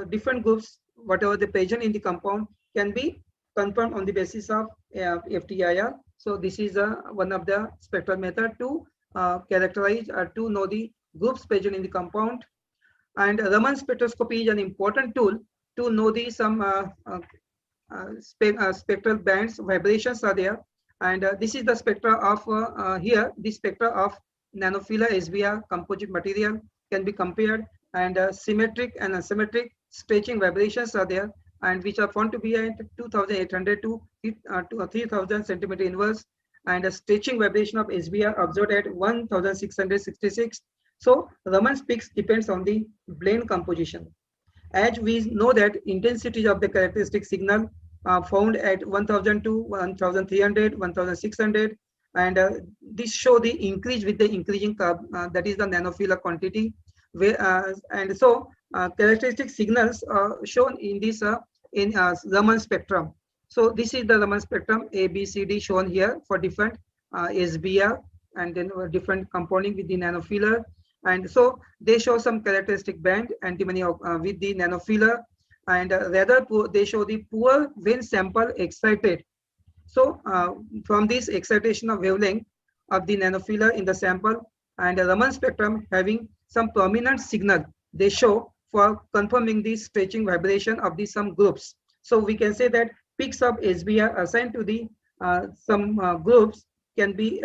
different groups, whatever the present in the compound, can be confirmed on the basis of FTIR. So this is one of the spectral method to characterize or to know the groups present in the compound. And Raman spectroscopy is an important tool to know the some spectral bands, vibrations are there. And this is the spectra of here, the spectra of nanofiller SBR composite material can be compared, and symmetric and asymmetric stretching vibrations are there, and which are found to be at 2,800 to 3,000 centimeter inverse, and a stretching vibration of SBR observed at 1,666. So Raman's peaks depends on the blend composition. As we know that intensity of the characteristic signal found at 1,000 to 1,300, 1,600, and this show the increase with the increasing curve, that is the nanofiller quantity. Where, and so characteristic signals shown in this in Raman spectrum. So this is the Raman spectrum, A, B, C, D shown here for different SBR, and then different compounding with the nanofiller. And so they show some characteristic band antimony with the nanofiller, and rather they show the poor when sample excited. So from this excitation of wavelength of the nanofiller in the sample, and the Raman spectrum having some prominent signal, they show for confirming the stretching vibration of the some groups. So we can say that peaks of SBR assigned to the some groups can be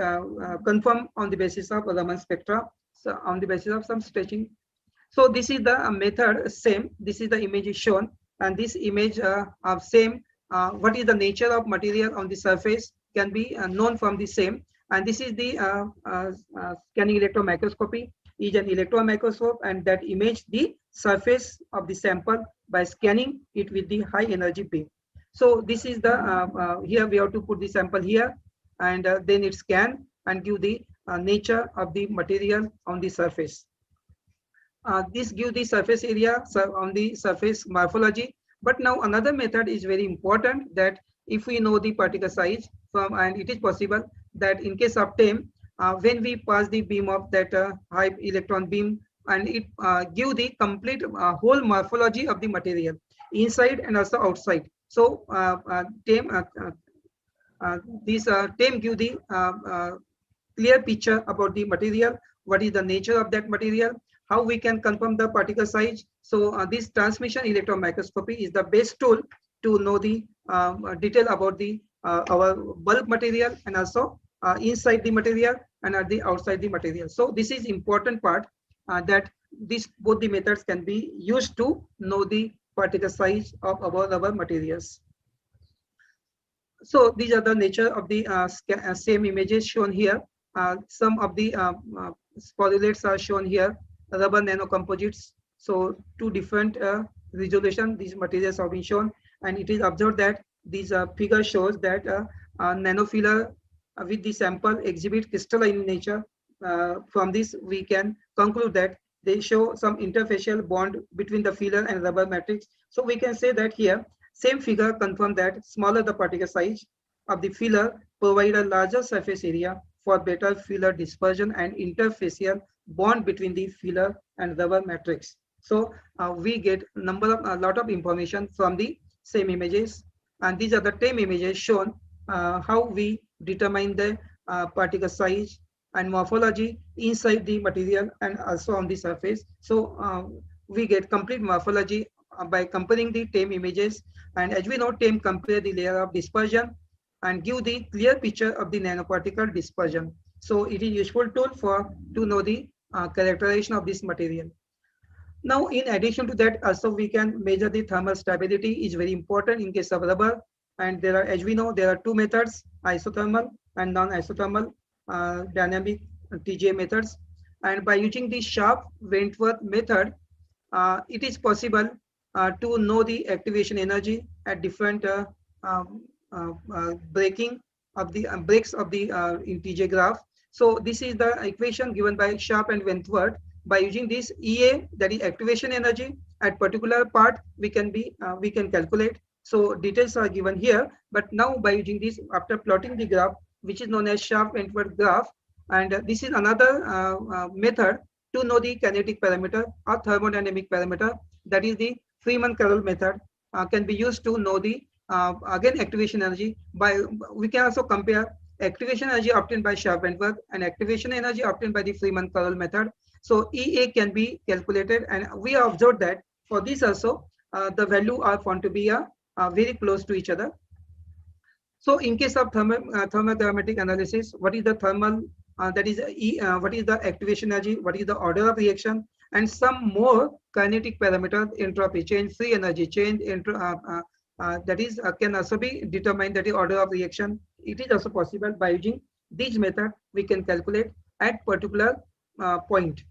confirmed on the basis of Raman spectra, so on the basis of some stretching. So this is the method same. This is the image is shown, and this image of same what is the nature of material on the surface can be known from the same. And this is the scanning electron microscopy, is an electron microscope, and that image the surface of the sample by scanning it with the high energy beam. So this is the here we have to put the sample here, and then it scan and give the nature of the material on the surface. This give the surface area on the surface morphology. But now another method is very important, that if we know the particle size from, and it is possible that in case of TEM, when we pass the beam of that high electron beam, and it give the complete whole morphology of the material inside and also outside. So this TEM give the clear picture about the material, what is the nature of that material, how we can confirm the particle size. So this transmission electron microscopy is the best tool to know the detail about the our bulk material, and also inside the material and at the outside the material. So this is important part that this both the methods can be used to know the particle size of our materials. So these are the nature of the same images shown here. Some of the sporulates are shown here, rubber nanocomposites. So two different resolution these materials have been shown, and it is observed that this figure shows that nanofiller with the sample exhibit crystalline in nature. From this, we can conclude that they show some interfacial bond between the filler and rubber matrix. So we can say that here, same figure confirm that smaller the particle size of the filler provide a larger surface area for better filler dispersion and interfacial bond between the filler and rubber matrix. So we get a lot of information from the same images, and these are the same images shown how we determine the particle size and morphology inside the material and also on the surface. So we get complete morphology by comparing the TAME images, and as we know, TAME compare the layer of dispersion and give the clear picture of the nanoparticle dispersion. So it is useful tool to know the characterization of this material. Now, in addition to that, also we can measure the thermal stability is very important in case of rubber. And there are, as we know, there are two methods, isothermal and non-isothermal dynamic TGA methods. And by using the sharp Wentworth method, it is possible to know the activation energy at different breaking of the breaks of the in TJ graph. So this is the equation given by Sharp and Wentworth. By using this EA, that is activation energy at particular part, we can calculate. So details are given here, but now by using this, after plotting the graph, which is known as Sharp-Wentworth graph, and this is another method to know the kinetic parameter or thermodynamic parameter, that is the Freeman-Carroll method, can be used to know the again activation energy. We can also compare activation energy obtained by Sharp-Wentworth and activation energy obtained by the Freeman-Carroll method. So EA can be calculated, and we observed that for this also the value are found to be very close to each other. So in case of thermodynamic analysis, what is the thermal, that is what is the activation energy, what is the order of reaction, and some more kinetic parameters, entropy change, free energy change, that is can also be determined, that is order of reaction. It is also possible by using this method we can calculate at particular point.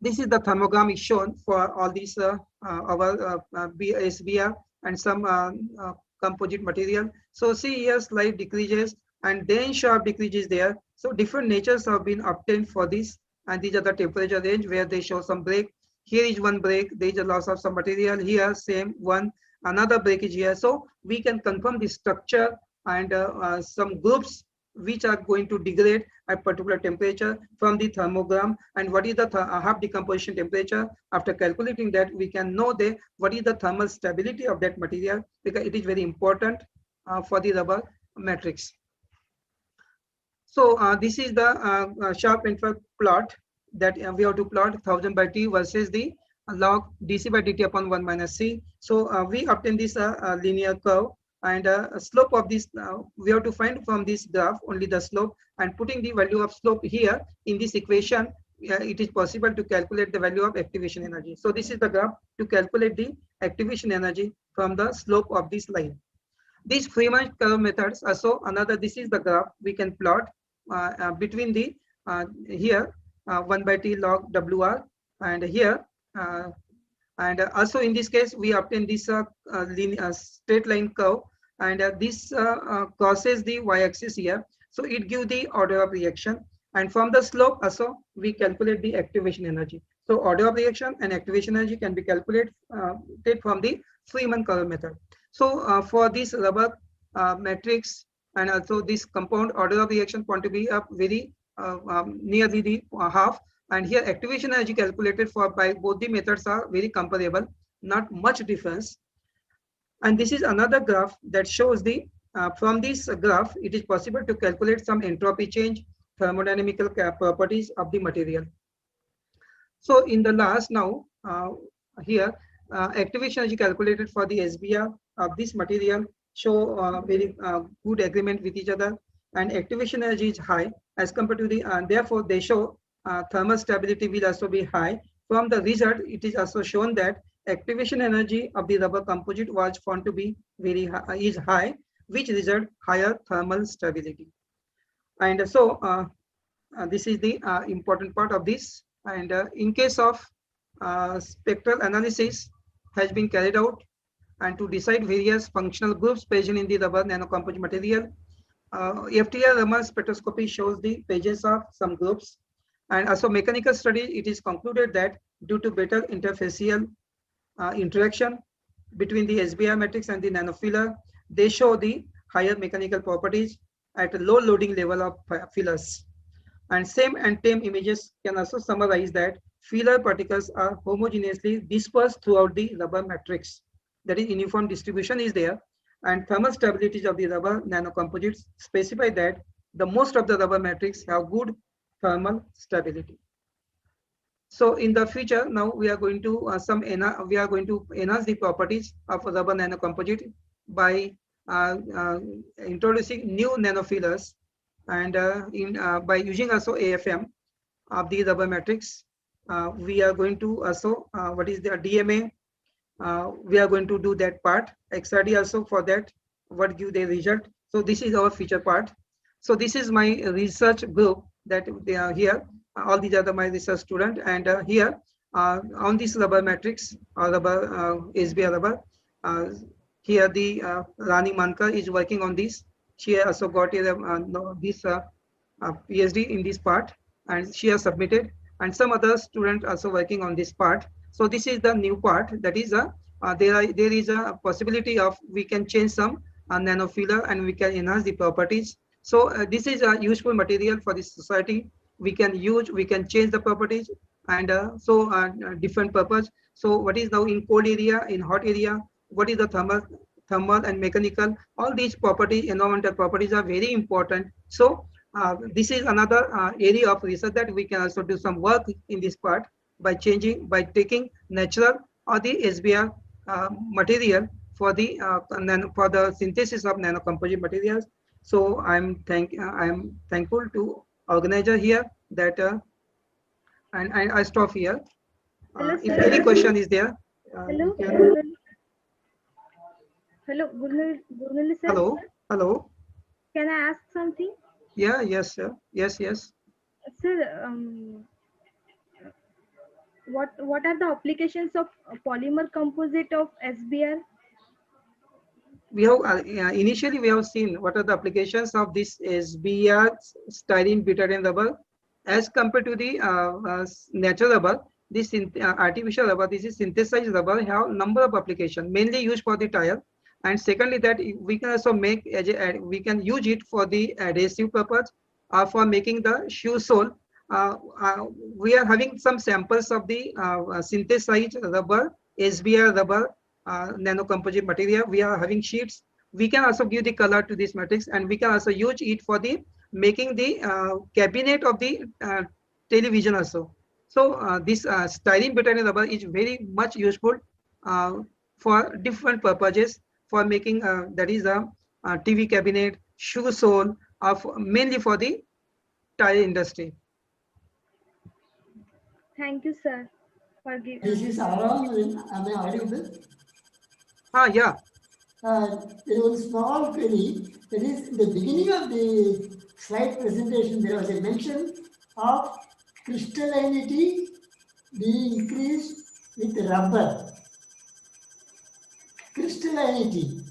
This is the thermogram is shown for all these our SBR and some composite material. So see here slight decreases and then sharp decreases there. So different natures have been obtained for this, and these are the temperature range where they show some break. Here is one break, there is a loss of some material. Here same one, another breakage here. So we can confirm the structure and some groups which are going to degrade at particular temperature from the thermogram, and what is the half decomposition temperature. After calculating that, we can know what is the thermal stability of that material, because it is very important for the rubber matrix. So this is the Sharp-Wentworth plot that we have to plot 1000 by T versus the log dc by dt upon 1 minus c. So we obtain this linear curve, and slope of this we have to find from this graph only the slope, and putting the value of slope here in this equation, it is possible to calculate the value of activation energy. So this is the graph to calculate the activation energy from the slope of this line. These Freeman-Carroll methods also another. This is the graph we can plot between the here 1 by T log WR, and here and also in this case we obtain this straight line curve, and this crosses the y-axis here, so it gives the order of reaction, and from the slope also we calculate the activation energy. So order of reaction and activation energy can be calculated from the Freeman-Carroll method. So for this rubber matrix and also this compound, order of reaction point to be up very nearly the half, and here activation energy calculated for by both the methods are very comparable, not much difference. And this is another graph that shows the from this graph it is possible to calculate some entropy change, thermodynamical properties of the material. So in the last now here activation energy calculated for the SBR of this material show very good agreement with each other, and activation energy is high as compared to the therefore they show thermal stability will also be high. From the result, it is also shown that activation energy of the rubber composite was found to be very high, is high, which result higher thermal stability. And so this is the important part of this. And in case of spectral analysis has been carried out, and to decide various functional groups present in the rubber nanocomposite material. FTL thermal spectroscopy shows the presence of some groups, and also mechanical study, it is concluded that due to better interfacial interaction between the SBR matrix and the nanofiller, they show the higher mechanical properties at a low loading level of fillers. And same and TEM images can also summarize that filler particles are homogeneously dispersed throughout the rubber matrix. That is, uniform distribution is there, and thermal stabilities of the rubber nanocomposites specify that the most of the rubber matrix have good thermal stability. So in the future, now we are going to enhance the properties of rubber nanocomposite by introducing new nanofillers, and by using also AFM of the rubber matrix. We are going to also what is the DMA. We are going to do that part. XRD also for that. What give the result? So this is our feature part. So this is my research group that they are here. All these are my research students, and here on this rubber matrix or rubber SBR rubber, here the Rani Mankar is working on this. She also got this PhD in this part, and she has submitted, and some other students also working on this part. So this is the new part. That is there is a possibility of we can change some nanofiller and we can enhance the properties. So this is a useful material for this society. We can use, we can change the properties, and different purpose. So what is now in cold area, in hot area, what is the thermal and mechanical, all these properties, environmental properties are very important. So this is another area of research that we can also do some work in this part by changing, by taking natural or the SBR material for the synthesis of nanocomposite materials. So I'm thankful to organizer here that and I stop here. Hello, If any question is there. Hello. Hello, Gurnule sir. Hello. Hello. Can I ask something? Yeah. Yes, sir. Yes. Yes. Sir, what are the applications of polymer composite of SBR? We have initially we have seen what are the applications of this SBR styrene butadiene rubber as compared to the natural rubber. This artificial rubber, this is synthesized rubber, have number of applications mainly used for the tire, and secondly that we can also make we can use it for the adhesive purpose or for making the shoe sole. We are having some samples of the synthesized rubber, SBR rubber, nanocomposite material. We are having sheets. We can also give the color to this matrix, and we can also use it for the making the cabinet of the television also. So this styrene butadiene rubber is very much useful for different purposes, for making that is a TV cabinet, shoe sole, mainly for the tire industry. Thank you, sir, for giving. This is Aram. Am I audible? Yeah. There was a small query. That is, in the beginning of the slide presentation, there was a mention of crystallinity being increased with rubber. Crystallinity.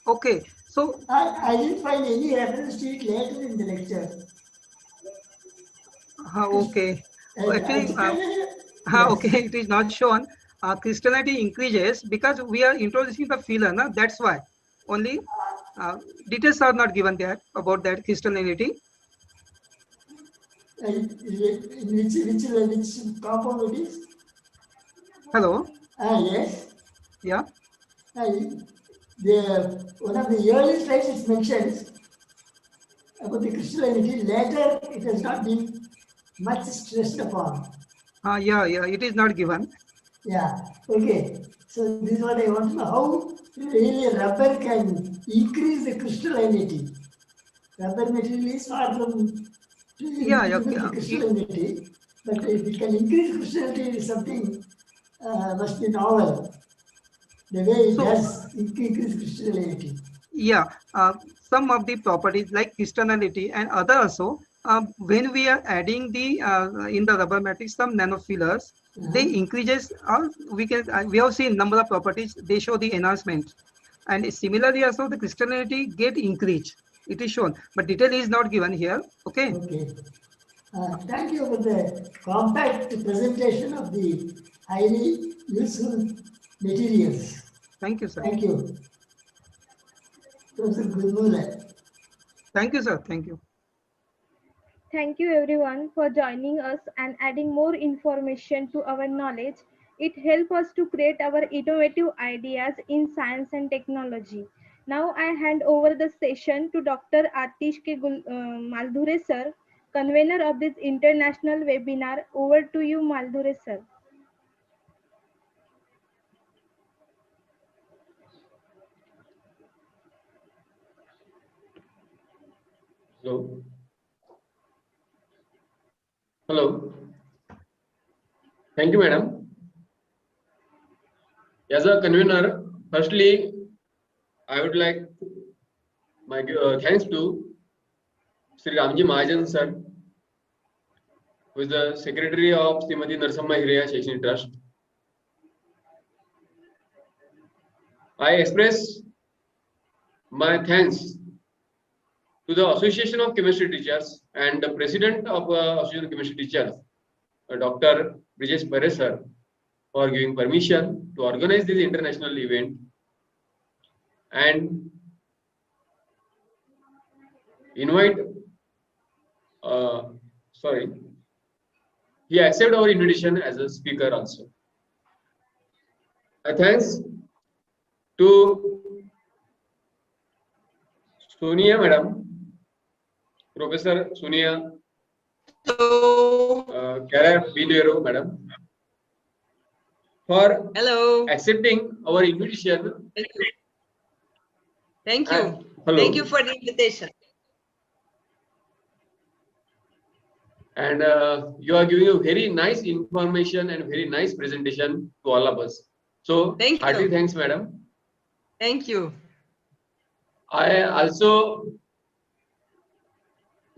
Okay. So I didn't find any reference to it later in the lecture. Okay. Actually, Yes. okay, it is not shown. Crystallinity increases because we are introducing the filler, no? That's why. Only details are not given there about that crystallinity. Which compound it is? Hello. Yes. Yeah. One of the early slides it mentions about the crystallinity. Later, it has not been much stressed upon. Yeah, it is not given. Yeah, okay. So this is what I want to know. How really rubber can increase the crystallinity? Rubber material is far from the crystallinity, but if it can increase crystallinity is something must be novel. The way it does increase crystallinity. Yeah, some of the properties like crystallinity and other also when we are adding the in the rubber matrix some nanofillers, they increases we have seen number of properties, they show the enhancement, and similarly also the crystallinity get increased. It is shown, but detail is not given here. Okay. Okay. Thank you for the compact presentation of the highly useful materials. Thank you, sir. Thank you. Professor Gurnule. Thank you, sir. Thank you. Thank you everyone for joining us and adding more information to our knowledge. It helps us to create our innovative ideas in science and technology. Now I hand over the session to Dr. Atish Maldhure sir, convener of this international webinar. Over to you, Maldhure sir. Hello. Hello. Thank you, madam. As a convener, firstly, I would like my thanks to Sri Ramji Mahajan sir, who is the secretary of Srimati Narsamma Shaikshanik Trust. I express my thanks to the Association of Chemistry Teachers and the President of Association of Chemistry Teachers, Dr. Brijesh Pare sir, for giving permission to organize this international event and invite. He accepted our invitation as a speaker also. Thanks to Sonia madam, Professor Sonia Carabineiro madam, for accepting our invitation. Thank you. Thank you. Hello. Thank you for the invitation. And you are giving a very nice information and very nice presentation to all of us. So, hearty thanks, madam. Thank you. I also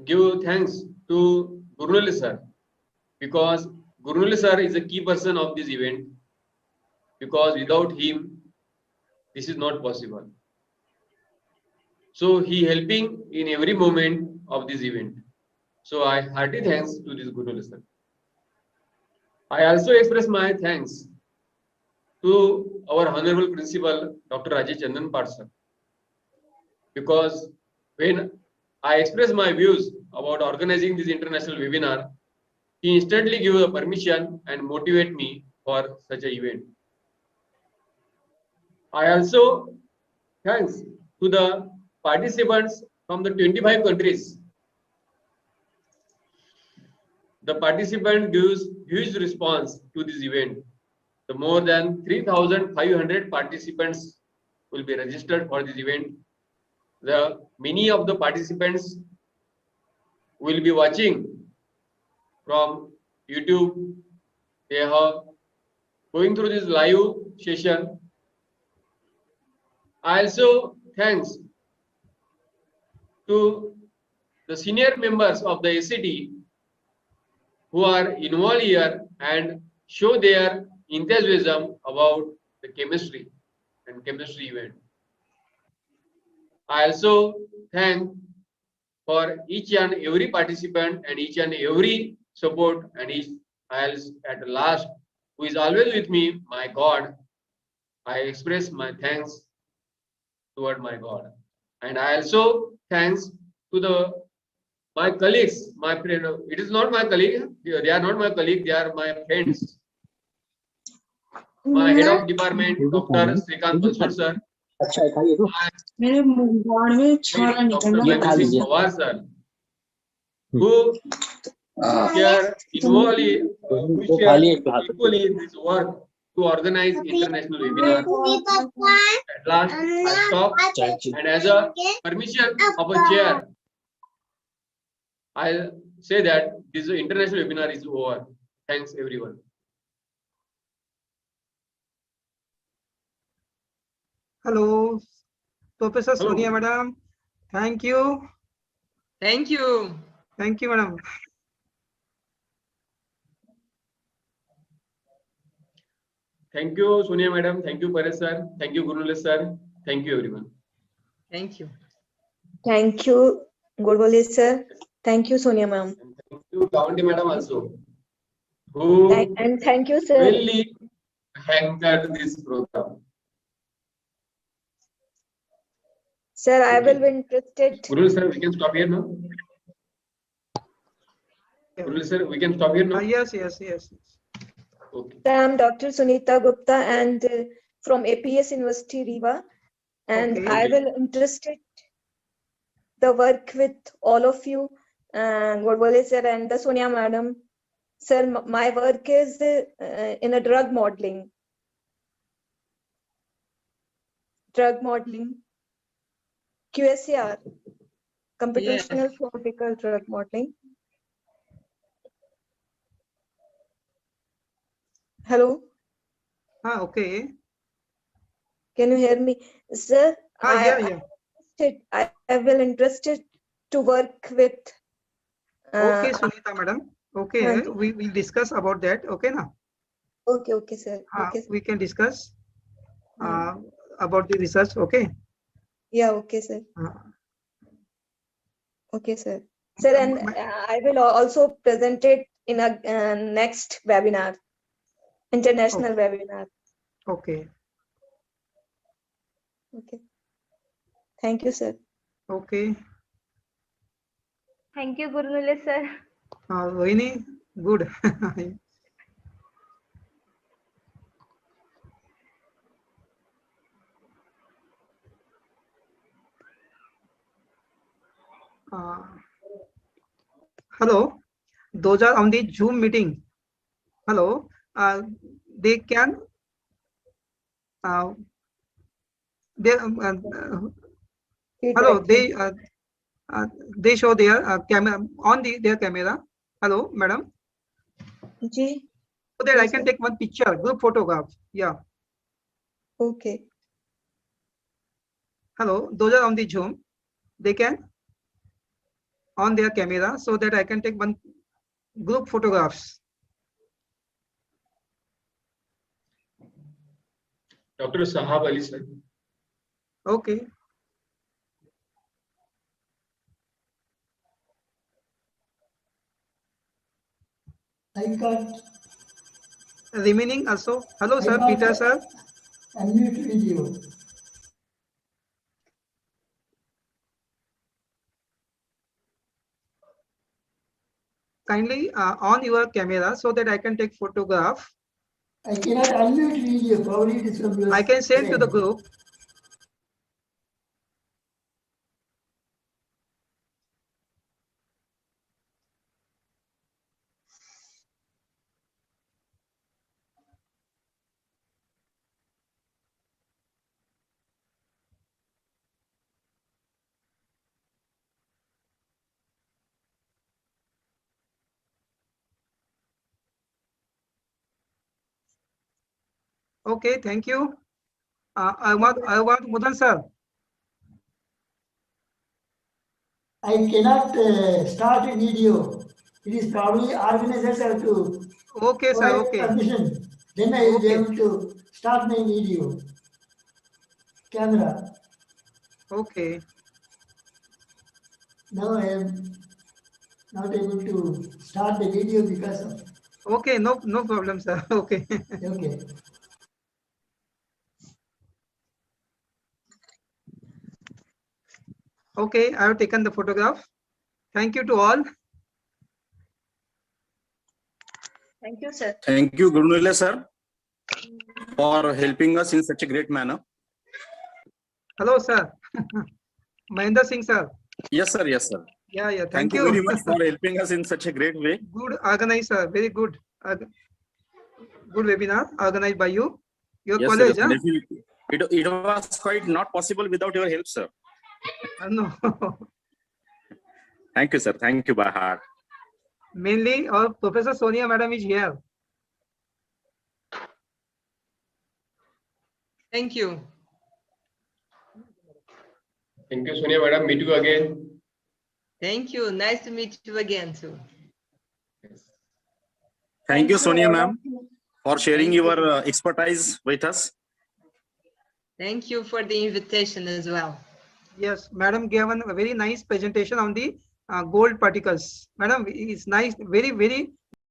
give thanks to Gurnule sir, because Gurnule sir is a key person of this event, because without him, this is not possible. So, he helping in every moment of this event. So, I hearty thanks to this Gurnule sir. I also express my thanks to our Honorable Principal, Dr. Rajesh Chandan Pat sir, because when I express my views about organizing this international webinar, he instantly gave the permission and motivate me for such an event. I also thanks to the participants from the 25 countries. The participant gives huge response to this event. The more than 3,500 participants will be registered for this event. Many of the participants will be watching from YouTube. They are going through this live session. I also thanks to the senior members of the SCT who are involved here and show their enthusiasm about the chemistry and chemistry event. I also thank for each and every participant and each and every support, and at last who is always with me, my God. I express my thanks toward my God, and I also thanks to my colleagues, my friend. It is not my colleague; they are not my colleague; they are my friends. My head of department, Dr. Srikant Banswar sir. मेरे मुंह में छोरा निकल रहा है Pawar sir, who are involved equally in this work to organize international webinar. At last, I stop, and as a permission of a chair, I say that this international webinar is over. Thanks everyone. Hello, Professor Hello. Sonia madam. Thank you. Thank you. Thank you, madam. Thank you, Sonia madam. Thank you, Pare sir. Thank you, Gurnule sir. Thank you, everyone. Thank you. Thank you, Gurnule sir. Thank you, Sonia ma'am. Thank you, County madam also, who And thank you, sir. really anchored this program. Sir, I Okay. will be interested. Gurnule sir, we can stop here now. Gurnule sir, we can stop here now. Yes. Okay. I am Dr. Sunita Gupta and from APS University, Riva. And Okay. I will interested the work with all of you, Gurnule sir and the Sonia madam. Sir, my work is in a drug modeling. QSAR, computational theoretical drug modeling. Hello. Okay. Can you hear me, sir? Yeah. I will interested to work with. Okay, Sunita madam. Okay, we will discuss about that. Okay, now. Okay, sir. Okay, sir. We can discuss about the research. Okay. Yeah. Okay, sir. Okay, sir. Sir, and I will also present it in a next webinar, international webinar. Okay. Okay. Thank you, sir. Okay. Thank you, Gurnule sir. Rohini, good. Hello, those are on the Zoom meeting. Hello, they can. Hello, they show their camera on their camera. Hello, madam. Ji. So that I can take one picture, group photograph. Yeah. Okay. Hello, those are on the Zoom. They can on their camera so that I can take one group photographs. Dr. Sahab Ali sir. Okay. I got. Remaining also. Hello, sir. Peter, sir. Unmute video. Kindly on your camera so that I can take photograph. I cannot unmute video. Probably it is from your I can send to the group. Okay, thank you. I want Mudan sir. I cannot start a video. It is probably organizers have to. Okay, sir. Okay. Permission. Then I will be able to start my video. Camera. Okay. Now I am not able to start the video because of. Okay, no problem, sir. Okay. Okay. Okay, I have taken the photograph. Thank you to all. Thank you, sir. Thank you, Gurnule sir, for helping us in such a great manner. Hello, sir. Mahendra Singh, sir. Yes, sir. Yes, sir. Yeah. Thank you very much for helping us in such a great way. Good organized, sir. Very good. Good webinar organized by you. Your Yes, college, sir, huh? definitely. It was quite not possible without your help, sir. No. Thank you, sir. Thank you by heart. Mainly, our Professor Sonia madam is here. Thank you. Thank you, Sonia madam. Meet you again. Thank you. Nice to meet you again too. Thank you, Sonia all ma'am, of you. for sharing Thank your expertise with us. Thank you for the invitation as well. Yes, Madam gave a very nice presentation on the gold particles. Madam, it's nice, very, very